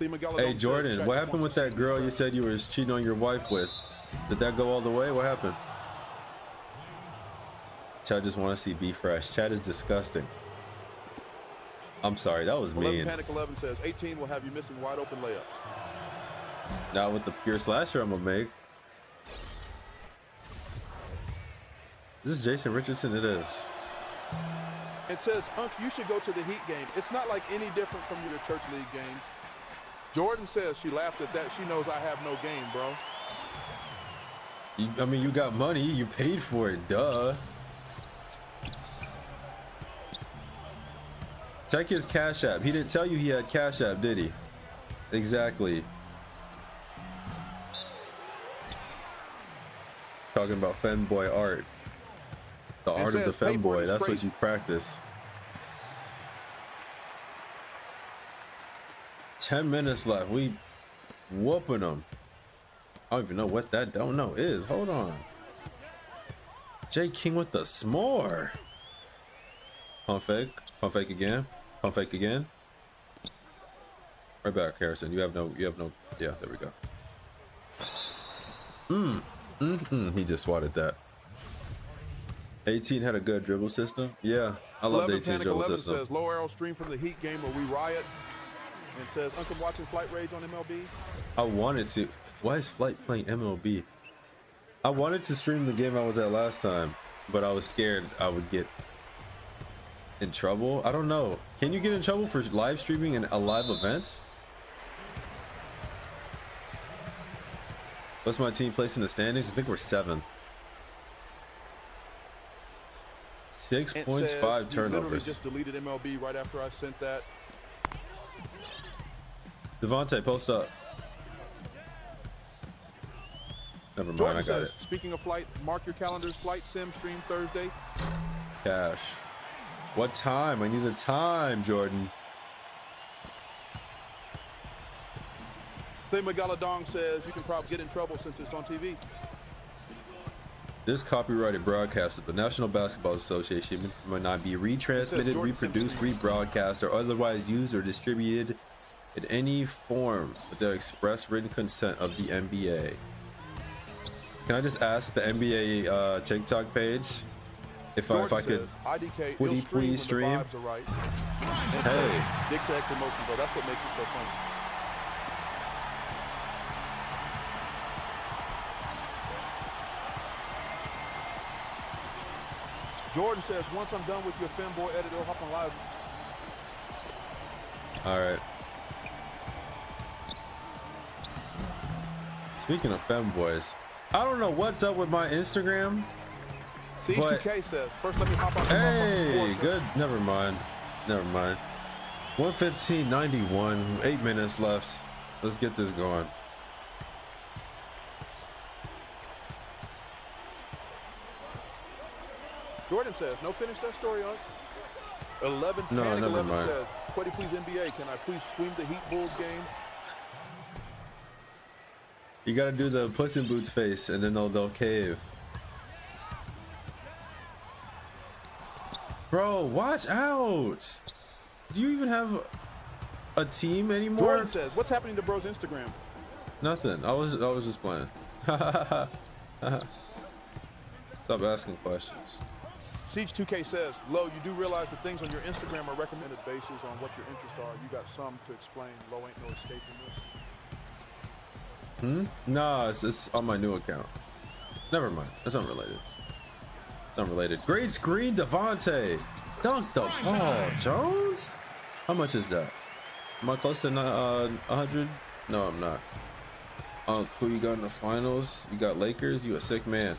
Hey Jordan, what happened with that girl you said you were cheating on your wife with? Did that go all the way? What happened? Chad just want to see B fresh. Chad is disgusting. I'm sorry, that was
11
mean.
Panic 11 says, 18 will have you missing wide open layups.
Not with the pure slasher I'm gonna make. Is this Jason Richardson? It is.
It says, you should go to the Heat game. It's not like any different from your church league games. Jordan says she laughed at that. She knows I have no game, bro.
I mean, you got money. You paid for it. Duh. Check his Cash App. He didn't tell you he had Cash App, did he? Exactly. Talking about femboy art. The art of the femboy. That's what you practice. 10 minutes left. We whooping them. I don't even know what that don't know is. Hold on. Jay King with the s'more. Pump fake. Pump fake again. Pump fake again. Right back, Harrison. You have no, yeah, there we go. He just swatted that. 18 had a good dribble system. Yeah, I love 18's dribble system.
Says, low arrow stream from the Heat game where we riot. And says, Uncle watching Flight Rage on MLB.
I wanted to. Why is Flight playing MLB? I wanted to stream the game I was at last time, but I was scared I would get In trouble? I don't know. Can you get in trouble for live streaming and live events? What's my team placed in the standings? I think we're 7th. 6 points, 5 turnovers.
Literally just deleted MLB right after I sent that.
Devontae, post up. Never mind,
Jordan
I got
says,
it.
speaking of flight, mark your calendars. Flight sim stream Thursday.
Cash. What time? I need the time, Jordan.
Then Megalodon says you can probably get in trouble since it's on TV.
This copyrighted broadcast of the National Basketball Association may not be retransmitted, reproduced, rebroadcast, or otherwise used or distributed in any form with the express written consent of the NBA. Can I just ask the NBA TikTok page if I could?
IDK,
would he please stream?
Right.
Hey.
Dick said emotion, bro. That's what makes it so funny. Jordan says, once I'm done with your femboy edit, it'll hop on live.
All right. Speaking of femboys, I don't know what's up with my Instagram.
Siege2K says, first let me hop on.
Hey, good. Never mind. 1:15:91. 8 minutes left. Let's get this going.
Jordan says, no, finish that story on. 11
No,
Panic
never
11
mind.
says, Quiddy, please NBA, can I please stream the Heat Bulls game?
You gotta do the Puss in Boots face, and then they'll cave. Bro, watch out! Do you even have a team anymore?
Jordan says, what's happening to bro's Instagram?
Nothing. I was just playing. Stop asking questions.
Siege2K says, Lo, you do realize that things on your Instagram are recommended basis on what your interests are. You got some to explain. Lo ain't no escaping this.
Nah, it's on my new account. Never mind. It's unrelated. Great screen, Devontae. Dunk the ball, Jones. How much is that? Am I close to 100? No, I'm not. Who you got in the finals? You got Lakers. You a sick man.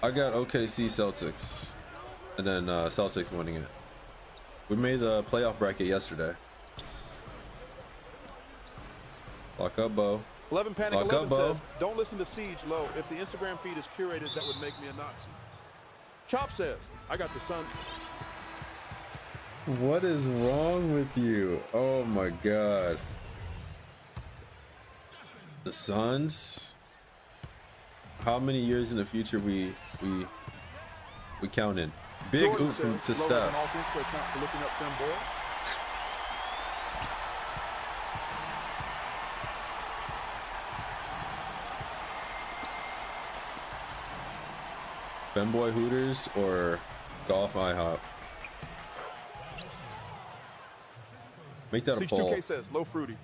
I got OKC Celtics, and then Celtics winning it. We made the playoff bracket yesterday. Lock up, Bo.
11 Panic
Lock
11
up, Bo.
says, don't listen to Siege, Lo. If the Instagram feed is curated, that would make me a Nazi. Chop says, I got the sun.
What is wrong with you? Oh my God. The Suns? How many years in the future we counting? Big
Jordan
oop from to
says, Lo has
Steph.
an alt Insta account for looking up femboy.
Femboy Hooters or Golf IHOP? Make that a poll.
Siege2K says, Low Fruity.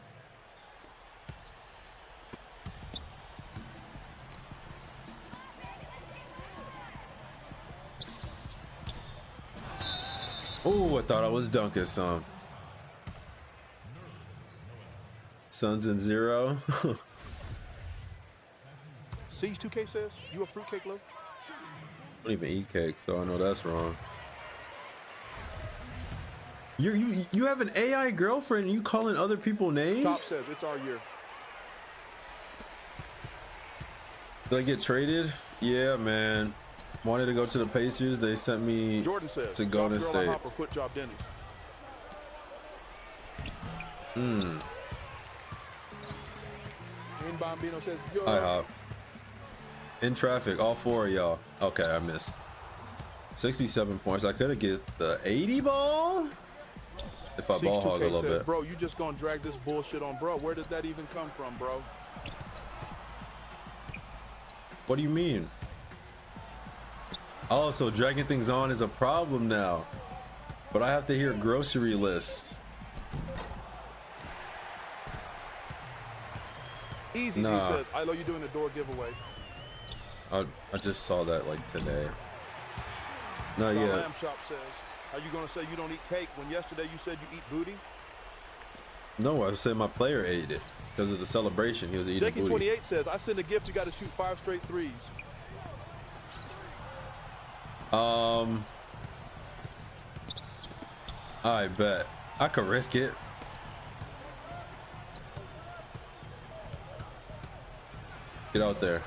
Oh, I thought I was dunking some. Suns in 0.
Siege2K says, you a fruitcake, Lo?
I don't even eat cake, so I know that's wrong. You have an AI girlfriend and you calling other people names?
Top says, it's our year.
Did I get traded? Yeah, man. Wanted to go to the Pacers. They sent me
Jordan says,
to Golden
golf girl
State.
Hopper, foot job Denny's. In Bombino says, yo.
IHOP. In traffic, all 4 of y'all. Okay, I missed. 67 points. I could have get the 80 ball if I ball hog a little bit.
Bro, you just gonna drag this bullshit on bro. Where did that even come from, bro?
What do you mean? Oh, so dragging things on is a problem now. But I have to hear grocery lists.
Easy,
Nah.
he says, I know you're doing a door giveaway.
I just saw that like today. Not
The
yet.
Lamb Shop says, Are you going to say you don't eat cake when yesterday you said you eat booty?
No, I said my player ate it because of the celebration. He was eating booty.
Jakey28 says, I send a gift, you got to shoot 5 straight threes.
I bet I could risk it. Get out there.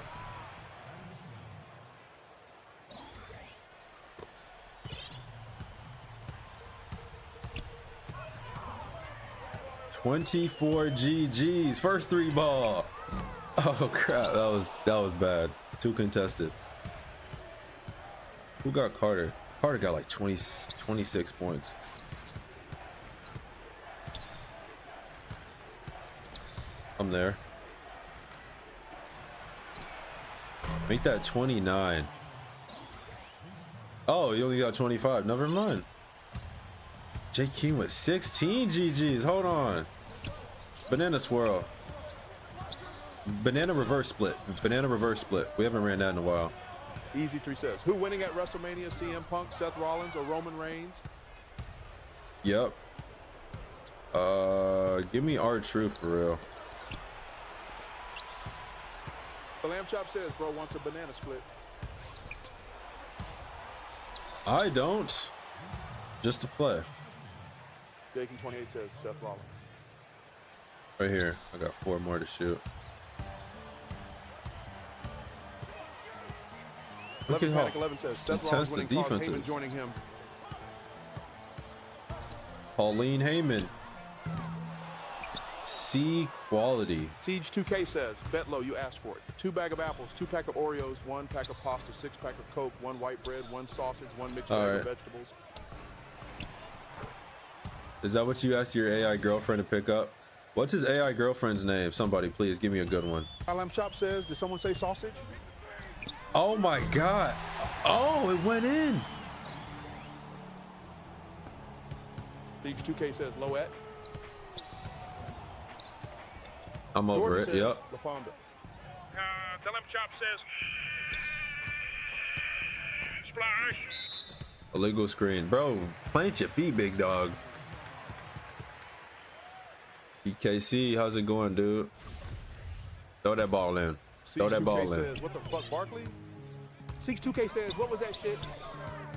$24 GGs. First 3 ball. Oh crap, that was bad. 2 contested. Who got Carter? Carter got like 26 points. I'm there. Make that 29. Oh, you only got 25. Never mind. J King with 16 GGs. Hold on. Banana swirl. Banana reverse split. Banana reverse split. We haven't ran that in a while.
Easy 3 says, who winning at WrestleMania? CM Punk, Seth Rollins, or Roman Reigns?
Yep. Give me R-Truth for real.
The Lamb Chop says, bro wants a banana split.
I don't. Just to play.
Jakin28 says, Seth Rollins.
Right here. I got 4 more to shoot. Look at how
11 says, Seth
intense
Rollins
the
winning,
defense
Heyman
is.
joining him.
Pauline Heyman. C quality.
Siege 2K says, bet low, you asked for it. 2 bag of apples, 2 pack of Oreos, 1 pack of pasta, 6 pack of Coke, 1 white bread, 1 sausage, 1 mixed bag of vegetables.
Is that what you asked your AI girlfriend to pick up? What's his AI girlfriend's name? Somebody please give me a good one.
Lamb Chop says, did someone say sausage?
Oh my God. Oh, it went in.
Siege 2K says, Loette.
I'm over
Jordan
it.
says,
Yep.
LaFonda.
The Lamb Chop says, splash.
Illegal screen. Bro, plant your feet, big dog. EKC, how's it going, dude? Throw that ball in. Throw that ball in.
Says, what the fuck, Barkley? Siege 2K says, what was that shit?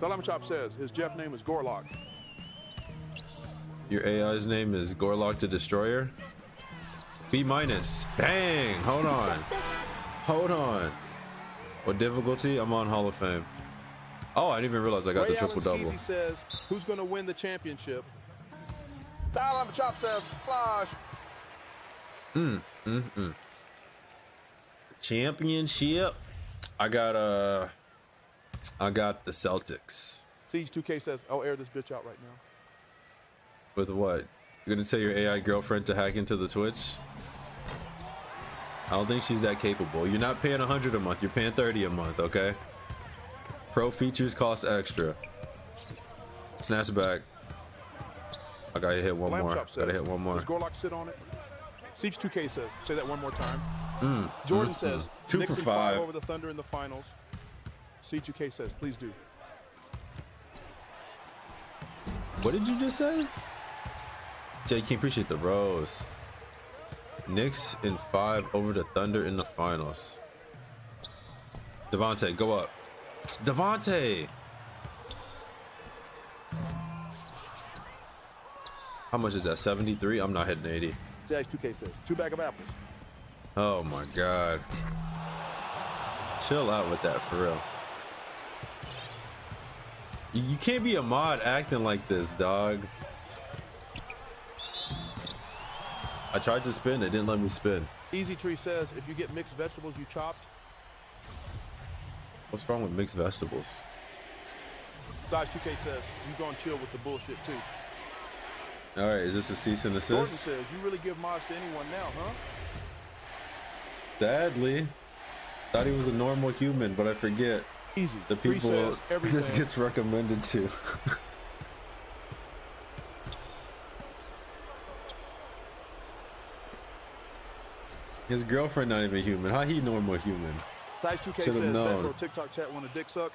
The Lamb Chop says, his Jeff name is Gorlock.
Your AI's name is Gorlock the Destroyer? B minus. Bang! Hold on. Hold on. What difficulty? I'm on Hall of Fame. Oh, I didn't even realize I got the triple-double.
He says, who's going to win the championship? The Lamb Chop says, flash.
Championship. I got the Celtics.
Siege 2K says, I'll air this bitch out right now.
With what? You're gonna tell your AI girlfriend to hack into the Twitch? I don't think she's that capable. You're not paying 100 a month. You're paying 30 a month, okay? Pro features cost extra. Snatch back. I gotta hit one more. Gotta hit one more.
Does Gorlock sit on it? Siege 2K says, say that one more time. Jordan says,
2
Knicks
for
in
5
over the Thunder in the finals. Siege 2K says, please do.
What did you just say? Jay King, appreciate the rose. Knicks in 5 over the Thunder in the finals. Devontae, go up. Devontae! How much is that? 73? I'm not hitting 80.
Siege 2K says, 2 bag of apples.
Oh my God. Chill out with that for real. You can't be a mod acting like this, dog. I tried to spin, it didn't let me spin.
Easy Tree says, if you get mixed vegetables you chopped.
What's wrong with mixed vegetables?
Siege 2K says, you gonna chill with the bullshit too.
All right, is this a cease and
Jordan
desist?
says, you really give mods to anyone now, huh?
Sadly. Thought he was a normal human, but I forget.
Easy.
The people
says,
this gets recommended to. His girlfriend not even human. How he normal human?
Size 2K
Should've
says,
known.
that bro TikTok chat want a dick suck.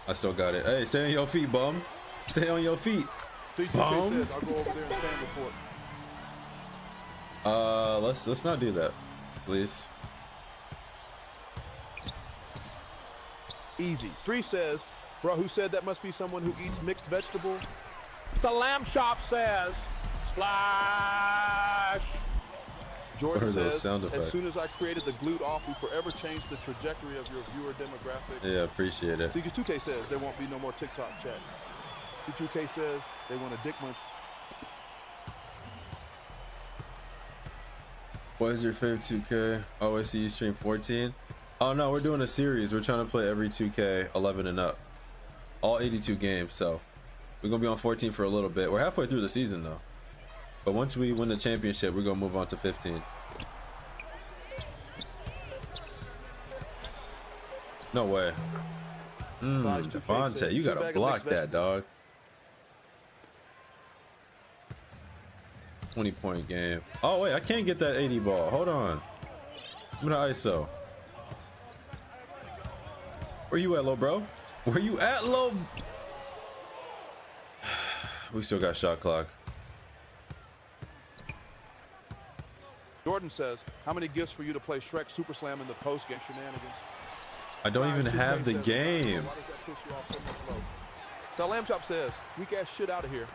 I still got it. Hey, stay on your feet, bum. Stay on your feet.
T2K says, I'll go over there and stand report.
Let's not do that, please.
Easy. 3 says, bro, who said that must be someone who eats mixed vegetable?
The lamb chop says, splash.
Jordan
What are those
says,
sound
as
effects?
soon as I created the glute off, we forever changed the trajectory of your viewer demographic.
Yeah, appreciate it.
CG2K says there won't be no more TikTok chat. C2K says they want a dick munch.
What is your favorite 2K? Oh, I see you stream 14. Oh no, we're doing a series. We're trying to play every 2K 11 and up. All 82 games, so we're gonna be on 14 for a little bit. We're halfway through the season though. But once we win the championship, we're gonna move on to 15. No way. Devontae, you gotta block that, dog. 20-point game. Oh wait, I can't get that 80 ball. Hold on. I'm gonna ISO. Where you at, low bro? Where you at, low? We still got shot clock.
Jordan says, how many gifts for you to play Shrek Super Slam in the post-game shenanigans?
I don't even have the
says,
game.
why does that piss you off so much, low? The lamb chop says, weak ass shit out of here.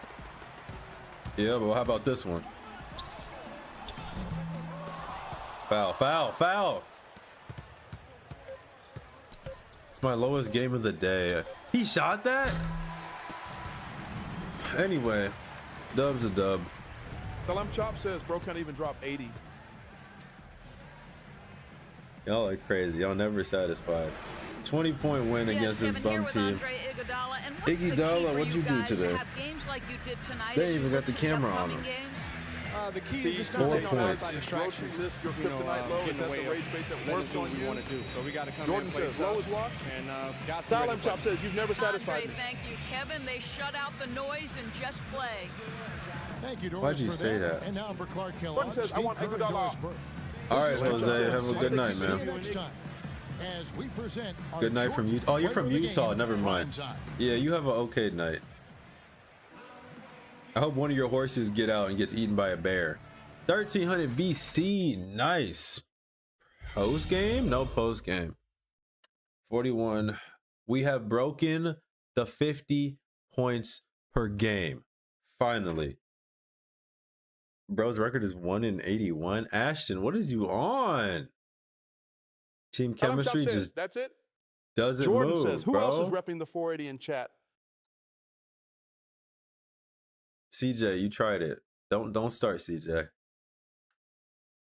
Yeah, but how about this one? Foul, foul, foul. It's my lowest game of the day. He shot that? Anyway, dub's a dub.
The lamb chop says, bro can't even drop 80.
Y'all are crazy. Y'all never satisfied. 20-point win against this bum team. Iguodala, what'd you do today? They ain't even got the camera on him.
The key
See,
is just
4
not taking
points.
outside distractions.
List your kryptonite low. Is that the rage bait that works on you?
Want to do. So we got to come
Jordan
in and play
says, low is washed.
And got
Style lamb chop says, you've never satisfied
Andre,
me.
thank you, Kevin. They shut out the noise and just play.
Thank you, Doris,
Why'd you
for
say that?
And now for Clark Kellogg.
Jordan says, I want
Steve Kerr,
Iguodala
Doris
off.
Burke.
All right,
This is
Jose. Have a good night,
See you
man.
next time as we present our
Good night from Utah. Oh, you're from
player of the
Utah.
game,
Never
Prime
mind.
Time.
Yeah, you have an okay night. I hope one of your horses get out and gets eaten by a bear. 1300 VC. Nice. Post game? No post game. 41. We have broken the 50 points per game. Finally. Bro's record is 1-81. Ashton, what is you on? Team chemistry just
that's it.
doesn't
Jordan
move,
says, who
bro.
else is repping the 480 in chat?
CJ, you tried it. Don't start, CJ.